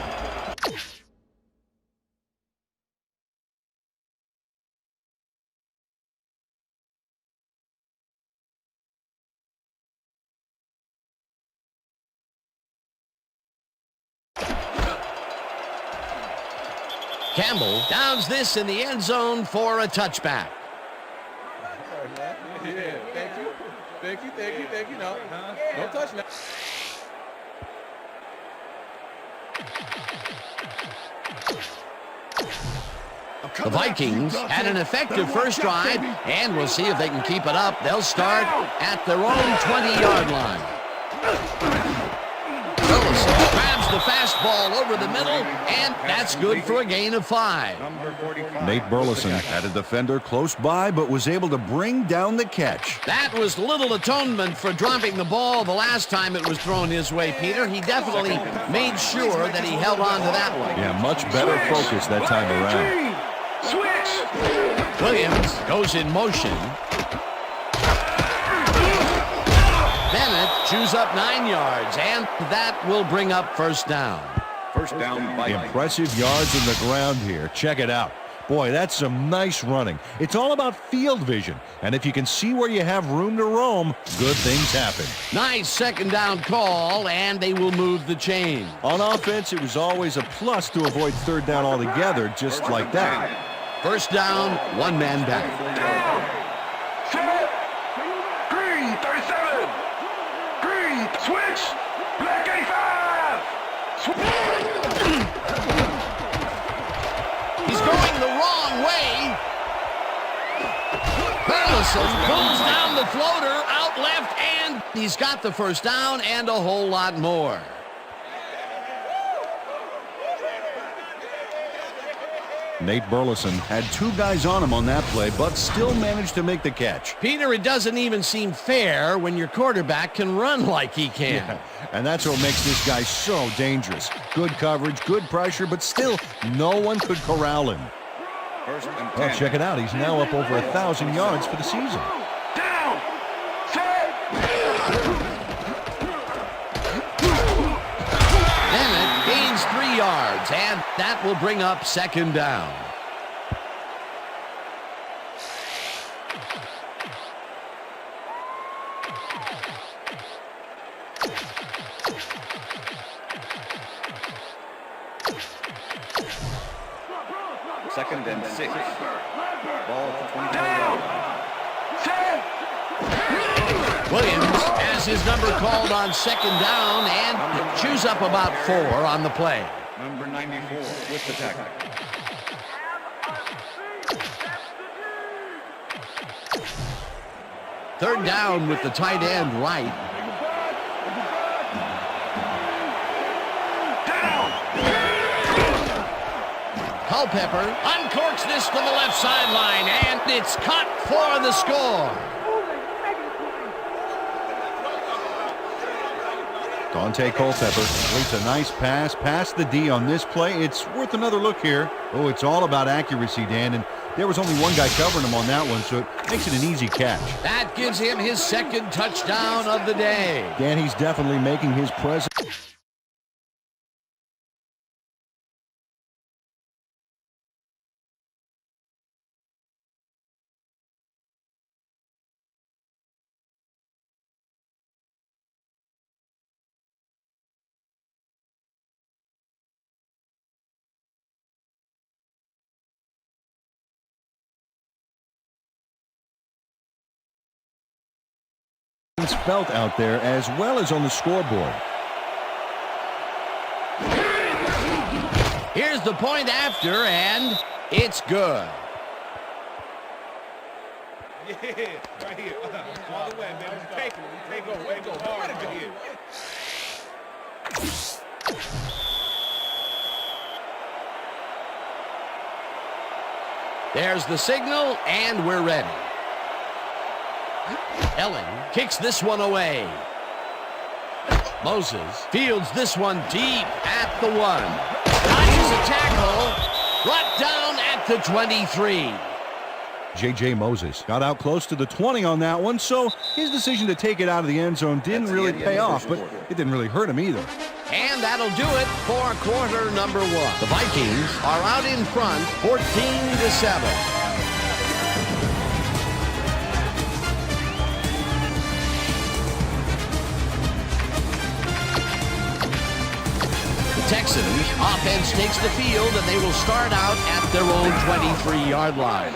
Campbell downs this in the end zone for a touchback. Yeah, thank you. No, don't touch now. The Vikings had an effective first drive, and we'll see if they can keep it up. They'll start at their own 20-yard line. Willis grabs the fastball over the middle, and that's good for a gain of 5. Nate Burleson had a defender close by, but was able to bring down the catch. That was little atonement for dropping the ball the last time it was thrown his way, Peter. He definitely made sure that he held on to that one. Yeah, much better focus that time around. Switch! Williams goes in motion. Bennett chews up 9 yards, and that will bring up first down. First down by Impressive yards in the ground here. Check it out. Boy, that's some nice running. It's all about field vision, and if you can see where you have room to roam, good things happen. Nice second down call, and they will move the chain. On offense, it was always a plus to avoid third down altogether, just like that. First down, one man back. Set! Green, 37! Green, switch! Black 85! He's going the wrong way. Burleson pulls down the floater out left, and he's got the first down and a whole lot more. Nate Burleson had 2 guys on him on that play, but still managed to make the catch. Peter, it doesn't even seem fair when your quarterback can run like he can. Yeah, and that's what makes this guy so dangerous. Good coverage, good pressure, but still no one could corral him. First and 10. Well, check it out. He's now up over 1,000 yards for the season. Down! Set! Bennett gains 3 yards, and that will bring up second down. Second and 6. Ball at the 25-yard line. Set! Williams has his number called on second down and chews up about 4 on the play. Number 94 with the tackle. Third down with the tight end right. Culpepper uncorks this to the left sideline, and it's cut for the score. Dante Culpepper completes a nice pass past the D on this play. It's worth another look here. Oh, it's all about accuracy, Dan, and there was only one guy covering him on that one, so it makes it an easy catch. That gives him his second touchdown of the day. Dan, he's definitely making his presence. Felt out there as well as on the scoreboard. Here's the point after, and it's good. Yeah, right here. All the way, man. We take it. We take over. We go hard right here. There's the signal, and we're ready. Elling kicks this one away. Moses fields this one deep at the 1. Dodges a tackle, brought down at the 23. J.J. Moses got out close to the 20 on that one, so his decision to take it out of the end zone didn't really pay off, but it didn't really hurt him either. And that'll do it for quarter number one. The Vikings are out in front, 14-7. Texans offense takes the field, and they will start out at their own 23-yard line.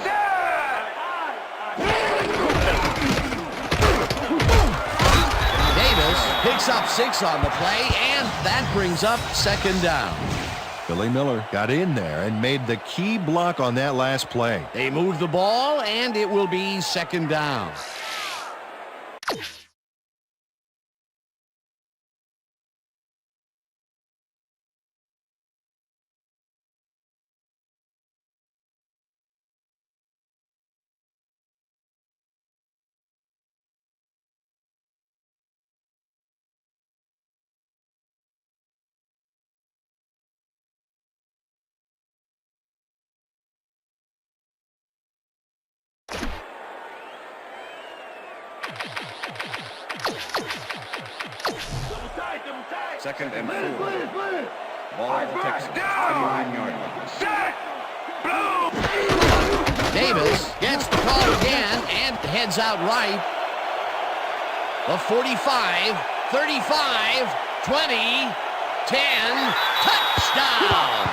Davis picks up 6 on the play, and that brings up second down. Billy Miller got in there and made the key block on that last play. They move the ball, and it will be second down. Second and 4. Ball at the Texans, 29-yard line. Davis gets the call again and heads out right. The 45, 35, 20, 10, touchdown!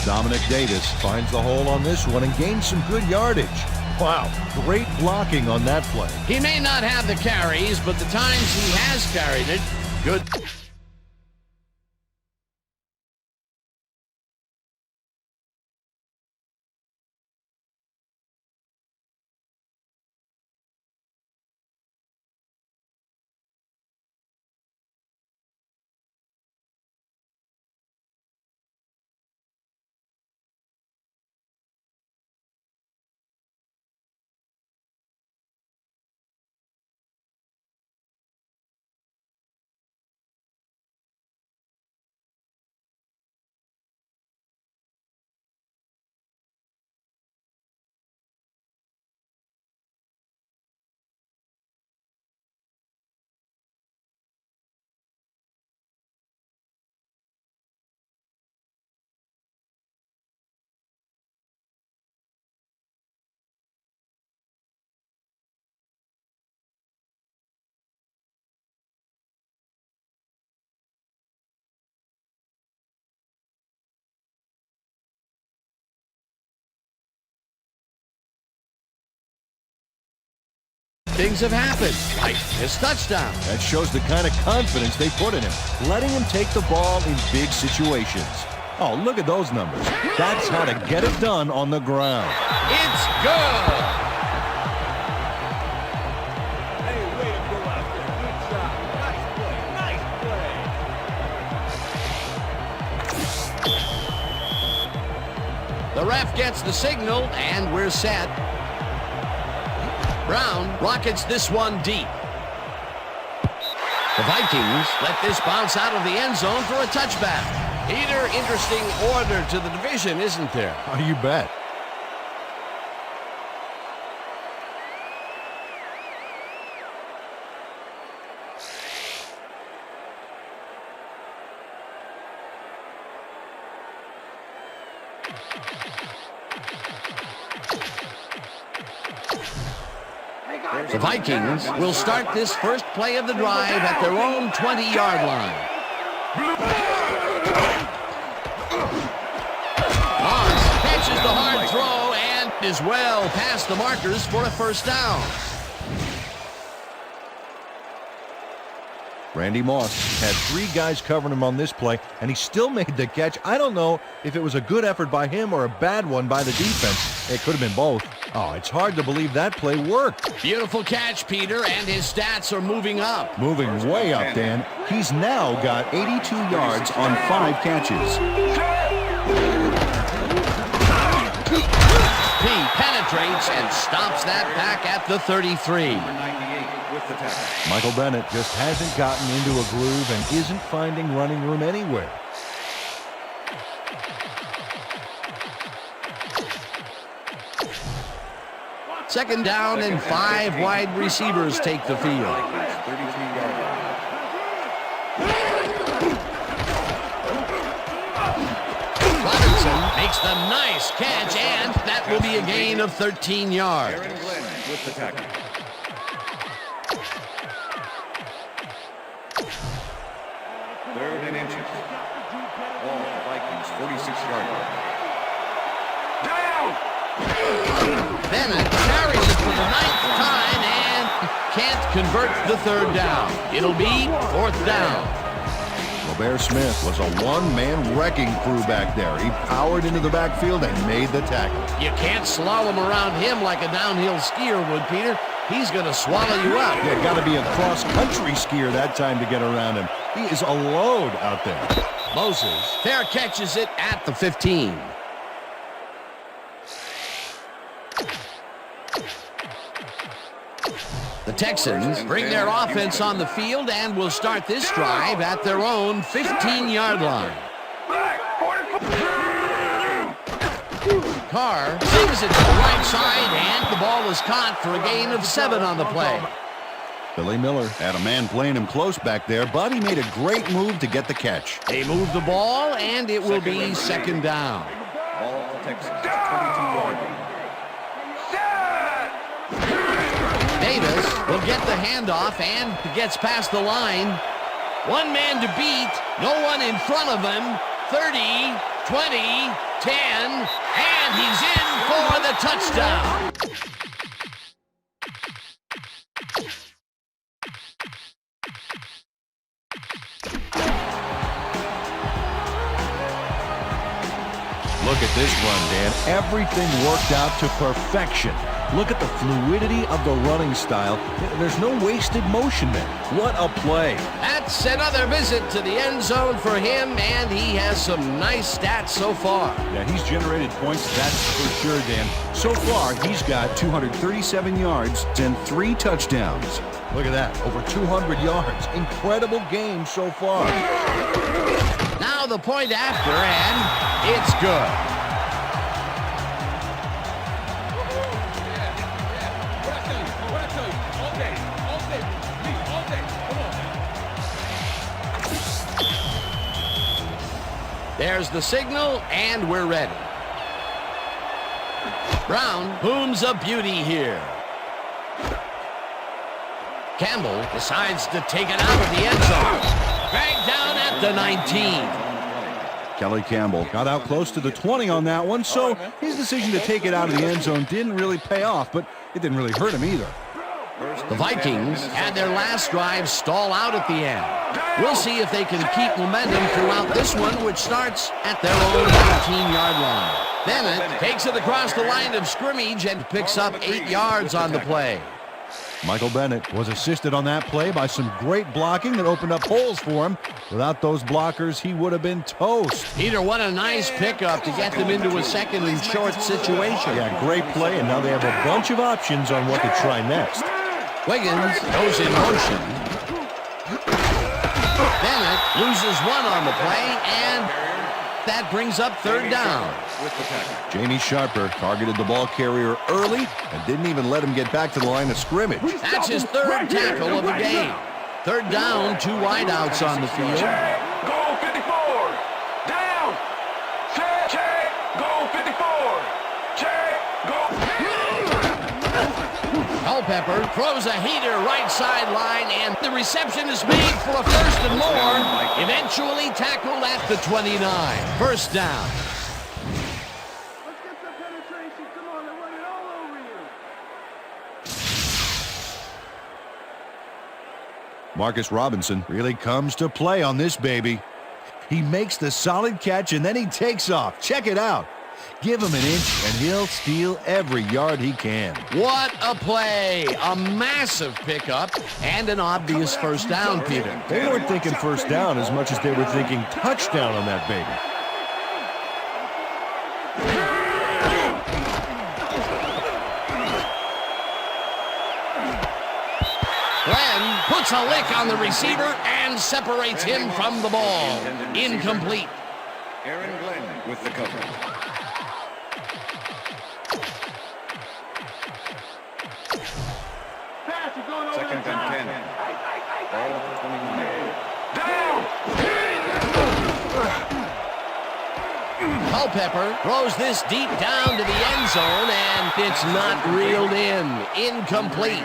Dominic Davis finds the hole on this one and gains some good yardage. Wow, great blocking on that play. He may not have the carries, but the times he has carried it, good. Things have happened, like his touchdown. That shows the kind of confidence they put in him, letting him take the ball in big situations. Oh, look at those numbers. That's how to get it done on the ground. It's good. Hey, way to go out there. Good job. Nice play. Nice play. The ref gets the signal, and we're set. Brown rockets this one deep. The Vikings let this bounce out of the end zone for a touchback. Peter, interesting order to the division, isn't there? Oh, you bet. The Vikings will start this first play of the drive at their own 20-yard line. Moss catches the hard throw and is well past the markers for a first down. Randy Moss had 3 guys covering him on this play, and he still made the catch. I don't know if it was a good effort by him or a bad one by the defense. It could have been both. Oh, it's hard to believe that play worked. Beautiful catch, Peter, and his stats are moving up. Moving way up, Dan. He's now got 82 yards on 5 catches. He penetrates penetrates and stops that back at the 33. Michael Bennett just hasn't gotten into a groove and isn't finding running room anywhere. Second down and 5 wide receivers take the field. Robinson makes the nice catch, and that will be a gain of 13 yards. With the tackle. Third and inches. Ball for Vikings, 46-yard line. Down! Bennett carries it for the 9th time and can't convert the 3rd down. It'll be 4th down. Robert Smith was a one-man wrecking crew back there. He powered into the backfield and made the tackle. You can't slalom around him like a downhill skier would, Peter. He's going to swallow you up. Yeah, got to be a cross-country skier that time to get around him. He is a load out there. Moses fair catches it at the 15. The Texans bring their offense on the field and will start this drive at their own 15-yard line. Carr sings it to the right side, and the ball is caught for a gain of 7 on the play. Billy Miller had a man playing him close back there, but he made a great move to get the catch. They move the ball, and it will be 2nd down. Ball for Texas, 22-yard line. Davis will get the handoff and gets past the line. One man to beat, no one in front of him. 30, 20, 10, and he's in for the touchdown. Look at this run, Dan. Everything worked out to perfection. Look at the fluidity of the running style. There's no wasted motion there. What a play. That's another visit to the end zone for him, and he has some nice stats so far. Yeah, he's generated points, that's for sure, Dan. So far, he's got 237 yards and 3 touchdowns. Look at that, over 200 yards. Incredible game so far. Now the point after, and it's good. There's the signal, and we're ready. Brown booms a beauty here. Campbell decides to take it out of the end zone. Dragged down at the 19. Kelly Campbell got out close to the 20 on that one, so his decision to take it out of the end zone didn't really pay off, but it didn't really hurt him either. The Vikings had their last drive stall out at the end. We'll see if they can keep momentum throughout this one, which starts at their own 19-yard line. Bennett takes it across the line of scrimmage and picks up 8 yards on the play. Michael Bennett was assisted on that play by some great blocking that opened up holes for him. Without those blockers, he would have been toast. Peter, what a nice pickup to get them into a 2nd and short situation. Yeah, great play, and now they have a bunch of options on what to try next. Wiggins goes in motion. Bennett loses 1 on the play, and that brings up 3rd down. Jamie Sharper targeted the ball carrier early and didn't even let him get back to the line of scrimmage. That's his 3rd tackle of the game. 3rd down, 2 wideouts on the field. Go 54. Down. Check. Go 54. Check. Go. Culpepper throws a heater right sideline, and the reception is made for a 1st and more. Eventually tackled at the 29. 1st down. Marcus Robinson really comes to play on this baby. He makes the solid catch and then he takes off. Check it out. Give him an inch and he'll steal every yard he can. What a play. A massive pickup and an obvious 1st down, Peter. They weren't thinking 1st down as much as they were thinking touchdown on that baby. Glenn puts a lick on the receiver and separates him from the ball. Incomplete. Aaron Glenn with the cover. Second and 10. Ball 29. Culpepper throws this deep down to the end zone, and it's not reeled in. Incomplete.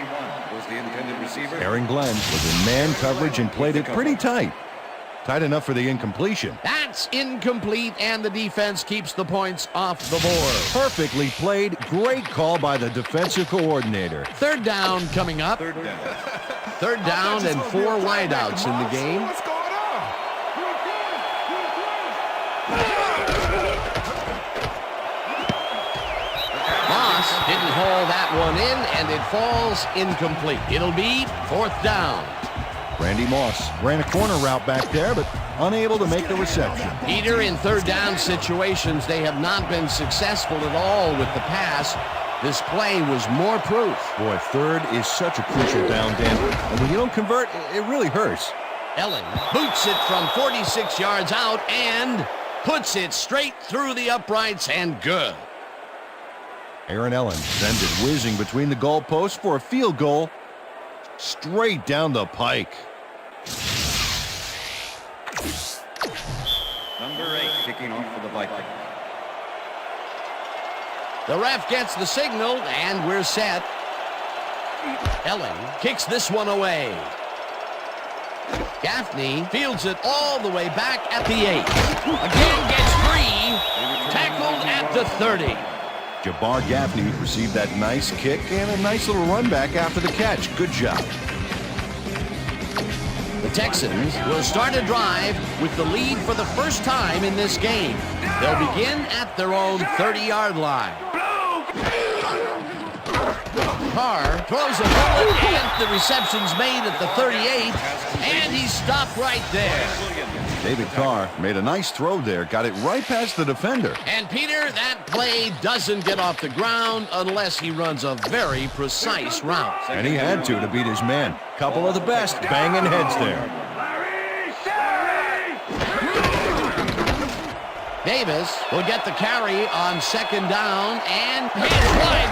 Was the intended receiver. Aaron Glenn was in man coverage and played it pretty tight. Tight enough for the incompletion. That's incomplete, and the defense keeps the points off the board. Perfectly played. Great call by the defensive coordinator. Third down coming up. Third down and 4 wideouts in the game. What's going on? Moss didn't haul that one in, and it falls incomplete. It'll be 4th down. Randy Moss ran a corner route back there, but unable to make the reception. Peter, in third down situations, they have not been successful at all with the pass. This play was more proof. Boy, third is such a crucial down, Dan. And when you don't convert, it really hurts. Ellen boots it from 46 yards out and puts it straight through the uprights, and good. Aaron Ellen sends it whizzing between the goalposts for a field goal. Straight down the pike. Number 8 kicking off for the Vikings. The ref gets the signal, and we're set. Ellen kicks this one away. Gaffney fields it all the way back at the 8. Again gets free. Tackled at the 30. Jabbar Gaffney received that nice kick and a nice little run back after the catch. Good job. The Texans will start a drive with the lead for the first time in this game. They'll begin at their own 30-yard line. Carr throws a bullet, and the reception's made at the 38, and he's stopped right there. David Carr made a nice throw there, got it right past the defender. And Peter, that play doesn't get off the ground unless he runs a very precise route. And he had to beat his man. Couple of the best banging heads there. Davis will get the carry on 2nd down, and hit wide,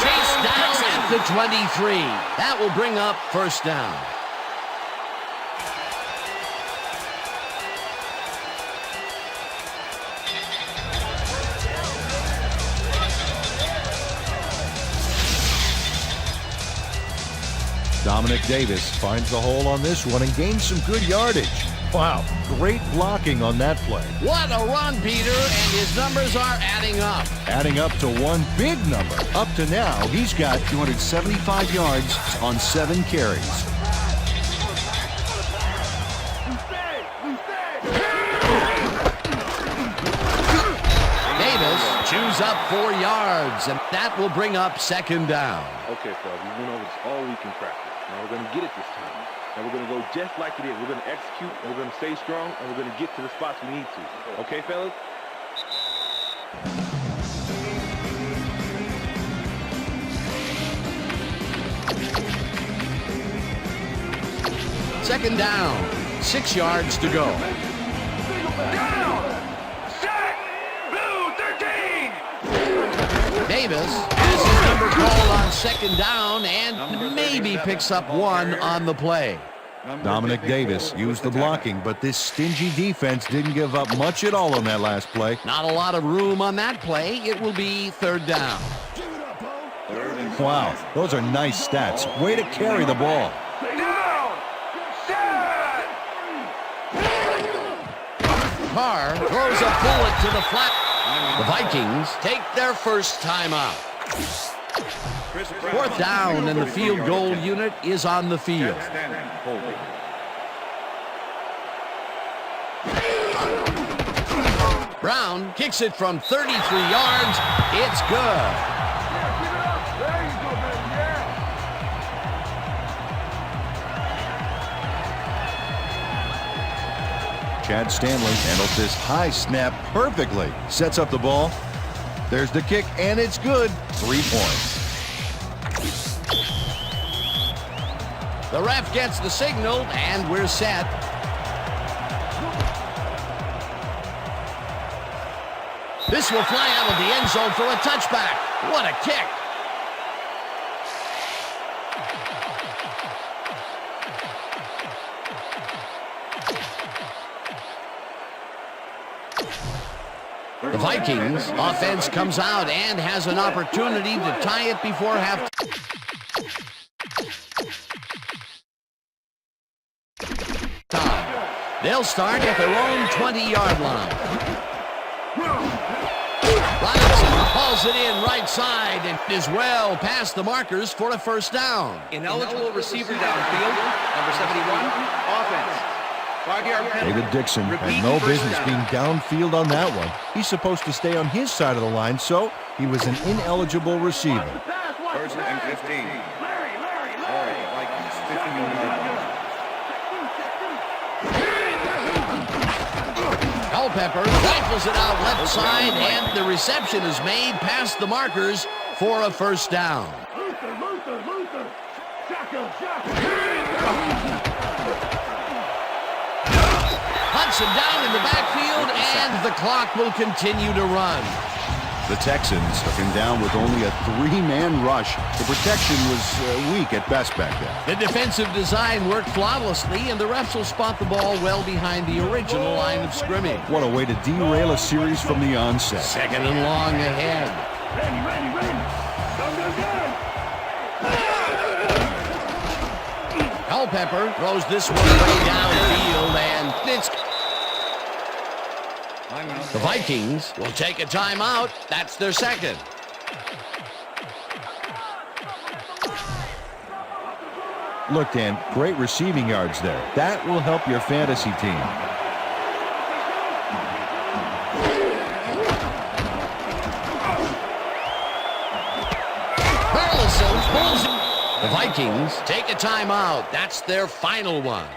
chased down at the 23. That will bring up 1st down. Dominic Davis finds the hole on this one and gains some good yardage. Wow, great blocking on that play. What a run, Peter, and his numbers are adding up. Adding up to one big number. Up to now, he's got 275 yards on 7 carries. Davis chews up 4 yards, and that will bring up 2nd down. Okay, fellas, we went over this all week in practice. Now we're going to get it this time. And we're going to go just like it is. We're going to execute, and we're going to stay strong, and we're going to get to the spots we need to. Okay, fellas? Second down, 6 yards to go. Down! Set! Blue 13! Davis has his number called on 2nd down and maybe picks up 1 on the play. Dominic Davis used the blocking, but this stingy defense didn't give up much at all on that last play. Not a lot of room on that play. It will be 3rd down. Wow, those are nice stats. Way to carry the ball. Down! Set! Carr throws a bullet to the flat. The Vikings take their first timeout. 4th down, and the field goal unit is on the field. Brown kicks it from 33 yards. It's good. Chad Stanley handles this high snap perfectly. Sets up the ball. There's the kick, and it's good. 3 points. The ref gets the signal, and we're set. This will fly out of the end zone for a touchback. What a kick. The Vikings offense comes out and has an opportunity to tie it before half. They'll start at their own 20-yard line. Robinson hauls it in right side and is well past the markers for a first down. Ineligible receiver downfield, number 71, offense. 5-yard penalty. David Dixon had no business being downfield on that one. He's supposed to stay on his side of the line, so he was an ineligible receiver. First and 15. Larry, Vikings, 15-yard line. Culpepper rifles it out left side, and the reception is made past the markers for a first down. Hunts him down in the backfield, and the clock will continue to run. The Texans took him down with only a 3-man rush. The protection was weak at best back there. The defensive design worked flawlessly, and the refs will spot the ball well behind the original line of scrimmage. What a way to derail a series from the onset. Second and long ahead. Culpepper throws this one way downfield, and it's... The Vikings will take a timeout. That's their second. Look, Dan, great receiving yards there. That will help your fantasy team. Burleson pulls it. The Vikings take a timeout. That's their final one.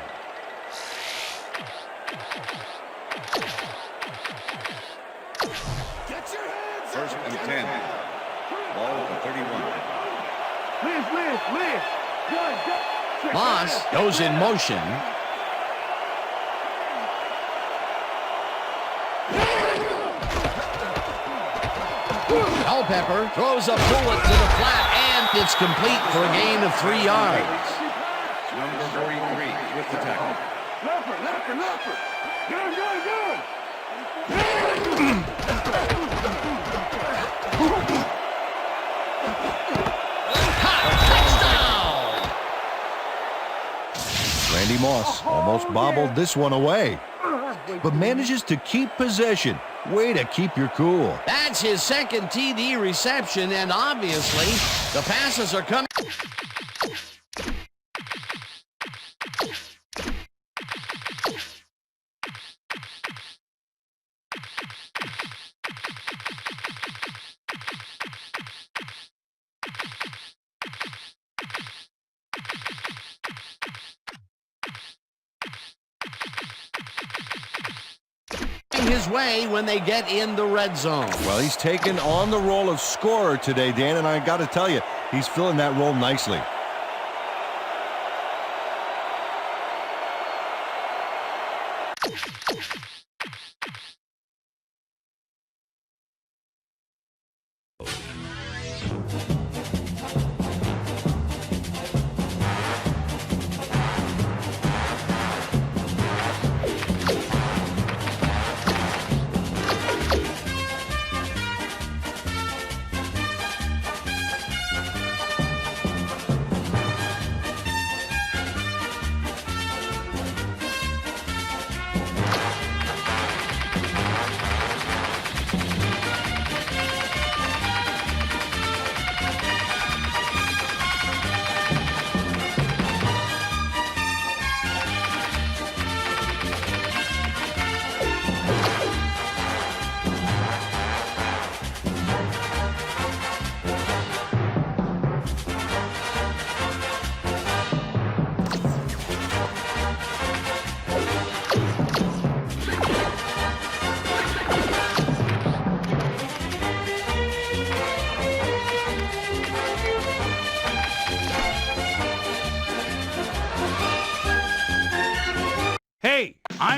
First and 10. Ball at the 31. Moss goes in motion. Culpepper throws a bullet to the flat, and it's complete for a gain of 3 yards. Number 43 with the tackle. Leopard. Good. Randy Moss almost bobbled this one away, but manages to keep possession. Way to keep your cool. That's his second TD reception, and obviously the passes are coming. His way when they get in the red zone. Well, he's taken on the role of scorer today, Dan, and I got to tell you, he's filling that role nicely.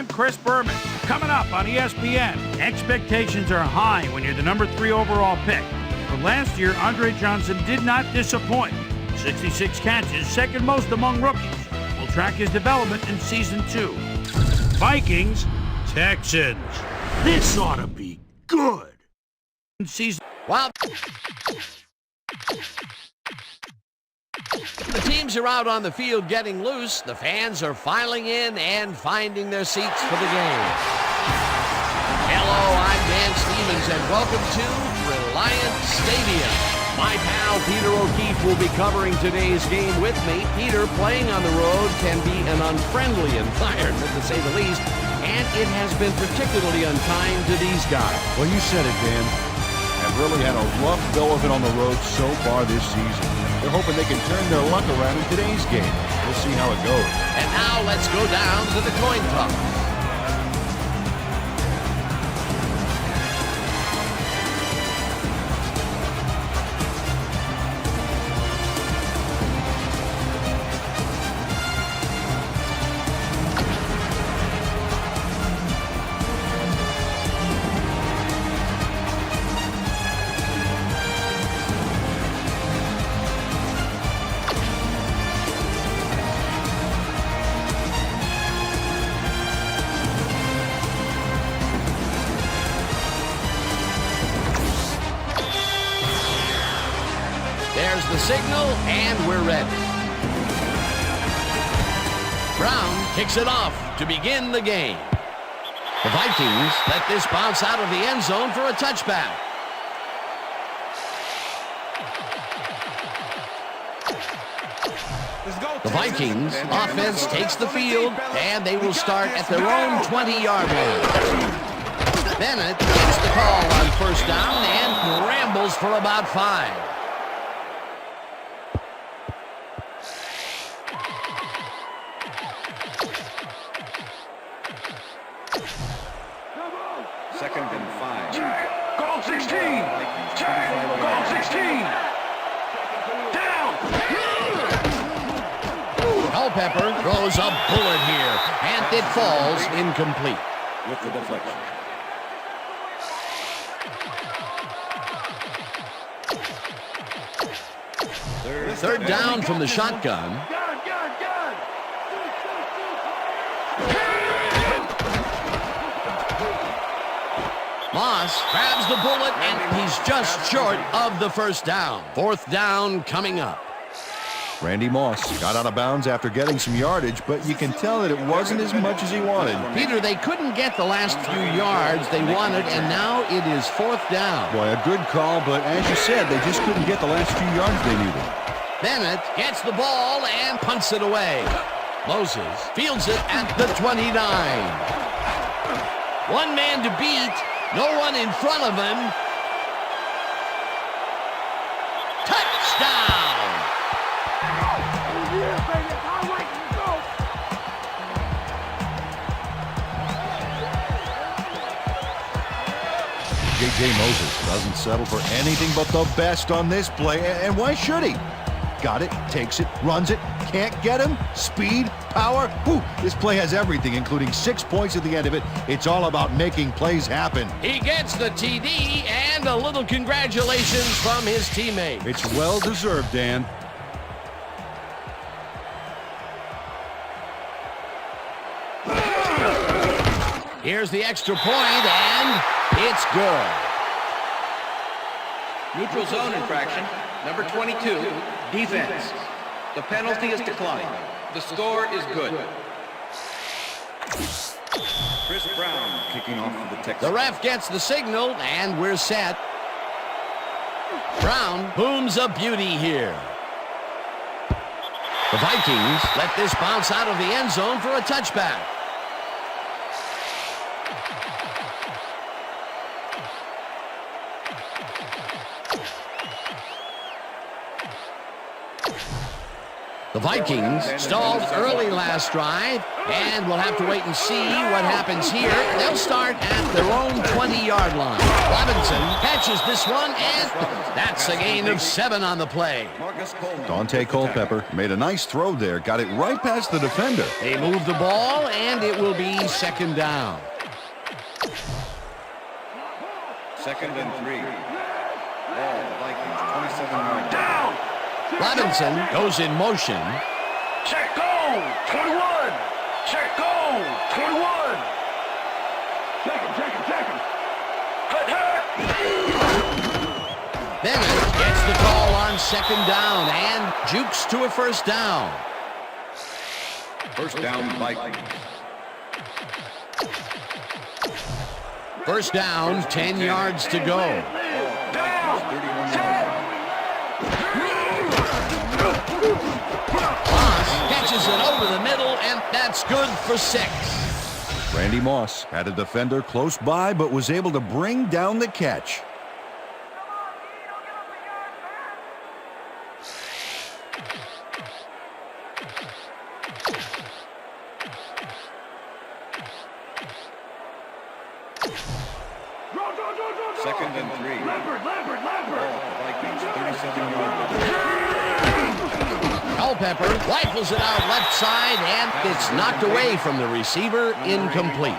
I'm Chris Berman. Coming up on ESPN, expectations are high when you're the number 3 overall pick. But last year, Andre Johnson did not disappoint. 66 catches, second most among rookies. We'll track his development in Season 2. Vikings, Texans. This ought to be good. Wow. The teams are out on the field getting loose. The fans are filing in and finding their seats for the game. Hello, I'm Dan Stevens, and welcome to Reliant Stadium. My pal Peter O'Keefe will be covering today's game with me. Peter, playing on the road can be an unfriendly environment, to say the least, and it has been particularly unkind to these guys. Well, you said it, Dan. Have really had a rough go of it on the road so far this season. They're hoping they can turn their luck around in today's game. We'll see how it goes. And now let's go down to the coin toss. There's the signal, and we're ready. Brown kicks it off to begin the game. The Vikings let this bounce out of the end zone for a touchback. The Vikings offense takes the field, and they will start at their own 20-yard line. Bennett gets the call on first down and rambles for about 5. Second and 5. Goal 16. Goal 16. Down. Culpepper throws a bullet here, and it falls incomplete. With the deflection. Third down from the shotgun. Moss grabs the bullet, and he's just short of the first down. Fourth down coming up. Randy Moss got out of bounds after getting some yardage, but you can tell that it wasn't as much as he wanted. Peter, they couldn't get the last few yards they wanted, and now it is fourth down. Boy, a good call, but as you said, they just couldn't get the last few yards they needed. Bennett gets the ball and punts it away. Moses fields it at the 29. One man to beat. No one in front of him. Touchdown! J.J. Moses doesn't settle for anything but the best on this play, and why should he? Got it, takes it, runs it, can't get him, speed, power. Whew, this play has everything, including 6 points at the end of it. It's all about making plays happen. He gets the TD and a little congratulations from his teammate. It's well-deserved, Dan. Here's the extra point, and it's good. Neutral zone infraction, number 22, defense. The penalty is declined. The score is good. Chris Brown kicking off for the Texans. The ref gets the signal, and we're set. Brown booms a beauty here. The Vikings let this bounce out of the end zone for a touchback. The Vikings stalled early last drive, And we'll have to wait and see what happens here. They'll start at their own 20-yard line. Robinson catches this one, and that's a gain of 7 on the play. Dante Culpepper made a nice throw there, got it right past the defender. They move the ball, and it will be 2nd down. 2nd and 3. Ball, the Vikings, 27 yards. Down! Robinson goes in motion. Check go! 21! Check go! 21! Check him! Hut! Bennett gets the call on 2nd down and jukes to a 1st down. 1st down, Vikings. 1st down, 10 yards to go. Moss catches it over the middle, and that's good for 6. Randy Moss had a defender close by, but was able to bring down the catch. Second and 3. Ball, the Vikings, 37-yard line. Culpepper rifles it out left side, and it's knocked away from the receiver, incomplete.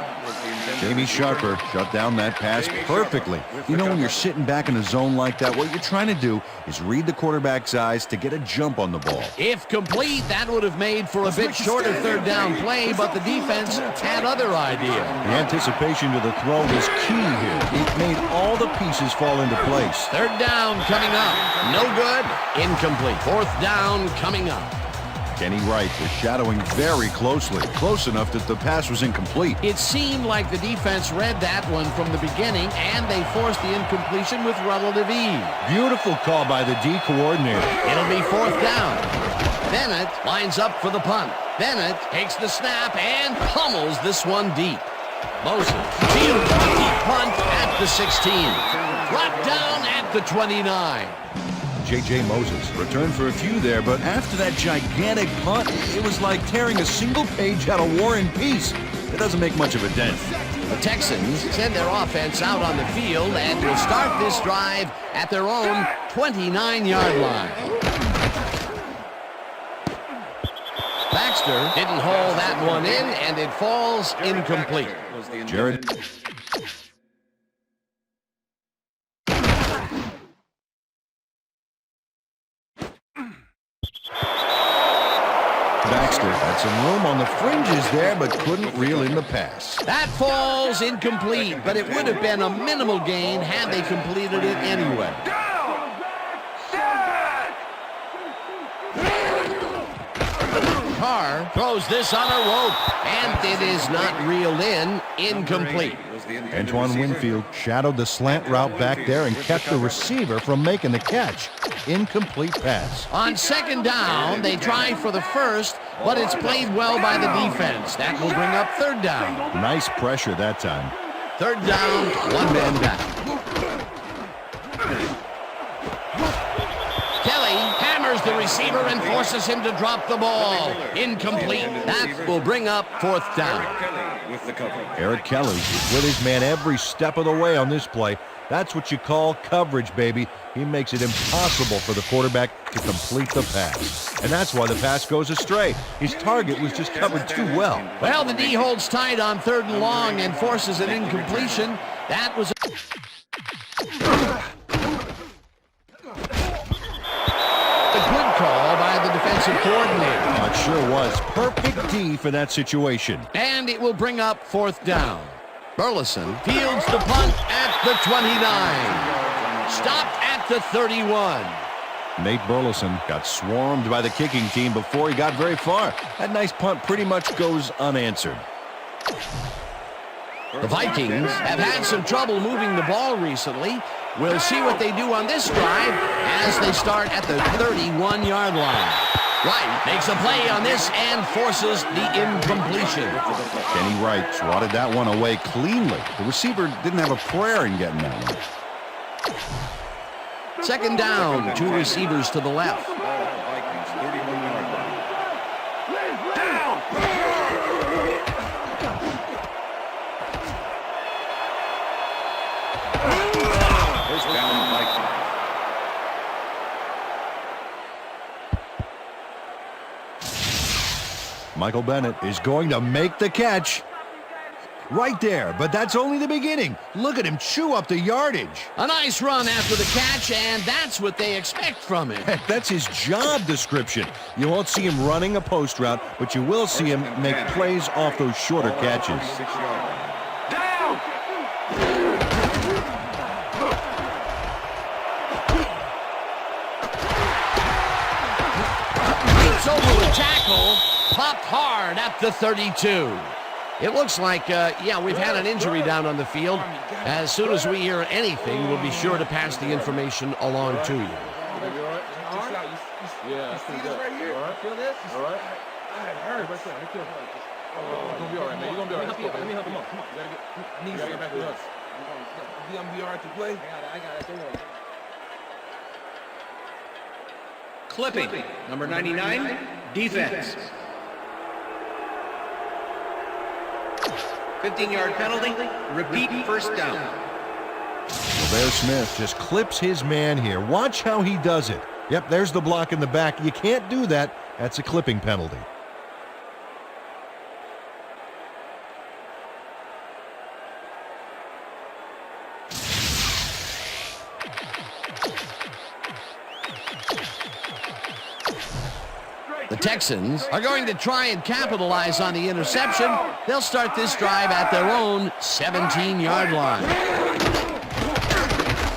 Jamie Sharper shut down that pass perfectly. You know, when you're sitting back in a zone like that, what you're trying to do is read the quarterback's eyes to get a jump on the ball. If complete, that would have made for a bit shorter 3rd down play, but the defense had other ideas. The anticipation to the throw was key here. It made all the pieces fall into place. 3rd down coming up. No good. Incomplete. 4th down coming up. Kenny Wright was shadowing very closely, close enough that the pass was incomplete. It seemed like the defense read that one from the beginning, and they forced the incompletion with relative ease. Beautiful call by the D coordinator. It'll be 4th down. Bennett lines up for the punt. Bennett takes the snap and pummels this one deep. Moses fields the deep punt at the 16. Brought down at the 29. J.J. Moses returned for a few there, but after that gigantic punt, it was like tearing a single page out of War and Peace. It doesn't make much of a dent. The Texans send their offense out on the field and will start this drive at their own 29-yard line. Baxter didn't haul that one in, and it falls incomplete. Jared Baxter had some room on the fringes there, but couldn't reel in the pass. That falls incomplete, but it would have been a minimal gain had they completed it anyway. Carr throws this on a rope, and it is not reeled in. Incomplete. Antoine Winfield shadowed the slant route back there and kept the receiver from making the catch. Incomplete pass. On 2nd down, they try for the 1st, but it's played well by the defense. That will bring up 3rd down. Nice pressure that time. 3rd down, 1 man down. Kelly hammers the receiver and forces him to drop the ball. Incomplete. That will bring up 4th down. Eric Kelly is with his man every step of the way on this play. That's what you call coverage, baby. He makes it impossible for the quarterback to complete the pass. And that's why the pass goes astray. His target was just covered too well. Well, the D holds tight on 3rd and long and forces an incompletion. That was a good call by the defensive coordinator. It sure was. Perfect D for that situation. And it will bring up 4th down. Burleson fields the punt at the 29. Stopped at the 31. Nate Burleson got swarmed by the kicking team before he got very far. That nice punt pretty much goes unanswered. The Vikings have had some trouble moving the ball recently. We'll see what they do on this drive as they start at the 31-yard line. Wright makes a play on this and forces the incompletion. Kenny Wright swatted that one away cleanly. The receiver didn't have a prayer in getting that one. 2nd down, 2 receivers to the left. Michael Bennett is going to make the catch. Right there, but that's only the beginning. Look at him chew up the yardage. A nice run after the catch, and that's what they expect from him. Heck, that's his job description. You won't see him running a post route, but you will see him make plays off those shorter catches. Down! It's over the tackle, popped hard at the 32. It looks like, we've had an injury down on the field. As soon as we hear anything, we'll be sure to pass the information along to you. Yeah, see this right here? Feel this? All right. It hurts. Right there. You're gonna be all right, man. You're gonna be all right. Let me help you. Come on. You gotta get back to us. I'm gonna be all right to play. I got it. Don't worry. Clipping, number 99, defense. 15-yard penalty, repeat first down. Bear Smith just clips his man here. Watch how he does it. Yep, there's the block in the back. You can't do that. That's a clipping penalty. The Texans are going to try and capitalize on the interception. They'll start this drive at their own 17-yard line.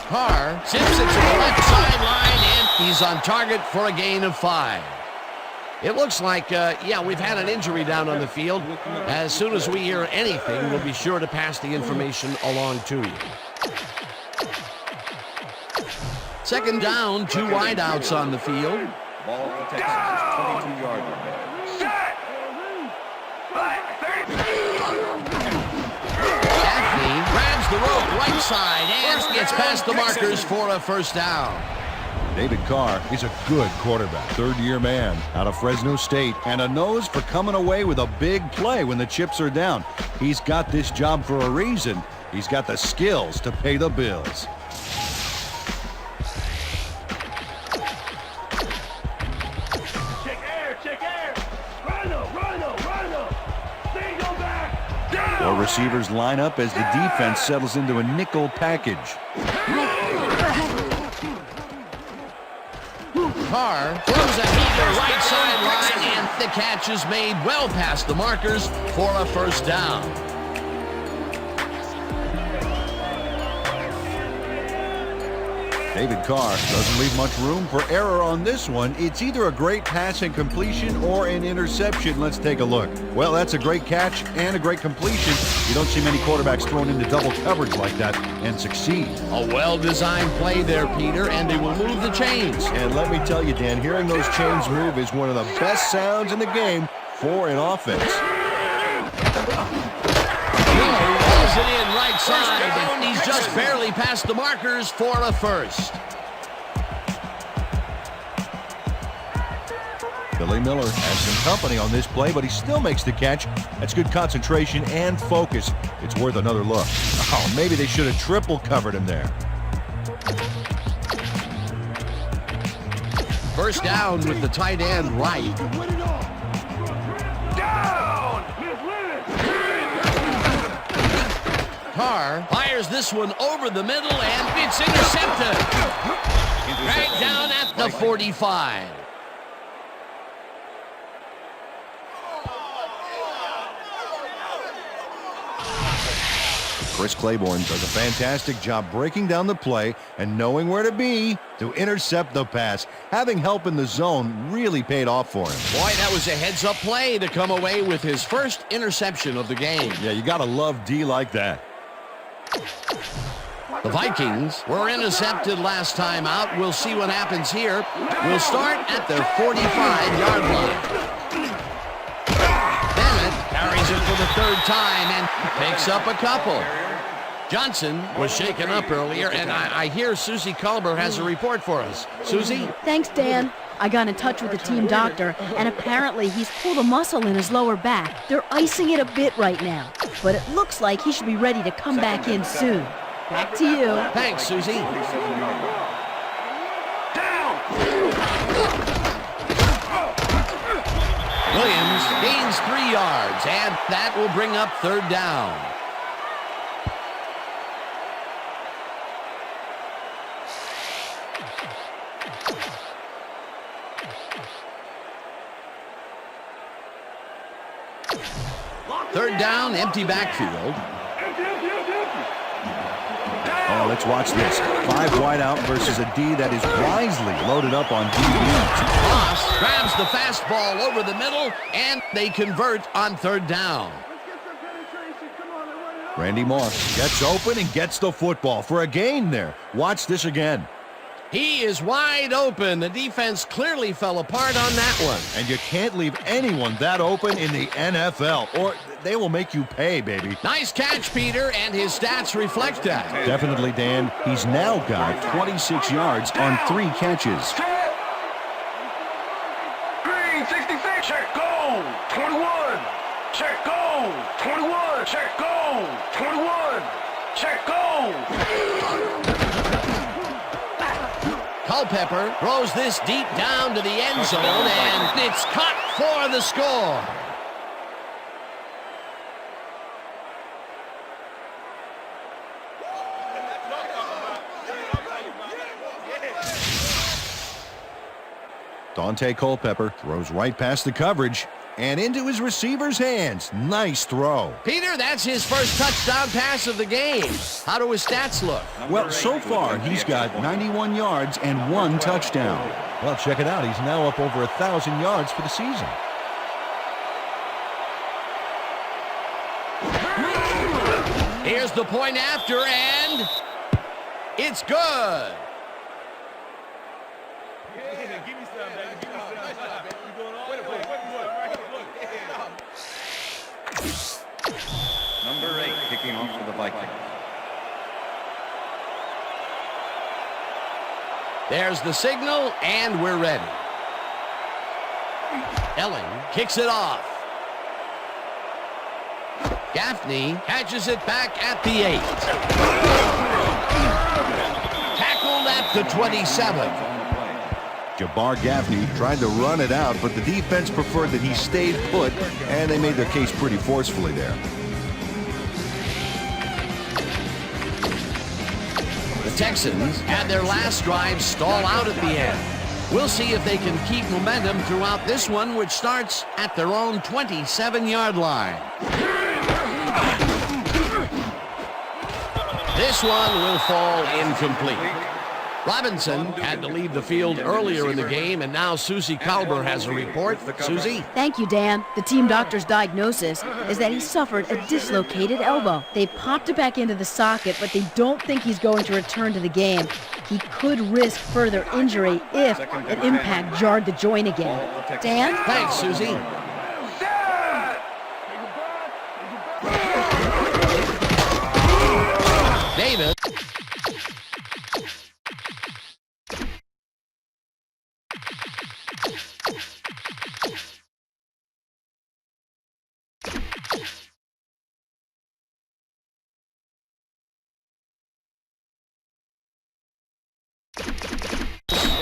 Carr zips it to the left sideline, and he's on target for a gain of 5. It looks like, we've had an injury down on the field. As soon as we hear anything, we'll be sure to pass the information along to you. Second down, 2 wideouts on the field. Ball for Texas, 22-yard line. Gaffney grabs the rope right side and gets past the markers for a first down. David Carr is a good quarterback. Third-year man out of Fresno State and a nose for coming away with a big play when the chips are down. He's got this job for a reason. He's got the skills to pay the bills. Four receivers line up as the defense settles into a nickel package. Carr throws a heater right sideline, and the catch is made well past the markers for a first down. David Carr doesn't leave much room for error on this one. It's either a great pass and completion or an interception. Let's take a look. Well, that's a great catch and a great completion. You don't see many quarterbacks thrown into double coverage like that and succeed. A well-designed play there, Peter, and they will move the chains. And let me tell you, Dan, hearing those chains move is one of the best sounds in the game for an offense. It in right side, and he's just barely past the markers for a first. Billy Miller has some company on this play, but he still makes the catch. That's good concentration and focus. It's worth another look. Oh, maybe they should have triple covered him there. First down with the tight end right. Carr fires this one over the middle, and it's intercepted. Right down at the 45. Chris Claiborne does a fantastic job breaking down the play and knowing where to be to intercept the pass. Having help in the zone really paid off for him. Boy, that was a heads-up play to come away with his first interception of the game. Yeah, you got to love D like that. The Vikings were intercepted last time out. We'll see what happens here. We'll start at their 45-yard line. Bennett carries it for the third time and picks up a couple. Johnson was shaken up earlier, and I hear Susie Culber has a report for us. Susie? Thanks, Dan. I got in touch with the team doctor, and apparently he's pulled a muscle in his lower back. They're icing it a bit right now, but it looks like he should be ready to come back in soon. Back to you. Thanks, Susie. Williams gains gains 3 yards, and that will bring up third down. Third down, empty backfield. Oh, let's watch this. 5 wide out versus a D that is wisely loaded up on DBs. Moss grabs the fastball over the middle, and they convert on third down. Randy Moss gets open and gets the football for a gain there. Watch this again. He is wide open. The defense clearly fell apart on that one. And you can't leave anyone that open in the NFL, or they will make you pay, baby. Nice catch, Peter, and his stats reflect that. Definitely, Dan. He's now got 26 yards on 3 catches. Green, 66, check, go, 21, check, go, 21, check, go, 21, check, go. Culpepper throws this deep down to the end zone, and it's caught for the score. Dante Culpepper throws right past the coverage and into his receiver's hands. Nice throw. Peter, that's his first touchdown pass of the game. How do his stats look? Well, so far, he's got 91 yards and 1 touchdown. Well, check it out. He's now up over 1,000 yards for the season. Here's the point after, and it's good. Number 8 kicking off for the Vikings. There's the signal, and we're ready. Elling kicks it off. Gaffney catches it back at the 8. Tackled at the 27. Jabbar Gaffney tried to run it out, but the defense preferred that he stayed put, and they made their case pretty forcefully there. The Texans had their last drive stall out at the end. We'll see if they can keep momentum throughout this one, which starts at their own 27-yard line. This one will fall incomplete. Robinson had to leave the field earlier in the game, and now Susie Kalber has a report. Susie? Thank you, Dan. The team doctor's diagnosis is that he suffered a dislocated elbow. They popped it back into the socket, but they don't think he's going to return to the game. He could risk further injury if an impact jarred the joint again. Dan? Thanks, Susie. David.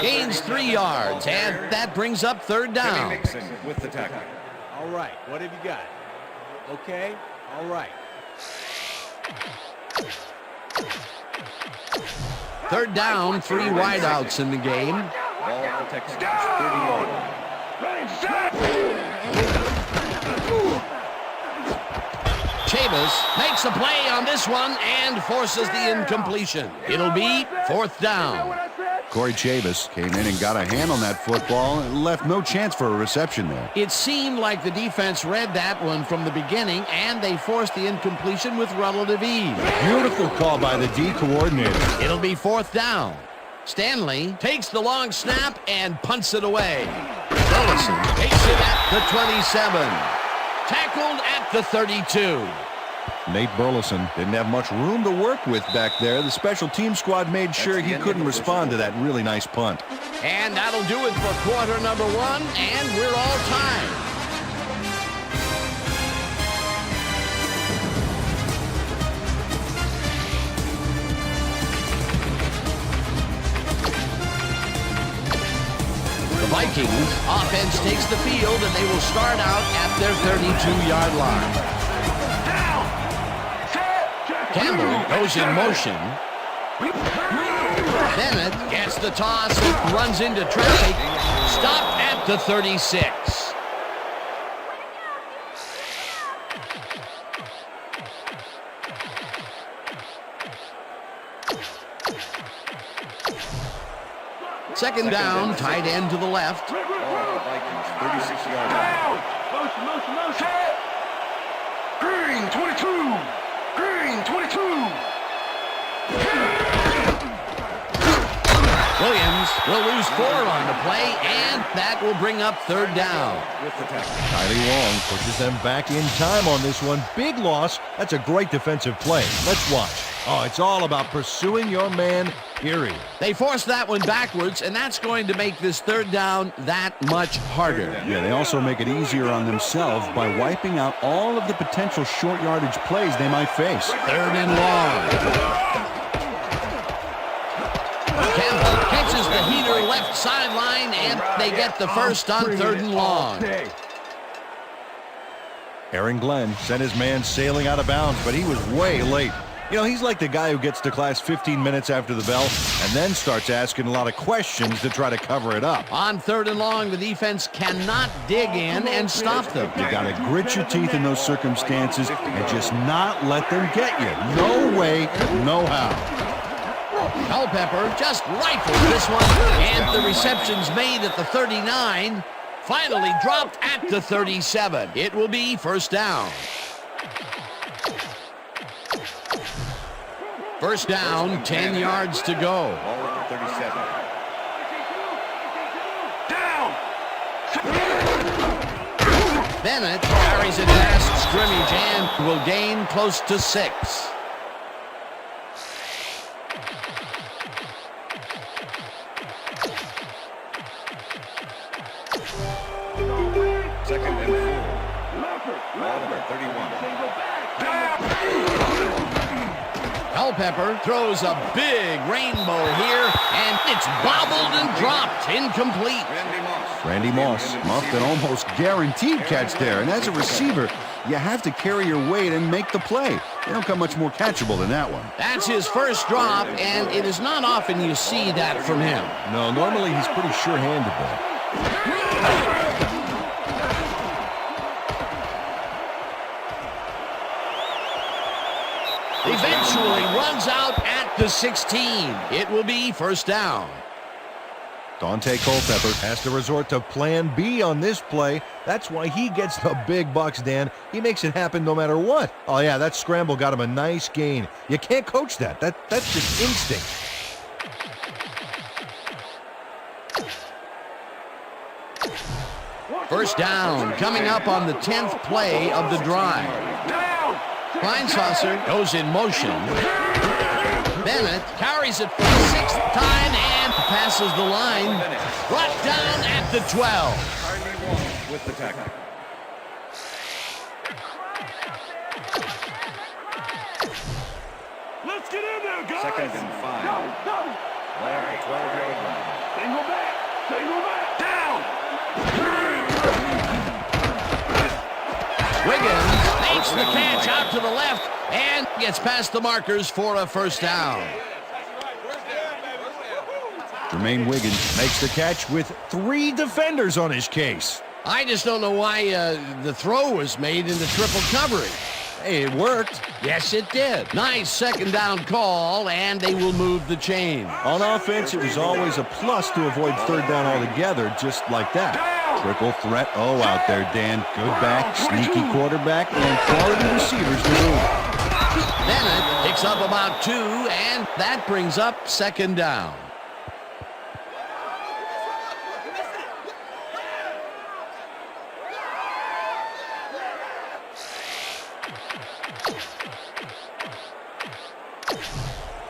Gains 3 yards, and that brings up third down. With the tackle. All right, what have you got? Okay, all right. Third down, 3 wideouts in the game. Ball for Texans, 38. Chavis makes a play on this one and forces the incompletion. It'll be fourth down. Corey Chavis came in and got a hand on that football and left no chance for a reception there. It seemed like the defense read that one from the beginning, and they forced the incompletion with relative ease. Beautiful call by the D coordinator. It'll be fourth down. Stanley takes the long snap and punts it away. Burleson takes it at the 27. Tackled at the 32. Nate Burleson didn't have much room to work with back there. The special team squad made sure he couldn't respond to that really nice punt. And that'll do it for quarter number 1, and we're all tied. The Vikings offense takes the field, and they will start out at their 32-yard line. Campbell goes in motion. Bennett gets the toss and runs into traffic. Stopped at the 36. Second down, tight end to the left. Vikings, 36-yard line. Motion. Green, 22. Green, 22. Williams will lose 4 on the play, and that will bring up third down. Kylie Long pushes them back in time on this one. Big loss. That's a great defensive play. Let's watch. Oh, it's all about pursuing your man, period. They forced that one backwards, and that's going to make this third down that much harder. Yeah, they also make it easier on themselves by wiping out all of the potential short yardage plays they might face. Third and long. Campbell catches the heater left sideline, and they get the first on third and long. Aaron Glenn sent his man sailing out of bounds, but he was way late. You know, he's like the guy who gets to class 15 minutes after the bell and then starts asking a lot of questions to try to cover it up. On third and long, the defense cannot dig in and stop them. You got to grit your teeth in those circumstances and just not let them get you. No way, no how. Culpepper just rifles this one, and the reception's made at the 39. Finally dropped at the 37. It will be first down. First down, 10 yards to go. Ball at the 37. Down. Bennett carries it past scrimmage and will gain close to 6. Second and 4. Ball at the 31. Culpepper throws a big rainbow here, and it's bobbled and dropped, incomplete. Randy Moss muffed an almost guaranteed catch there, and as a receiver, you have to carry your weight and make the play. They don't come much more catchable than that one. That's his first drop, and it is not often you see that from him. No, normally he's pretty sure-handed though. Eventually runs out at the 16. It will be first down. Dante Culpepper has to resort to plan B on this play. That's why he gets the big bucks, Dan. He makes it happen no matter what. Oh, yeah, that scramble got him a nice gain. You can't coach that. That's just instinct. First down, coming up on the 10th play of the drive. Kleinsasser goes in motion. Bennett carries it for the 6th time and passes the line. Brought down at the 12. With the tackle. Let's get in there, guys. Second and 5. Ball at the 12-yard line. Single back. Down. Wiggins makes the catch out to the left and gets past the markers for a first down. Jermaine Wiggins Makes the catch with 3 defenders on his case. I just don't know why the throw was made into triple coverage. Hey, it worked. Yes, it did. Nice second down call, and they will move the chain. On offense, it was always a plus to avoid third down altogether, just like that. Triple threat. Oh, out there, Dan. Good back, sneaky quarterback, and quality receivers to move. Bennett picks up about 2, and that brings up second down.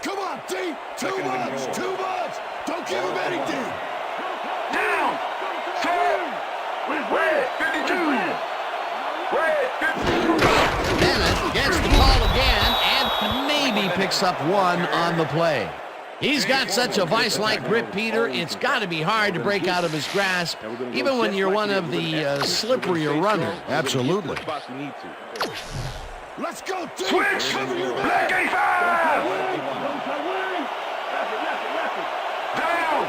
Come on, D. Too much. Don't give him anything. Down. Red 52. Red 52. Bennett gets the call again and maybe picks up 1 on the play. He's got such a vice-like grip, Peter, it's got to be hard to break out of his grasp, even when you're one of the slipperier runners. Absolutely. Let's go, team. Switch! Black 85! Down!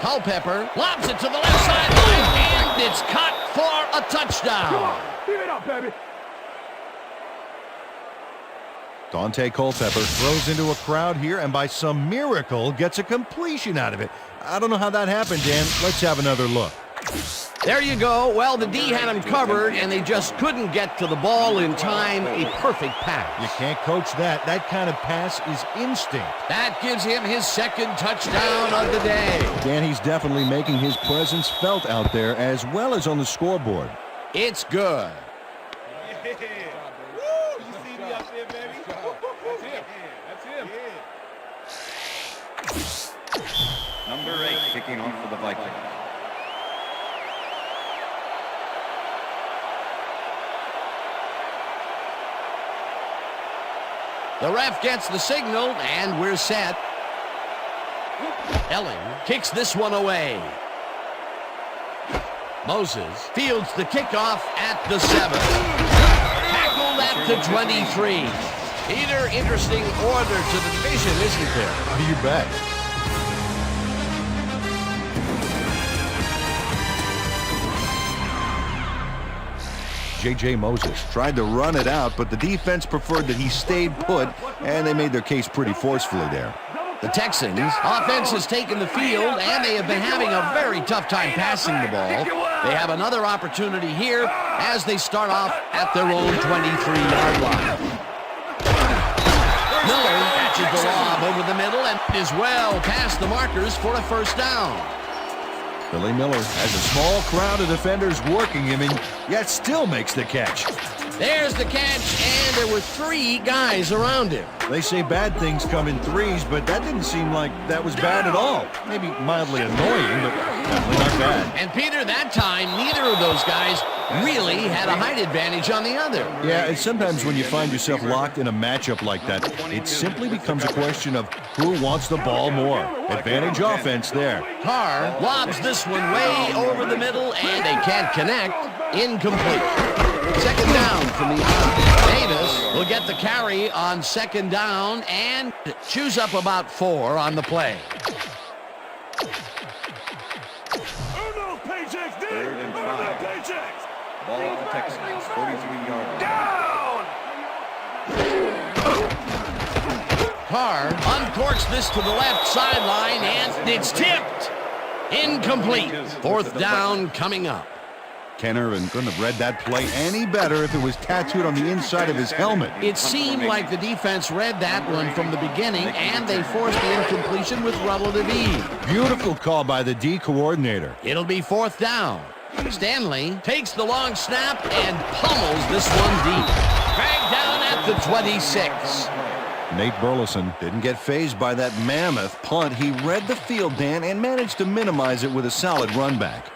Culpepper lobs it to the left sideline, and it's caught for a touchdown. Give it up, baby. Dante Culpepper throws into a crowd here and by some miracle gets a completion out of it. I don't know how that happened, Dan. Let's have another look. There you go. Well, the D had him covered, and they just couldn't get to the ball in time. A perfect pass. You can't coach that. That kind of pass is instinct. That gives him his second touchdown of the day. Dan, he's definitely making his presence felt out there as well as on the scoreboard. It's good. Number 8 kicking off for the Vikings. The ref gets the signal, and we're set. Elling kicks this one away. Moses fields the kickoff at the 7. Tackled at the 23. Peter, interesting order to the division, isn't there? You bet. J.J. Moses tried to run it out, but the defense preferred that he stayed put, and they made their case pretty forcefully there. The Texans' offense has taken the field, and they have been having a very tough time passing the ball. They have another opportunity here as they start off at their own 23-yard line. Miller catches the lob over the middle and is well past the markers for a first down. Billy Miller has a small crowd of defenders working him, and yet still makes the catch. There's the catch, and there were 3 guys around him. They say bad things come in threes, but that didn't seem like that was bad at all. Maybe mildly annoying, but definitely not bad. And Peter, that time, neither of those guys really had a height advantage on the other. Yeah, and sometimes when you find yourself locked in a matchup like that, it simply becomes a question of who wants the ball more. Advantage offense there. Carr lobs this one way over the middle, and they can't connect. Incomplete. Second down from the Davis will get the carry on second down and chews up about 4 on the play. Third and 5. Ball on the Texans, 43-yard line. Carr uncorks this to the left sideline, and it's tipped. Incomplete. Fourth down coming up. Ken Irvin couldn't have read that play any better if it was tattooed on the inside of his helmet. It seemed like the defense read that one from the beginning, and they forced the incompletion with relative ease. Beautiful call by the D coordinator. It'll be fourth down. Stanley takes the long snap and pummels this one deep. Dragged down at the 26. Nate Burleson didn't get fazed by that mammoth punt. He read the field, Dan, and managed to minimize it with a solid run back.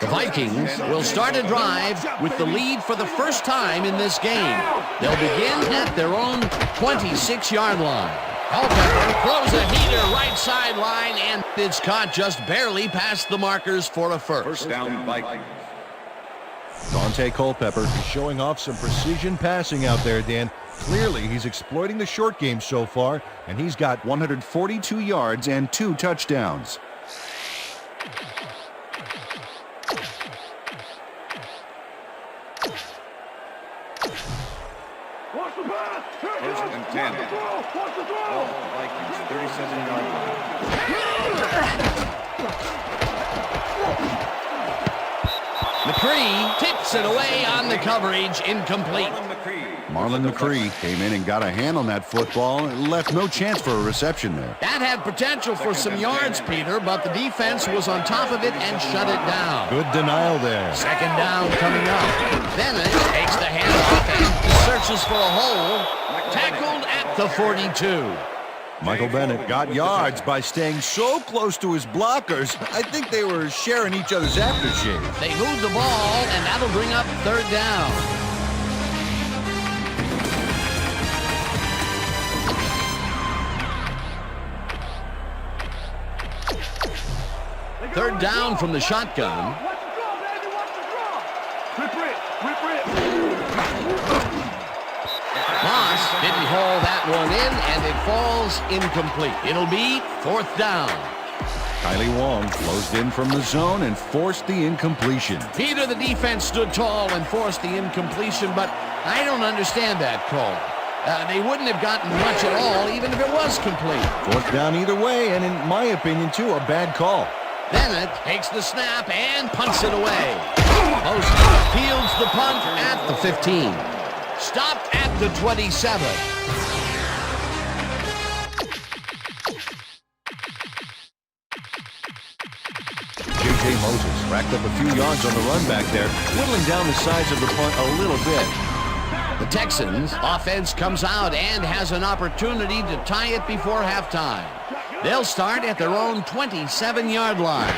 The Vikings will start a drive with the lead for the first time in this game. They'll begin at their own 26-yard line. Culpepper throws a heater right sideline, and it's caught just barely past the markers for a first. First down, Vikings. Dante Culpepper is showing off some precision passing out there, Dan. Clearly, he's exploiting the short game so far, and he's got 142 yards and 2 touchdowns. First and 10. Ball, Vikings, 37-yard line. McCree tips it away on the coverage, incomplete. Marlon McCree came in and got a hand on that football and left no chance for a reception there. That had potential for some yards, Peter, but the defense was on top of it and shut it down. Good denial there. Second down coming up. Bennett takes the handoff and searches for a hole. Tackled at the 42. Michael Bennett got yards by staying so close to his blockers. I think they were sharing each other's aftershave. They moved the ball, and that'll bring up third down. Third down from the shotgun. Moss didn't haul that one in, and it falls incomplete. It'll be fourth down. Kylie Wong closed in from the zone and forced the incompletion. Peter, the defense stood tall and forced the incompletion, but I don't understand that call. They wouldn't have gotten much at all, even if it was complete. Fourth down either way, and in my opinion, too, a bad call. Bennett takes the snap and punts it away. Most fields the punt at the 15. Stopped at the 27. J.J. Moses racked up a few yards on the run back there, whittling down the size of the punt a little bit. The Texans' offense comes out and has an opportunity to tie it before halftime. They'll start at their own 27-yard line.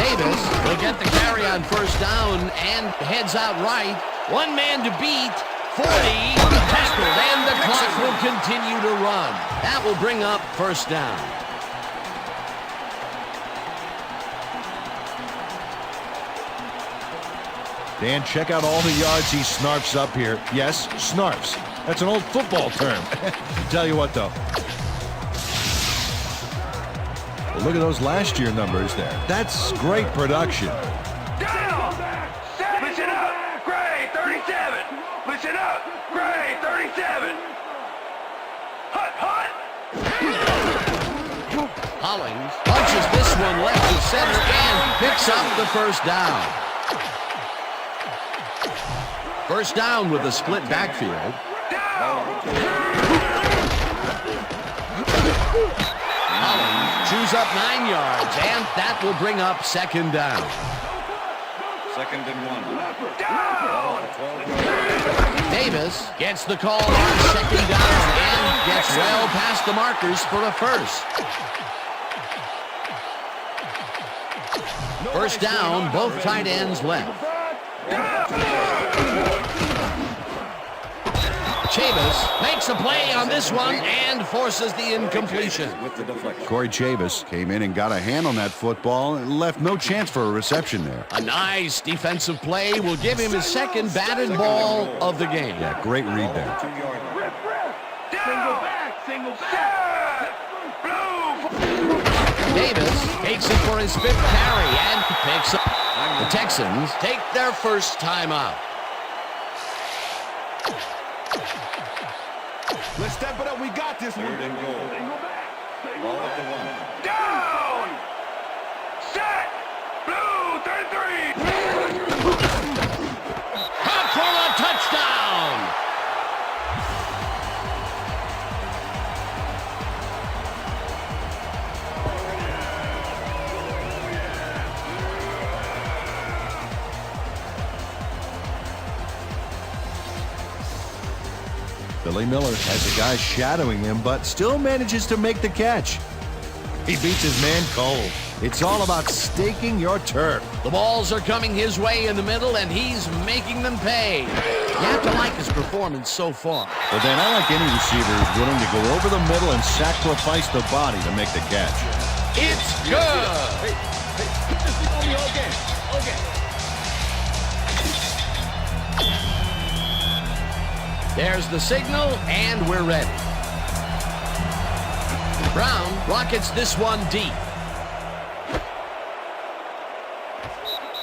Davis will get the carry on first down and heads out right. One man to beat. 40, tackled, and the clock will continue to run. That will bring up first down. Dan, check out all the yards he snarfs up here. Yes, snarfs. That's an old football term. Tell you what, though. Well, look at those last year numbers there. That's great production. Down! Listen up! Gray, 37! Listen up! Gray, 37! Hut, hut! Hollings punches this one left to center and picks up the first down. First down with a split backfield. Hollings chews up 9 yards, and that will bring up second down. Second and 1. Davis gets the call on second down and gets well past the markers for a first. First down, both tight ends left. Chavis makes a play on this one and forces the incompletion. Corey Chavis came in and got a hand on that football and left no chance for a reception there. A nice defensive play will give him his second batted ball of the game. Yeah, great read there. Single back! Davis takes it for his fifth carry and picks up. The Texans take their first timeout. Let's step it up. We got this one. Third and goal. Ball at the 1. Down! Set! Blue, 33! Caught for a touchdown! Billy Miller has a guy shadowing him, but still manages to make the catch. He beats his man cold. It's all about staking your turf. The balls are coming his way in the middle, and he's making them pay. You have to like his performance so far. But then I like any receiver who's willing to go over the middle and sacrifice the body to make the catch. It's good! Hey, this is on the whole game. Okay. There's the signal, and we're ready. Brown rockets this one deep.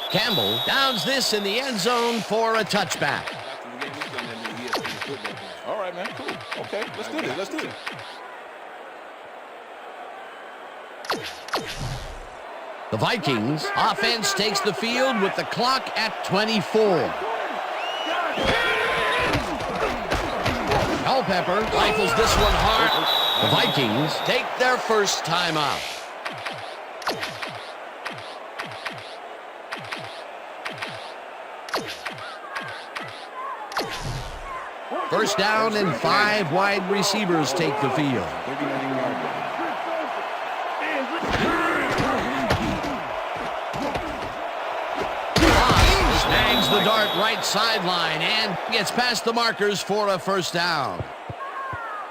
Campbell downs this in the end zone for a touchback. All right, man. Cool. Okay, let's do this. Let's do this. The Vikings offense takes the field with the clock at 24. Culpepper rifles this one hard. The Vikings take their first timeout. First down and 5 wide receivers take the field. Snags the dart right sideline and gets past the markers for a first down.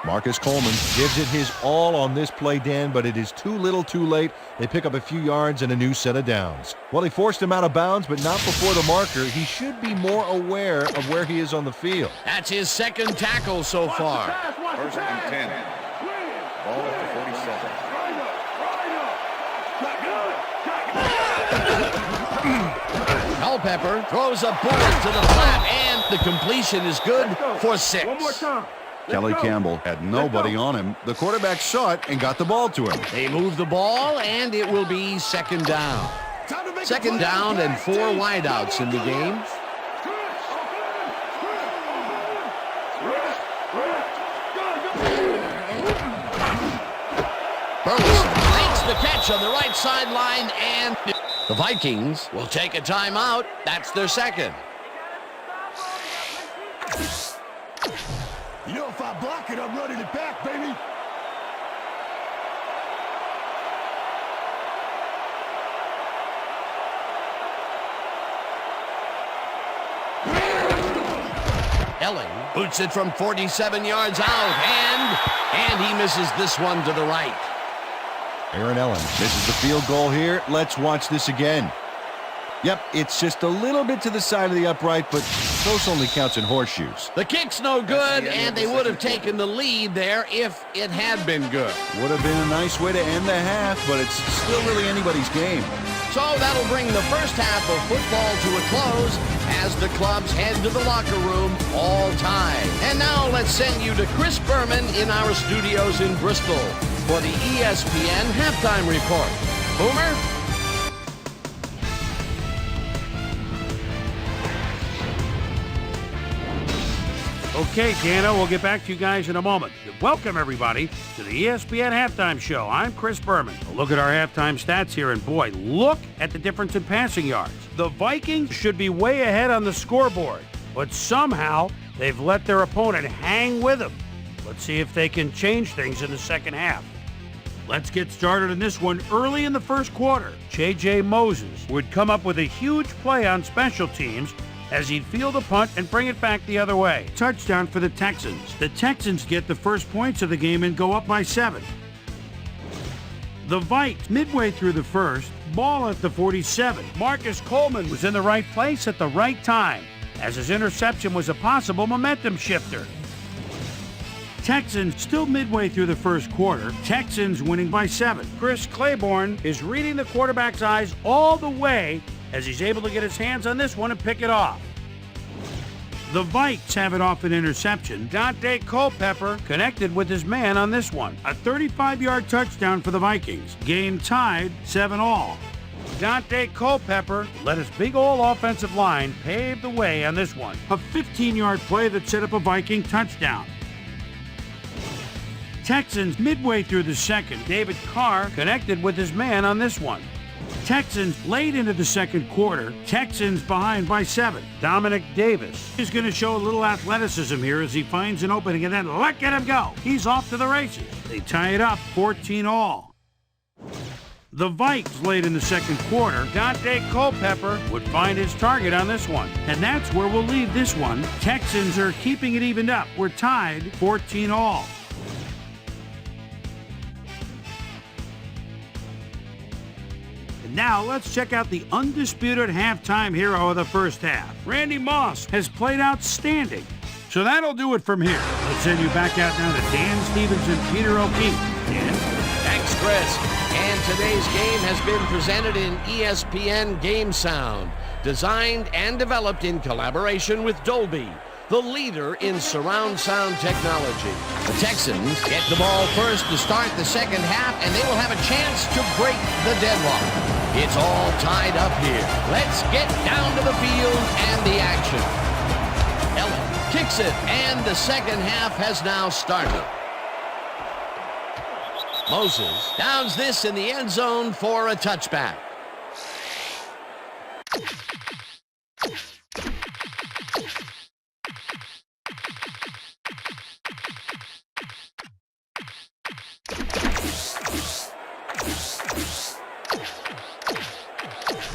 Marcus Coleman gives it his all on this play, Dan, but it is too little too late. They pick up a few yards and a new set of downs. Well, he forced him out of bounds, but not before the marker. He should be more aware of where he is on the field. That's his second tackle so far. First and 10. Ball at the 47. Culpepper throws a bullet to the flat, and the completion is good for 6. One more time. Kelly Campbell had nobody on him. The quarterback saw it and got the ball to him. They move the ball, and it will be second down. Second down and 4 wideouts in the game. Burleson makes the catch on the right sideline, and the Vikings will take a timeout. That's their second. You know, if I block it, I'm running it back, baby. Elling boots it from 47 yards out, and he misses this one to the right. Aaron Allen misses the field goal here. Let's watch this again. Yep, it's just a little bit to the side of the upright, but close only counts in horseshoes. The kick's no good, and they would have taken the lead there if it had been good. Would have been a nice way to end the half, but it's still really anybody's game. So that'll bring the first half of football to a close as the clubs head to the locker room, all tied. And now let's send you to Chris Berman in our studios in Bristol for the ESPN Halftime Report. Boomer? Okay, Dano, we'll get back to you guys in a moment. Welcome, everybody, to the ESPN Halftime Show. I'm Chris Berman. A look at our halftime stats here, and boy, look at the difference in passing yards. The Vikings should be way ahead on the scoreboard, but somehow they've let their opponent hang with them. Let's see if they can change things in the second half. Let's get started in this one. Early in the first quarter, J.J. Moses would come up with a huge play on special teams as he'd field a punt and bring it back the other way. Touchdown for the Texans. The Texans get the first points of the game and go up by 7. The Vikes, midway through the first, ball at the 47. Marcus Coleman was in the right place at the right time, as his interception was a possible momentum shifter. Texans still midway through the first quarter. Texans winning by 7. Chris Claiborne is reading the quarterback's eyes all the way as he's able to get his hands on this one and pick it off. The Vikes have it off an interception. Dante Culpepper connected with his man on this one. A 35-yard touchdown for the Vikings. Game tied 7-all. Dante Culpepper let his big old offensive line pave the way on this one. A 15-yard play that set up a Viking touchdown. Texans midway through the second. David Carr connected with his man on this one. Texans late into the second quarter. Texans behind by 7. Dominic Davis is going to show a little athleticism here as he finds an opening and then look at him go. He's off to the races. They tie it up 14-all. The Vikes late in the second quarter. Dante Culpepper would find his target on this one. And that's where we'll leave this one. Texans are keeping it evened up. We're tied 14-all. Now, let's check out the undisputed halftime hero of the first half. Randy Moss has played outstanding. So that'll do it from here. Let's send you back out now to Dan Stevens and Peter O'Keefe. Dan? Thanks, Chris. And today's game has been presented in ESPN Game Sound, designed and developed in collaboration with Dolby, the leader in surround sound technology. The Texans get the ball first to start the second half, and they will have a chance to break the deadlock. It's all tied up here. Let's get down to the field and the action. Ellen kicks it, and the second half has now started. Moses downs this in the end zone for a touchback.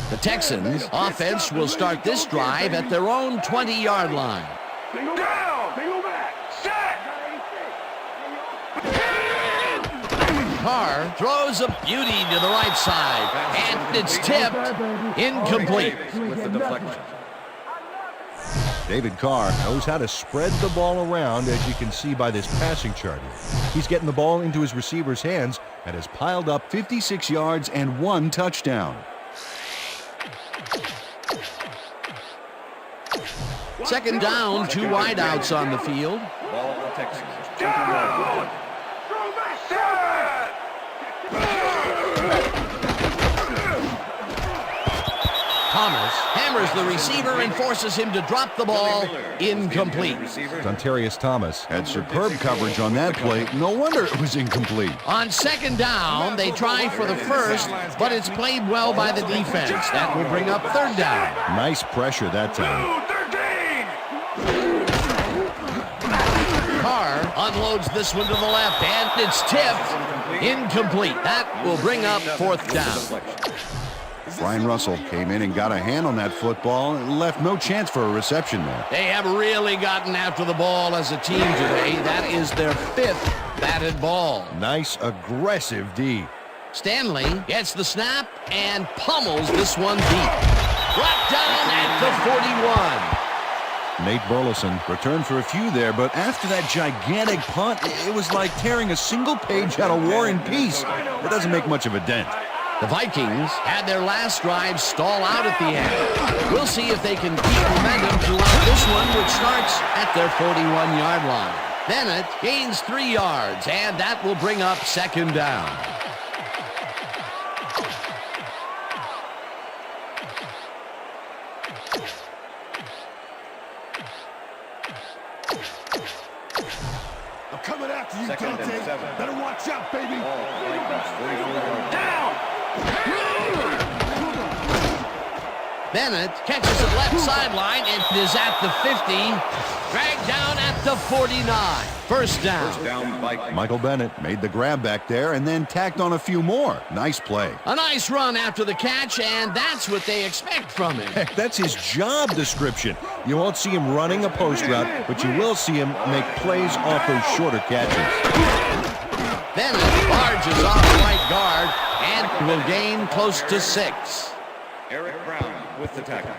The Texans offense will start this drive at their own 20-yard line. Single down. Single back. Set. Carr throws a beauty to the right side, and it's tipped. Incomplete. With the deflection. David Carr knows how to spread the ball around, as you can see by this passing chart here. He's getting the ball into his receiver's hands and has piled up 56 yards and 1 touchdown. Second down, 2 wideouts on the field. Ball for Texas. Thomas hammers the receiver and forces him to drop the ball. Incomplete. Dontarius Thomas had superb coverage on that play. No wonder it was incomplete. On second down, they try for the first, but it's played well by the defense. That will bring up third down. Nice pressure that time. Carr unloads this one to the left, and it's tipped. Incomplete. That will bring up fourth down. Brian Russell came in and got a hand on that football and left no chance for a reception there. They have really gotten after the ball as a team today. That is their 5th batted ball. Nice aggressive D. Stanley gets the snap and pummels this one deep. Brought down at the 41. Nate Burleson returned for a few there, but after that gigantic punt, it was like tearing a single page out of War and Peace. It doesn't make much of a dent. The Vikings had their last drive stall out at the end. We'll see if they can keep momentum throughout this one, which starts at their 41-yard line. Bennett gains 3 yards, and that will bring up second down. I'm coming after you, Second and Dante. 7. Better watch out, baby. Down. Bennett catches the left sideline and is at the 50. Dragged down at the 49. First down. Michael Bennett made the grab back there and then tacked on a few more. Nice play. A nice run after the catch, and that's what they expect from him. Heck, that's his job description. You won't see him running a post route, but you will see him make plays off those shorter catches. Bennett barges off the right guard and will gain close to 6. Eric Brown with the tackle.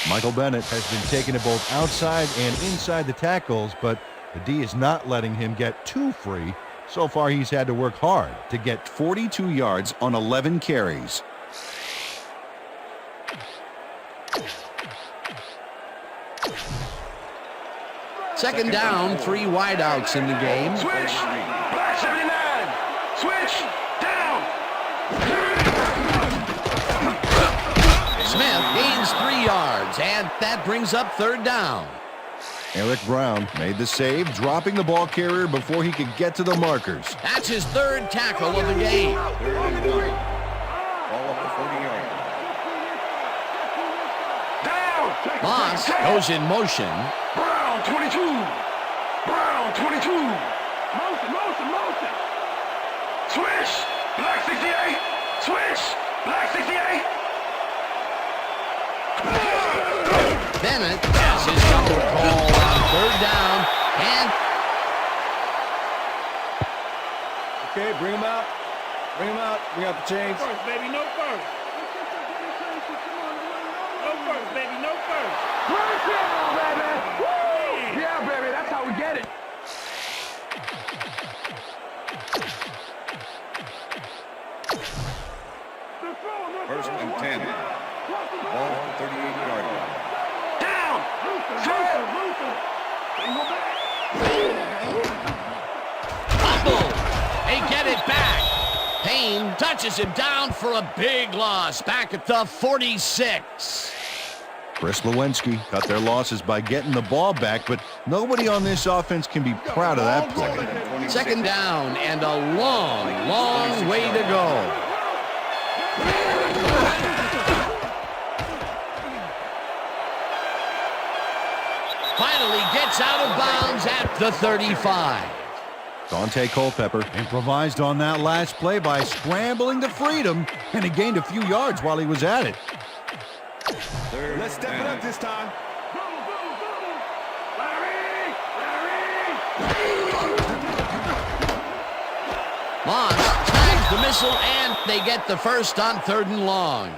Michael Bennett has been taking it both outside and inside the tackles, but the D is not letting him get too free. So far, he's had to work hard to get 42 yards on 11 carries. Second down, 3 wideouts in the game. Switch. Black 79. Switch. Down. Smith gains 3 yards, and that brings up third down. Eric Brown made the save, dropping the ball carrier before he could get to the markers. That's his 3rd tackle of the game. Ball up the 40-yard line. Down. Moss goes in motion. Brown 22. Brown 22. Motion. Switch. Black 68. Switch. Black 68. Bennett has his number called on third down, and Okay, bring him out. Bring him out. Bring out the chains. First, baby, no first. No first, baby, no first. Yeah, baby, that's how we get it. First and 10. Ball at the 38-yard line. Down. fumble. They get it back. Payne touches him down for a big loss back at the 46. Chris Lewinsky cut their losses by getting the ball back, but nobody on this offense can be proud of that play. Second down and a long, long way to go. Finally gets out of bounds at the 35. Dante Culpepper improvised on that last play by scrambling to freedom, and he gained a few yards while he was at it. Let's step it up this time. Moss tags the missile, and they get the first on 3rd and long.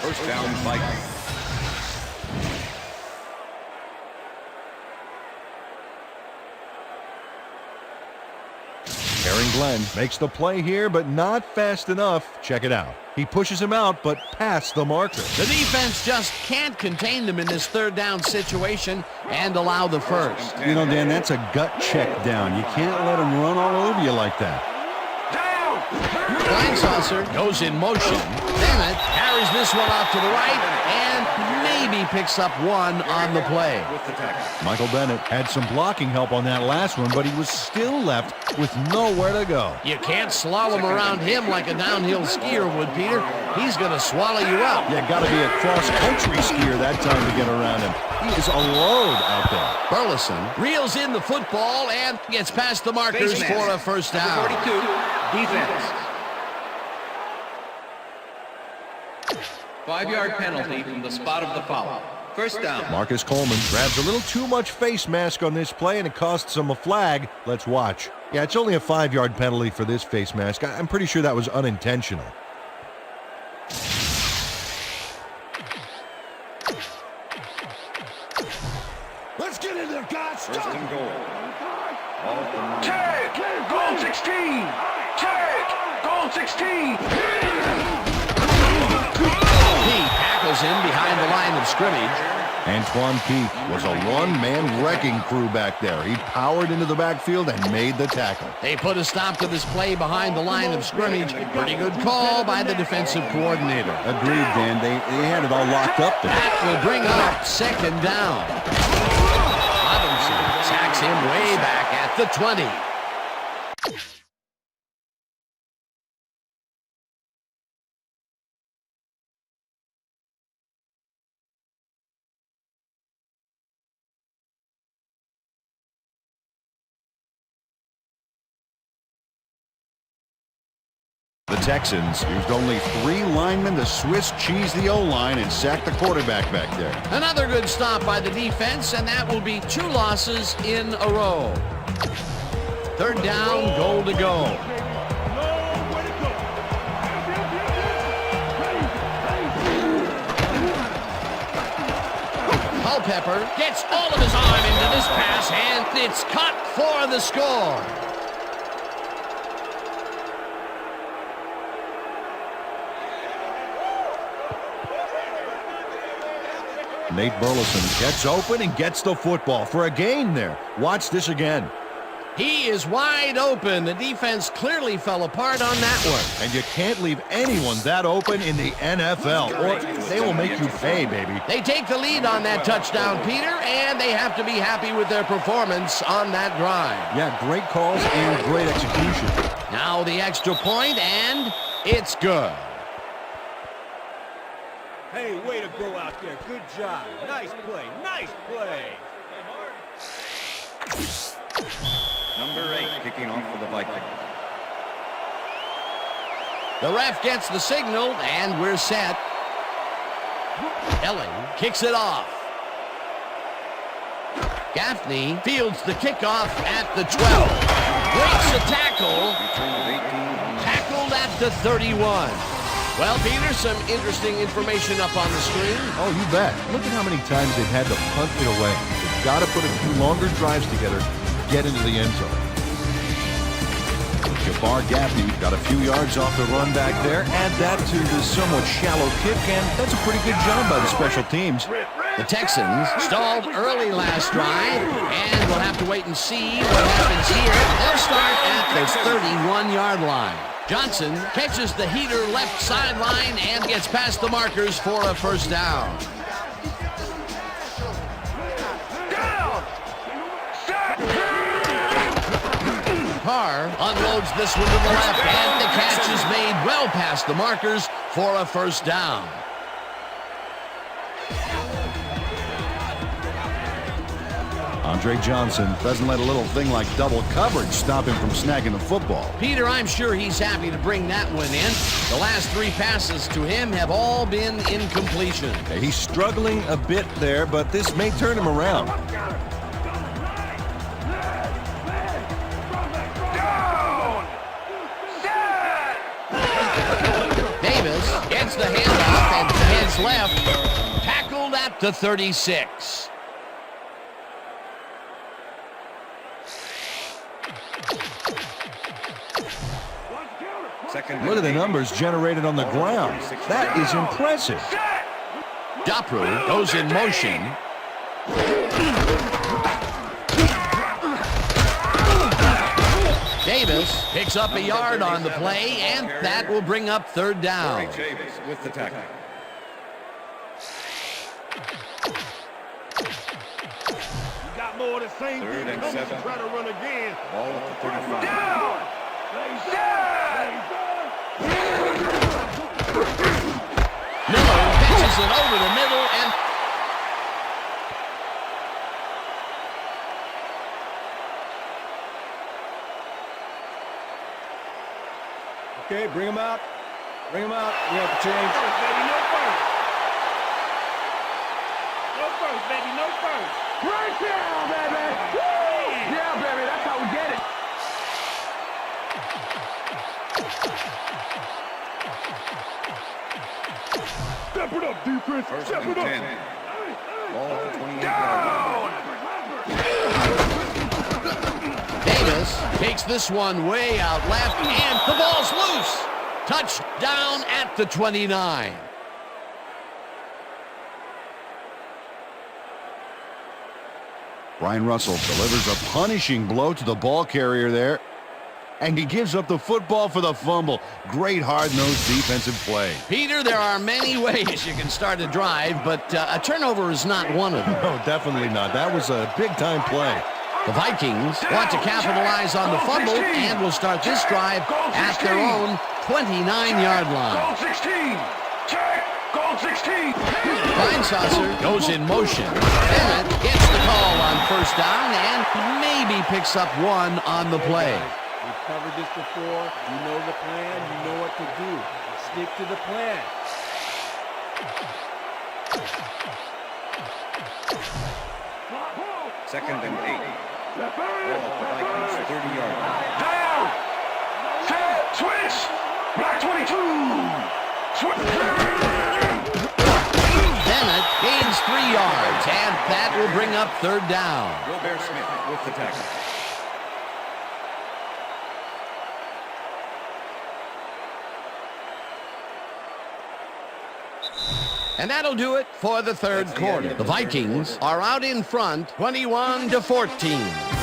First down, Vikings. Aaron Glenn makes the play here, but not fast enough. Check it out. He pushes him out, but past the marker. The defense just can't contain them in this 3rd down situation and allow the first. You know, Dan, that's a gut check down. You can't let him run all over you like that. Kleinsasser goes in motion. Bennett carries this one off to the right and maybe picks up one on the play. Michael Bennett had some blocking help on that last one, but he was still left with nowhere to go. You can't slalom around him like a downhill skier would, Peter. He's going to swallow you up. You got to be a cross-country skier that time to get around him. He is a load out there. Burleson reels in the football and gets past the markers for a first down. 42, defense. 5-yard penalty from the spot of the foul. First down. Marcus Coleman grabs a little too much face mask on this play, and it costs him a flag. Let's watch. Yeah, it's only a 5-yard penalty for this face mask. I'm pretty sure that was unintentional. Let's get in there, guys. First and goal. Check! Goal 16! Check! Goal 16! He tackles him behind the line of scrimmage. Antoine Peak was a one-man wrecking crew back there. He powered into the backfield and made the tackle. They put a stop to this play behind the line of scrimmage. Pretty good call by the defensive coordinator. Agreed, Dan. They had it all locked up there. That will bring up 2nd down. Robinson sacks him way back at the 20. The Texans used only 3 linemen to Swiss cheese the O-line and sack the quarterback back there. Another good stop by the defense, and that will be 2 losses in a row. 3rd down, goal to go. Culpepper gets all of his arm into this pass, and it's caught for the score. Nate Burleson gets open and gets the football for a gain there. Watch this again. He is wide open. The defense clearly fell apart on that one. And you can't leave anyone that open in the NFL, or they will make you pay, baby. They take the lead on that touchdown, Peter, and they have to be happy with their performance on that drive. Yeah, great calls and great execution. Now the extra point, and it's good. Hey, way to go out there. Good job. Nice play. Nice play. Number 8 kicking off for the Vikings. The ref gets the signal, and we're set. Elling kicks it off. Gaffney fields the kickoff at the 12. Breaks a tackle. Tackled at the 31. Well, Peter, some interesting information up on the screen. Oh, you bet. Look at how many times they've had to punt it away. They've got to put a few longer drives together to get into the end zone. Jabbar Gaffney got a few yards off the run back there. Add that to the somewhat shallow kick, and that's a pretty good job by the special teams. The Texans stalled early last drive, and we'll have to wait and see what happens here. They'll start at the 31-yard line. Johnson catches the heater left sideline and gets past the markers for a first down. Carr unloads this one to the left, and the catch is made well past the markers for a first down. Andre Johnson doesn't let a little thing like double coverage stop him from snagging the football. Peter, I'm sure he's happy to bring that one in. The last 3 passes to him have all been incompletion. He's struggling a bit there, but this may turn him around. the handoff and heads left. Tackled at the 36. Look at the numbers generated on the ground. That is impressive. Dapru goes in motion. Davis picks up a yard on the play, and that will bring up third down. Davis with the tackle. You got more of the same Third thing and coming to 7. try to run again. Ball at the 35. Down! Miller pitches it over the middle, and Okay, bring him out. Bring him out. We have to change. No first, baby, no first. No first, baby, no first. Right down, baby! Woo! Yeah, baby, that's how we get it. Step it up, defense. First Step and it up. 10. Ball at the 28 yard line. Davis takes this one way out left, and the ball's loose. Touchdown at the 29. Brian Russell delivers a punishing blow to the ball carrier there. And he gives up the football for the fumble. Great hard-nosed defensive play. Peter, there are many ways you can start a drive, but a turnover is not one of them. No, definitely not. That was a big-time play. The Vikings want to capitalize on the fumble and will start this drive at their own 29-yard line. Goal 16! Check! Goal 16! Feinsaucer goes in motion. Bennett gets the call on first down and maybe picks up one on the play. We've covered this before. You know the plan. You know what to do. Stick to the plan. Second and 8. Ball at the Vikings 30-yard line. Down! Set! Switch! Black 22! Bennett gains 3 yards, and that will bring up third down. Gobert Smith with the tackle. And that'll do it for the third quarter. The Vikings are out in front, 21-14.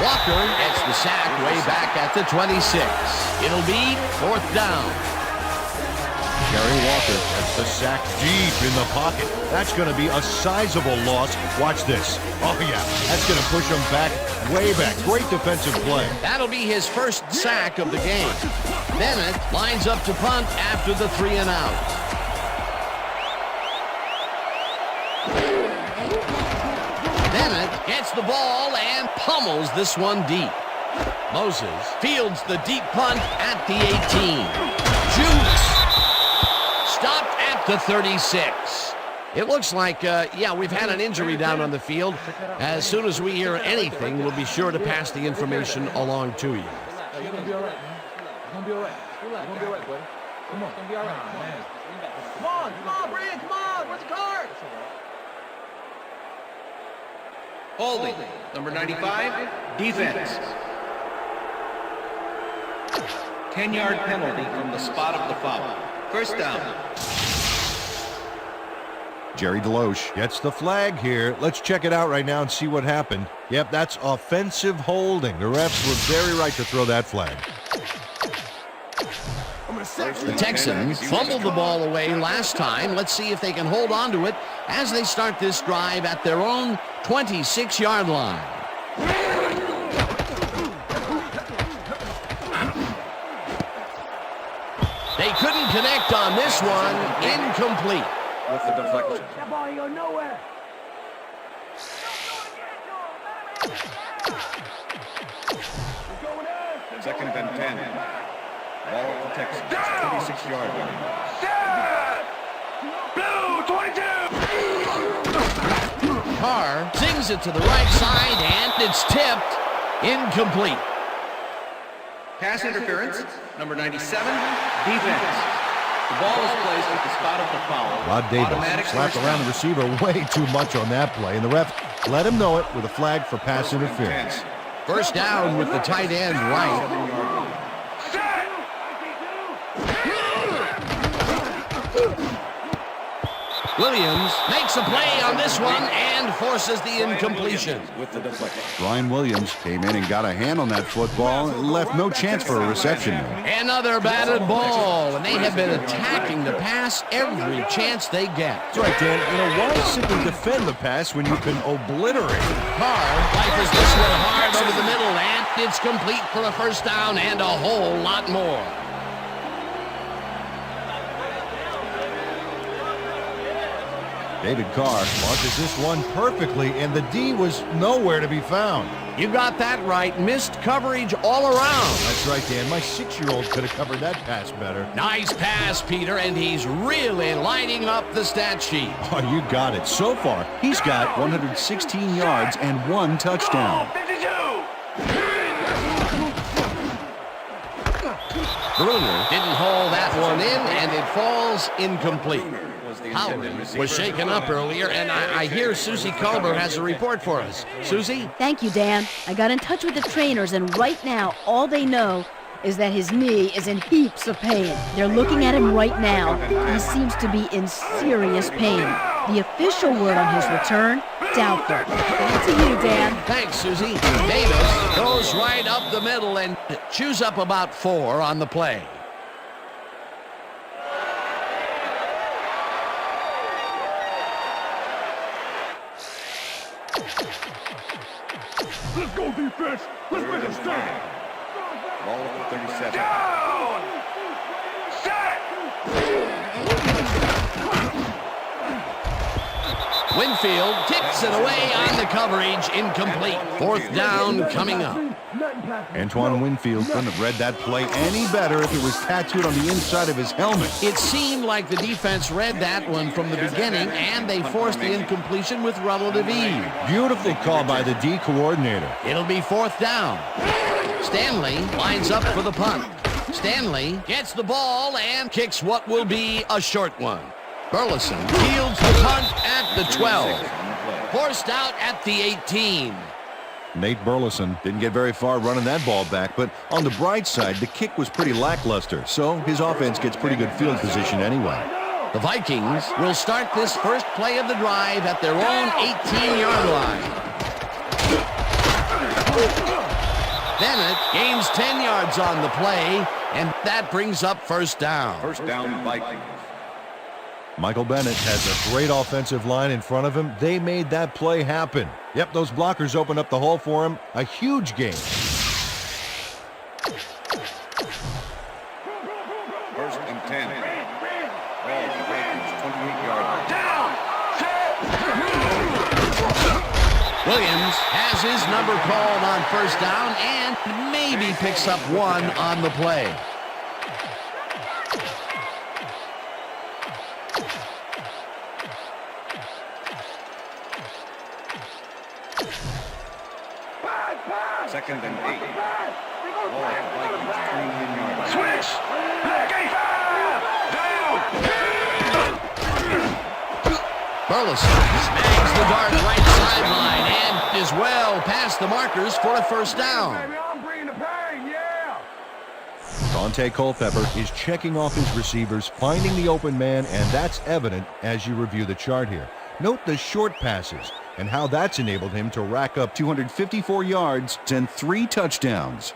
Walker gets the sack way back at the 26. It'll be fourth down. Jerry Walker gets the sack deep in the pocket. That's going to be a sizable loss. Watch this. Oh, yeah. That's going to push him back, way back. Great defensive play. That'll be his first sack of the game. Bennett lines up to punt after the 3 and out. Bennett gets the ball and pummels this one deep. Moses fields the deep punt at the 18. Jukes stopped at the 36. It looks like, we've had an injury down on the field. As soon as we hear anything, we'll be sure to pass the information along to you. You're going to be all right, man. You're going to be all right. You're going to be all right, buddy. Come on. You're going to be all right, man. Come on, Brandon, come on. Where's the card? Holding, number 95, defense. 10-yard penalty from the spot of the foul. First down. Jerry Deloche gets the flag here. Let's check it out right now and see what happened. Yep, that's offensive holding. The refs were very right to throw that flag. The Texans fumbled the ball away last time. Let's see if they can hold on to it as they start this drive at their own 26-yard line. They couldn't connect on this one. Incomplete. With the deflection. That ball ain't going nowhere. Second and 10. Ball for Texas. 26-yard line. Set! Blue 22! Carr sings it to the right side, and it's tipped. Incomplete. Pass interference, number 97, defense. The ball is placed at the spot of the foul. Rod Davis Automatic slapped first around down. the receiver way too much on that play, and the ref let him know it with a flag for pass interference. First down with the tight end right. Williams makes a play on this one and forces the incompletion. With the deflection. Brian Williams came in and got a hand on that football and left no chance for a reception there. Another batted ball, and they have been attacking the pass every chance they get. That's right, Dan. Why simply defend the pass when you've been obliterated? Carr rifles this one hard over the middle, and it's complete for a first down and a whole lot more. David Carr launches this one perfectly, and the D was nowhere to be found. You got that right. Missed coverage all around. That's right, Dan. My 6-year-old could have covered that pass better. Nice pass, Peter, and he's really lighting up the stat sheet. Oh, you got it. So far, he's got 116 yards and 1 touchdown. Bruner didn't haul that one in, and it falls incomplete. Howard was shaken up earlier, and I hear Susie Culber has a report for us. Susie? Thank you, Dan. I got in touch with the trainers, and right now, all they know is that his knee is in heaps of pain. They're looking at him right now. He seems to be in serious pain. The official word on his return, doubtful. Back to you, Dan. Thanks, Susie. Davis goes right up the middle and chews up about 4 on the play. Let's go, defense. Let's make them stand. Ball for 37. Down! Set! Winfield tips it away on the coverage, incomplete. Fourth down coming up. Antoine Winfield couldn't have read that play any better if it was tattooed on the inside of his helmet. It seemed like the defense read that one from the beginning, and they forced the incompletion with relative ease. Beautiful call by the D coordinator. It'll be fourth down. Stanley lines up for the punt. Stanley gets the ball and kicks what will be a short one. Burleson fields the punt at the 12. Forced out at the 18. Nate Burleson didn't get very far running that ball back, but on the bright side, the kick was pretty lackluster, so his offense gets pretty good field position anyway. The Vikings will start this first play of the drive at their own 18-yard line. Bennett gains 10 yards on the play, and that brings up first down. First down, Vikings. Michael Bennett has a great offensive line in front of him. They made that play happen. Yep, those blockers opened up the hole for him. A huge gain. First and 10. Ball for Vikings, 28-yard line. Down! Williams has his number called on first down and maybe picks up 1 on the play. Second and 8. Ball for Vikings, 29-yard line. Switch! Back 85! Down! Burleson snags the dart right sideline and is well past the markers for a first down. I'm bringing the pain, yeah! Dante Culpepper is checking off his receivers, finding the open man, and that's evident as you review the chart here. Note the short passes and how that's enabled him to rack up 254 yards and 3 touchdowns.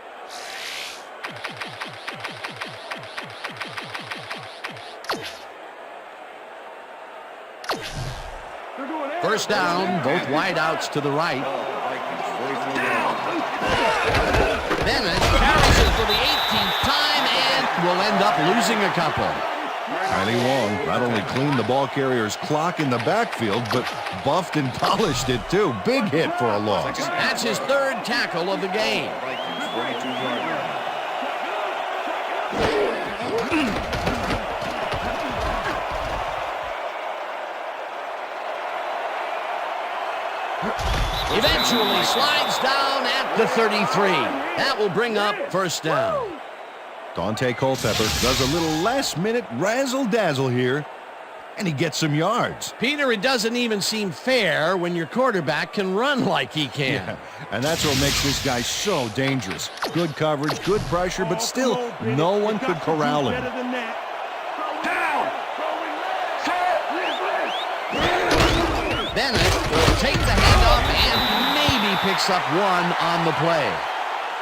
First down, both wideouts to the right. Bennett carries it for the 18th time and will end up losing a couple. Riley Wong not only cleaned the ball carrier's clock in the backfield, but buffed and polished it too. Big hit for a loss. That's his third tackle of the game. Eventually slides down at the 33. That will bring up first down. Dante Culpepper does a little last-minute razzle-dazzle here, and he gets some yards. Peter, it doesn't even seem fair when your quarterback can run like he can. Yeah, and that's what makes this guy so dangerous. Good coverage, good pressure, but still, no one could corral him. Bennett will take the handoff and maybe picks up one on the play.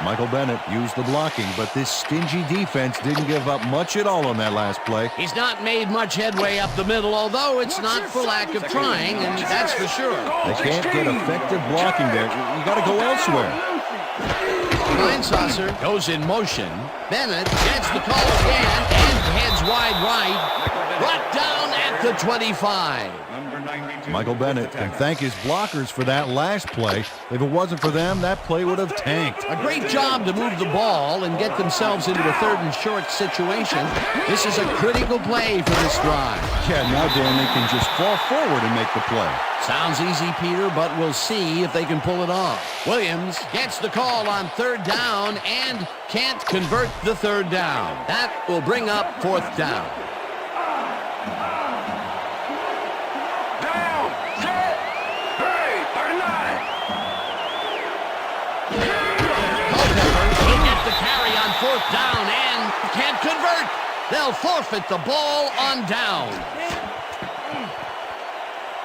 Michael Bennett used the blocking, but this stingy defense didn't give up much at all on that last play. He's not made much headway up the middle, although it's not for lack of trying, and that's for sure. They can't get effective blocking there. You got to go elsewhere. Linesaucer goes in motion. Bennett gets the call again and heads wide right. Brought down at the 25. Michael Bennett can thank his blockers for that last play. If it wasn't for them, that play would have tanked. A great job to move the ball and get themselves into a third and short situation. This is a critical play for this drive. Yeah, now Dan, they can just fall forward and make the play. Sounds easy, Peter, but we'll see if they can pull it off. Williams gets the call on third down and can't convert the third down. That will bring up fourth down. Fourth down and can't convert. They'll forfeit the ball on down.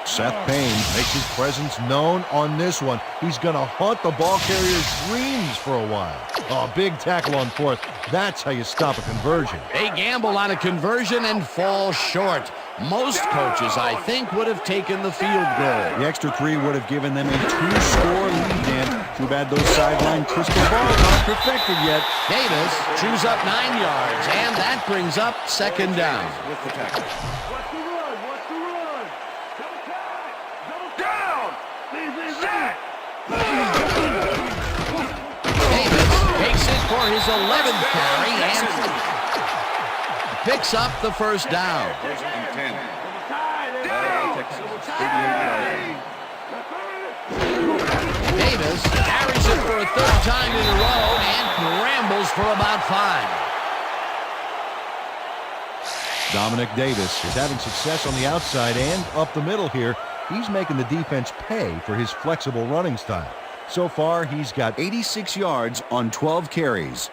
Seth Payne makes his presence known on this one. He's going to haunt the ball carrier's dreams for a while. Oh, big tackle on fourth. That's how you stop a conversion. They gamble on a conversion and fall short. Most coaches, I think, would have taken the field goal. The extra 3 would have given them a 2-score lead, Dan. Too bad those sideline crystal balls aren't perfected yet. Davis chews up 9 yards, and that brings up second down. With the tackle. Down! Set! Davis takes it for his 11th carry and picks up the first down. First and 10. Davis carries it for a third time in a row and rambles for about 5. Dominic Davis is having success on the outside and up the middle here. He's making the defense pay for his flexible running style. So far, he's got 86 yards on 12 carries.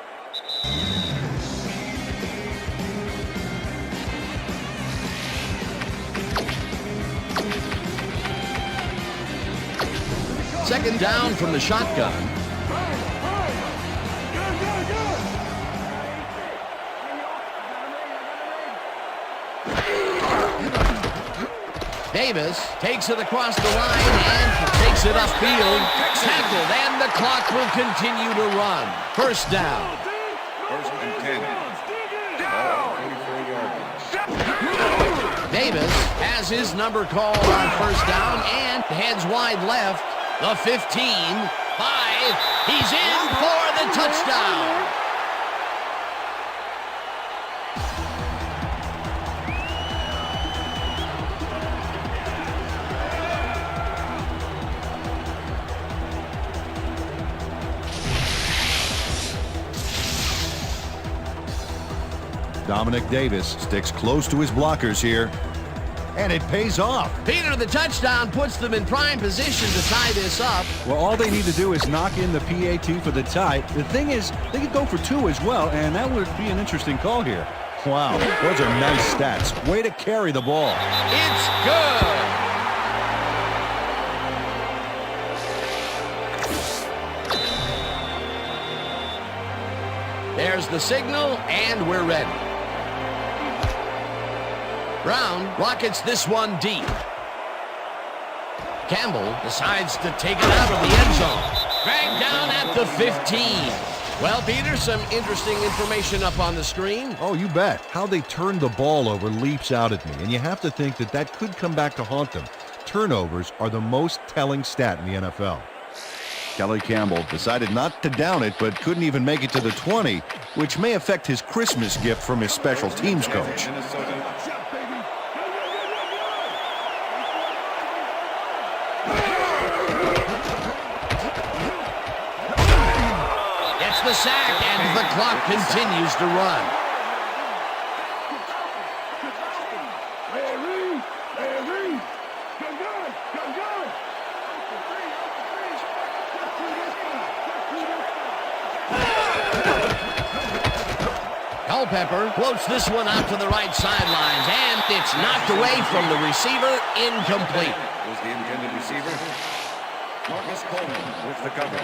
Second down from the shotgun. Davis takes it across the line and takes it upfield. Tackled, and the clock will continue to run. First down. First and 10. Davis has his number called on first down and heads wide left. The 15, 5, he's in for the touchdown. Dominic Davis sticks close to his blockers here, and it pays off. Peter, the touchdown puts them in prime position to tie this up. Well, all they need to do is knock in the PAT for the tie. The thing is, they could go for 2 as well, and that would be an interesting call here. Wow, those are nice stats. Way to carry the ball. It's good. There's the signal, and we're ready. Brown rockets this one deep. Campbell decides to take it out of the end zone. Dragged down at the 15. Well, Peter, some interesting information up on the screen. Oh, you bet. How they turned the ball over leaps out at me, and you have to think that that could come back to haunt them. Turnovers are the most telling stat in the NFL. Kelly Campbell decided not to down it, but couldn't even make it to the 20, which may affect his Christmas gift from his special teams coach. Gets the sack, and the clock continues to run. Culpepper floats this one out to the right sidelines, and it's knocked away from the receiver, incomplete. Was the intended receiver. Marcus Coleman with the cover.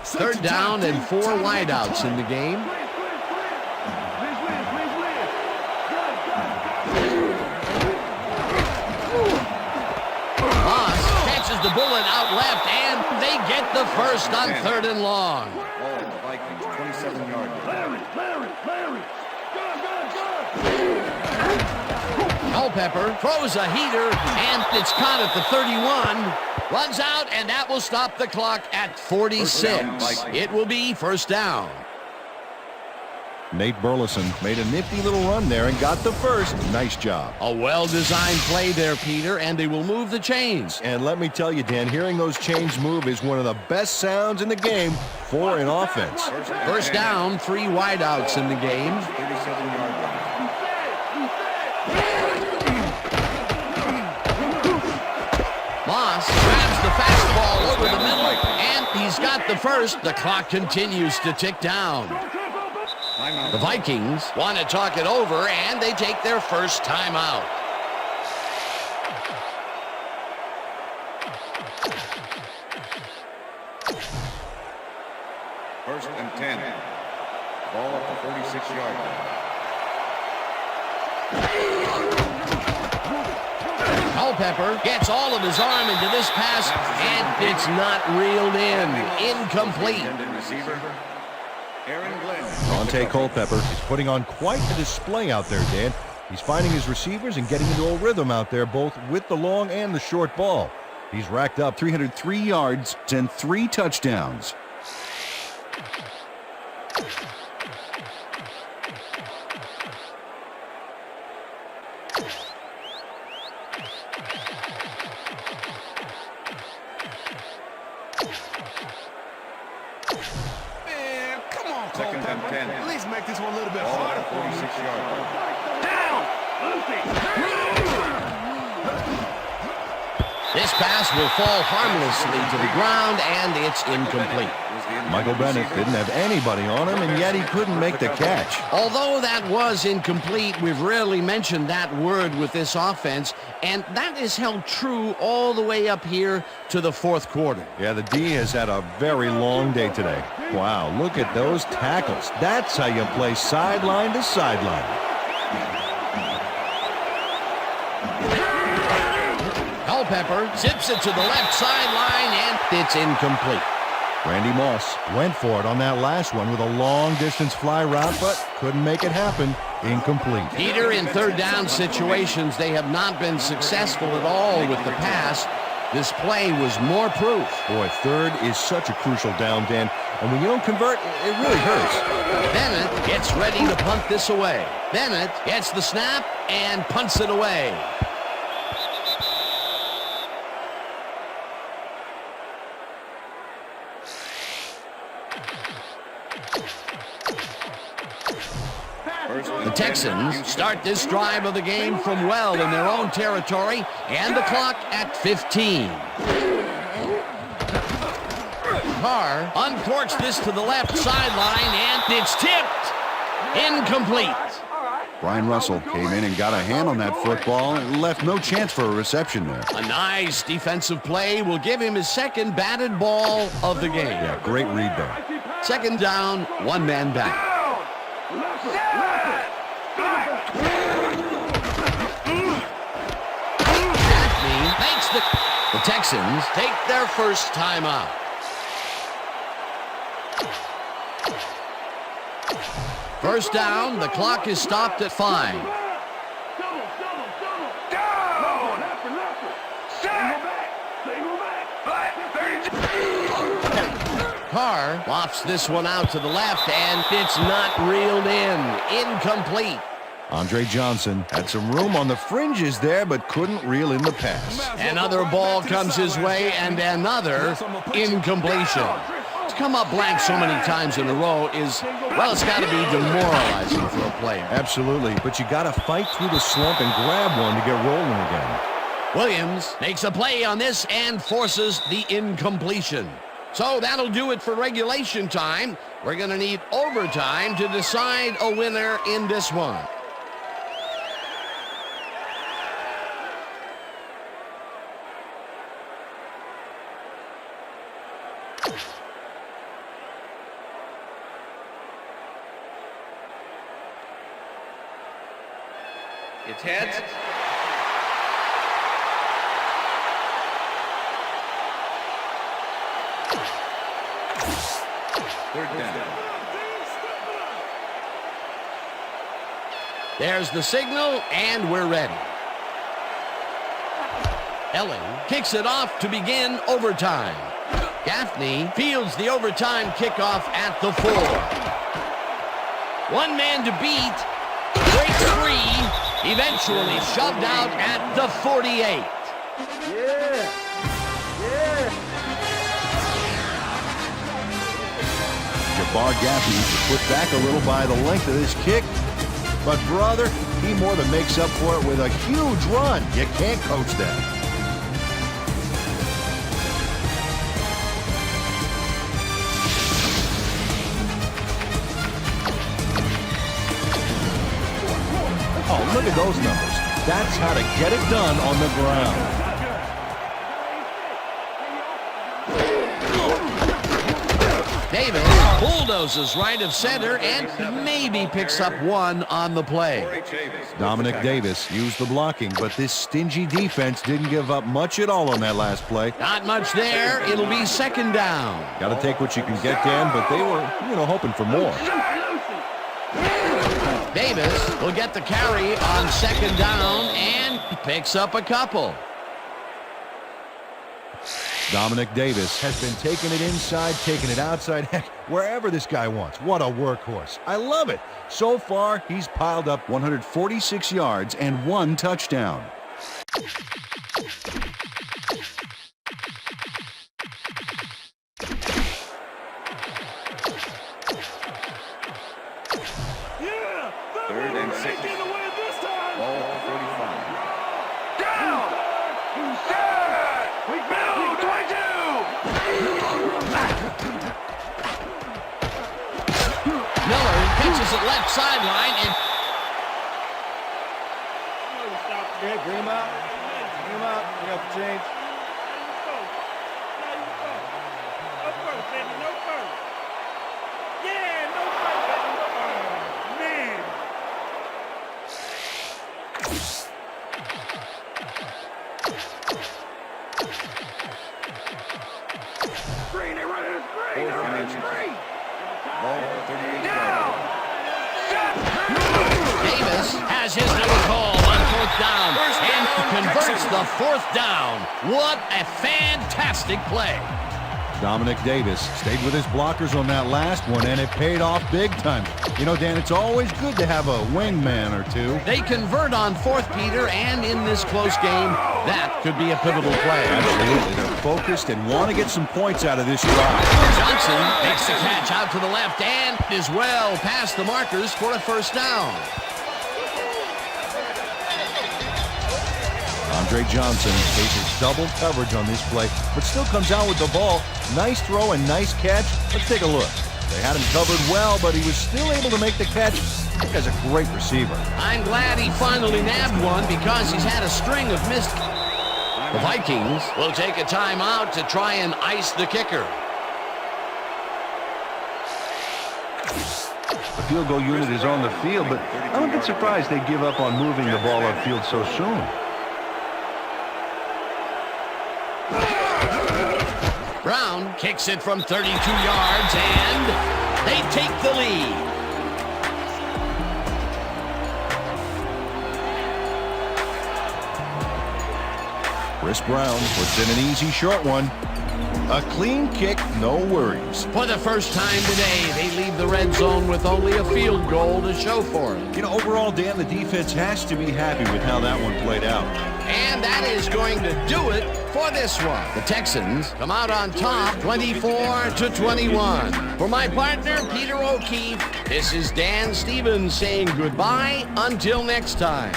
Third down and 4 wideouts in the game. The bullet out left, and they get the first on 3rd and long. Ball the Vikings, 27-yard line. Culpepper throws a heater, and it's caught at the 31. Runs out, and that will stop the clock at 46. It will be first down. Nate Burleson made a nifty little run there and got the first. Nice job. A well-designed play there, Peter, and they will move the chains. And let me tell you, Dan, hearing those chains move is one of the best sounds in the game for an offense. First down, 3 wideouts in the game. 37-yard line. Moss grabs the fastball over the middle, and he's got the first. The clock continues to tick down. The Vikings want to talk it over, and they take their first timeout. First and 10. Ball at the 46-yard line. Culpepper gets all of his arm into this pass, and it's not reeled in. Incomplete. Receiver. Dante Culpepper is putting on quite a display out there, Dan. He's finding his receivers and getting into a rhythm out there, both with the long and the short ball. He's racked up 303 yards and 3 touchdowns. Second and 10. At least make this one a little bit Ball harder at for me. 46-yard line. This pass will fall harmlessly to the ground, and it's incomplete. Michael Bennett didn't have anybody on him, and yet he couldn't make the catch. Although that was incomplete, we've rarely mentioned that word with this offense, and that is held true all the way up here to the 4th quarter. Yeah, the D has had a very long day today. Wow, look at those tackles. That's how you play sideline to sideline. Culpepper zips it to the left sideline, and it's incomplete. Randy Moss went for it on that last one with a long-distance fly route, but couldn't make it happen. Incomplete. Peter, in 3rd down situations, they have not been successful at all with the pass. This play was more proof. Boy, 3rd is such a crucial down, Dan. And when you don't convert, it really hurts. Bennett gets ready to punt this away. Bennett gets the snap and punts it away. The Texans start this drive of the game from well in their own territory, and the clock at 15. Carr uncorks this to the left sideline, and it's tipped. Incomplete. Brian Russell came in and got a hand on that football and left no chance for a reception there. A nice defensive play will give him his 2nd batted ball of the game. Yeah, great read there. 2nd down, 1 man back. That means they Texans take their first timeout. First down, the clock is stopped at 5. Down! Set! Carr lofts this one out to the left, and it's not reeled in. Incomplete. Andre Johnson had some room on the fringes there, but couldn't reel in the pass. Another ball comes his way, and another incompletion. To come up blank so many times in a row is, well, it's got to be demoralizing for a player. Absolutely, but you got to fight through the slump and grab one to get rolling again. Williams makes a play on this and forces the incompletion. So that'll do it for regulation time. We're going to need overtime to decide a winner in this one. It's heads. Third down. There's the signal, and we're ready. Ellen kicks it off to begin overtime. Gaffney fields the overtime kickoff at the 4. One man to beat. Breaks free. Eventually shoved out at the 48. Jabbar Gaffney put back a little by the length of this kick. But, brother, he more than makes up for it with a huge run. You can't coach that. Oh, look at those numbers. That's how to get it done on the ground. Davis bulldozes right of center and maybe picks up one on the play. Dominic Davis used the blocking, but this stingy defense didn't give up much at all on that last play. Not much there. It'll be second down. Got to take what you can get, Dan, but they were, hoping for more. Davis will get the carry on second down and picks up a couple. Dominic Davis has been taking it inside, taking it outside, heck, wherever this guy wants. What a workhorse. I love it. So far, he's piled up 146 yards and 1 touchdown. Third and 6. Ball 45. Down! Set! Middle 22! Miller catches it left sideline and Okay, bring him out. Bring him out. We got the change. Davis has his number called on 4th down and converts the 4th down. What a fantastic play. Dominic Davis stayed with his blockers on that last one, and it paid off big time. Dan, it's always good to have a wingman or two. They convert on 4th, Peter, and in this close game, that could be a pivotal play. Absolutely. They're focused and want to get some points out of this drive. Johnson makes the catch out to the left and is well past the markers for a first down. Andre Johnson faces double coverage on this play, but still comes out with the ball. Nice throw and nice catch. Let's take a look. They had him covered well, but he was still able to make the catch. This guy's a great receiver. I'm glad he finally nabbed one because he's had a string of missed. The Vikings will take a timeout to try and ice the kicker. The field goal unit is on the field, but I would be surprised they give up on moving the ball upfield so soon. Brown kicks it from 32 yards, and they take the lead. Chris Brown puts in an easy short one. A clean kick, no worries. For the first time today, they leave the red zone with only a field goal to show for it. You know, overall, Dan, the defense has to be happy with how that one played out. And that is going to do it for this one. The Texans come out on top 24-21. For my partner, Peter O'Keefe, this is Dan Stevens saying goodbye until next time.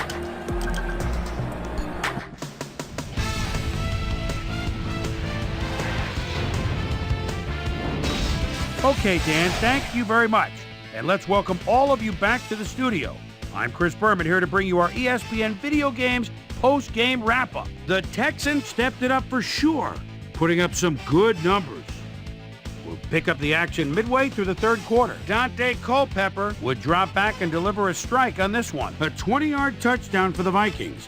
Okay, Dan, thank you very much. And let's welcome all of you back to the studio. I'm Chris Berman here to bring you our ESPN Video Games post-game wrap-up. The Texans stepped it up for sure, putting up some good numbers. We'll pick up the action midway through the third quarter. Dante Culpepper would drop back and deliver a strike on this one. A 20-yard touchdown for the Vikings.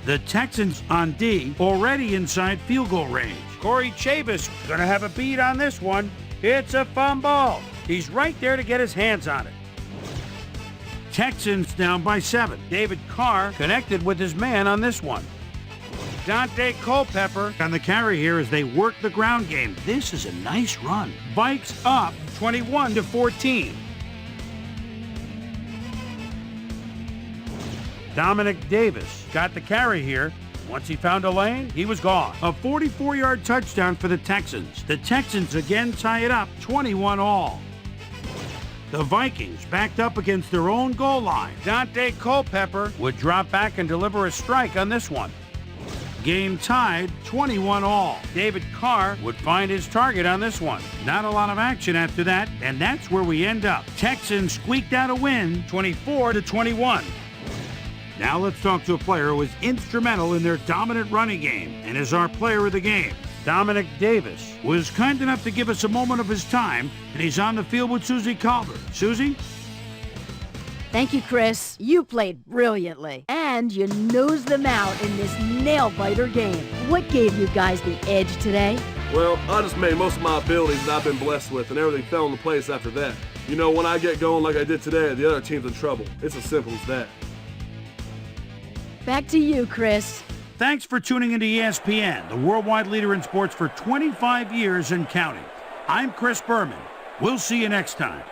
The Texans on D already inside field goal range. Corey Chavis gonna have a beat on this one. It's a fumble. He's right there to get his hands on it. Texans down by 7. David Carr connected with his man on this one. Dante Culpepper on the carry here as they work the ground game. This is a nice run. Vikes up 21-14. Dominic Davis got the carry here. Once he found a lane, he was gone. A 44-yard touchdown for the Texans. The Texans again tie it up 21-all. The Vikings backed up against their own goal line. Dante Culpepper would drop back and deliver a strike on this one. Game tied 21-all. David Carr would find his target on this one. Not a lot of action after that, and that's where we end up. Texans squeaked out a win 24-21. Now let's talk to a player who was instrumental in their dominant running game and is our player of the game. Dominic Davis was kind enough to give us a moment of his time, and he's on the field with Susie Calder. Susie? Thank you, Chris. You played brilliantly. And you nosed them out in this nail-biter game. What gave you guys the edge today? Well, I just made most of my abilities that I've been blessed with, and everything fell into place after that. You know, when I get going like I did today, the other team's in trouble. It's as simple as that. Back to you, Chris. Thanks for tuning into ESPN, the worldwide leader in sports for 25 years and counting. I'm Chris Berman. We'll see you next time.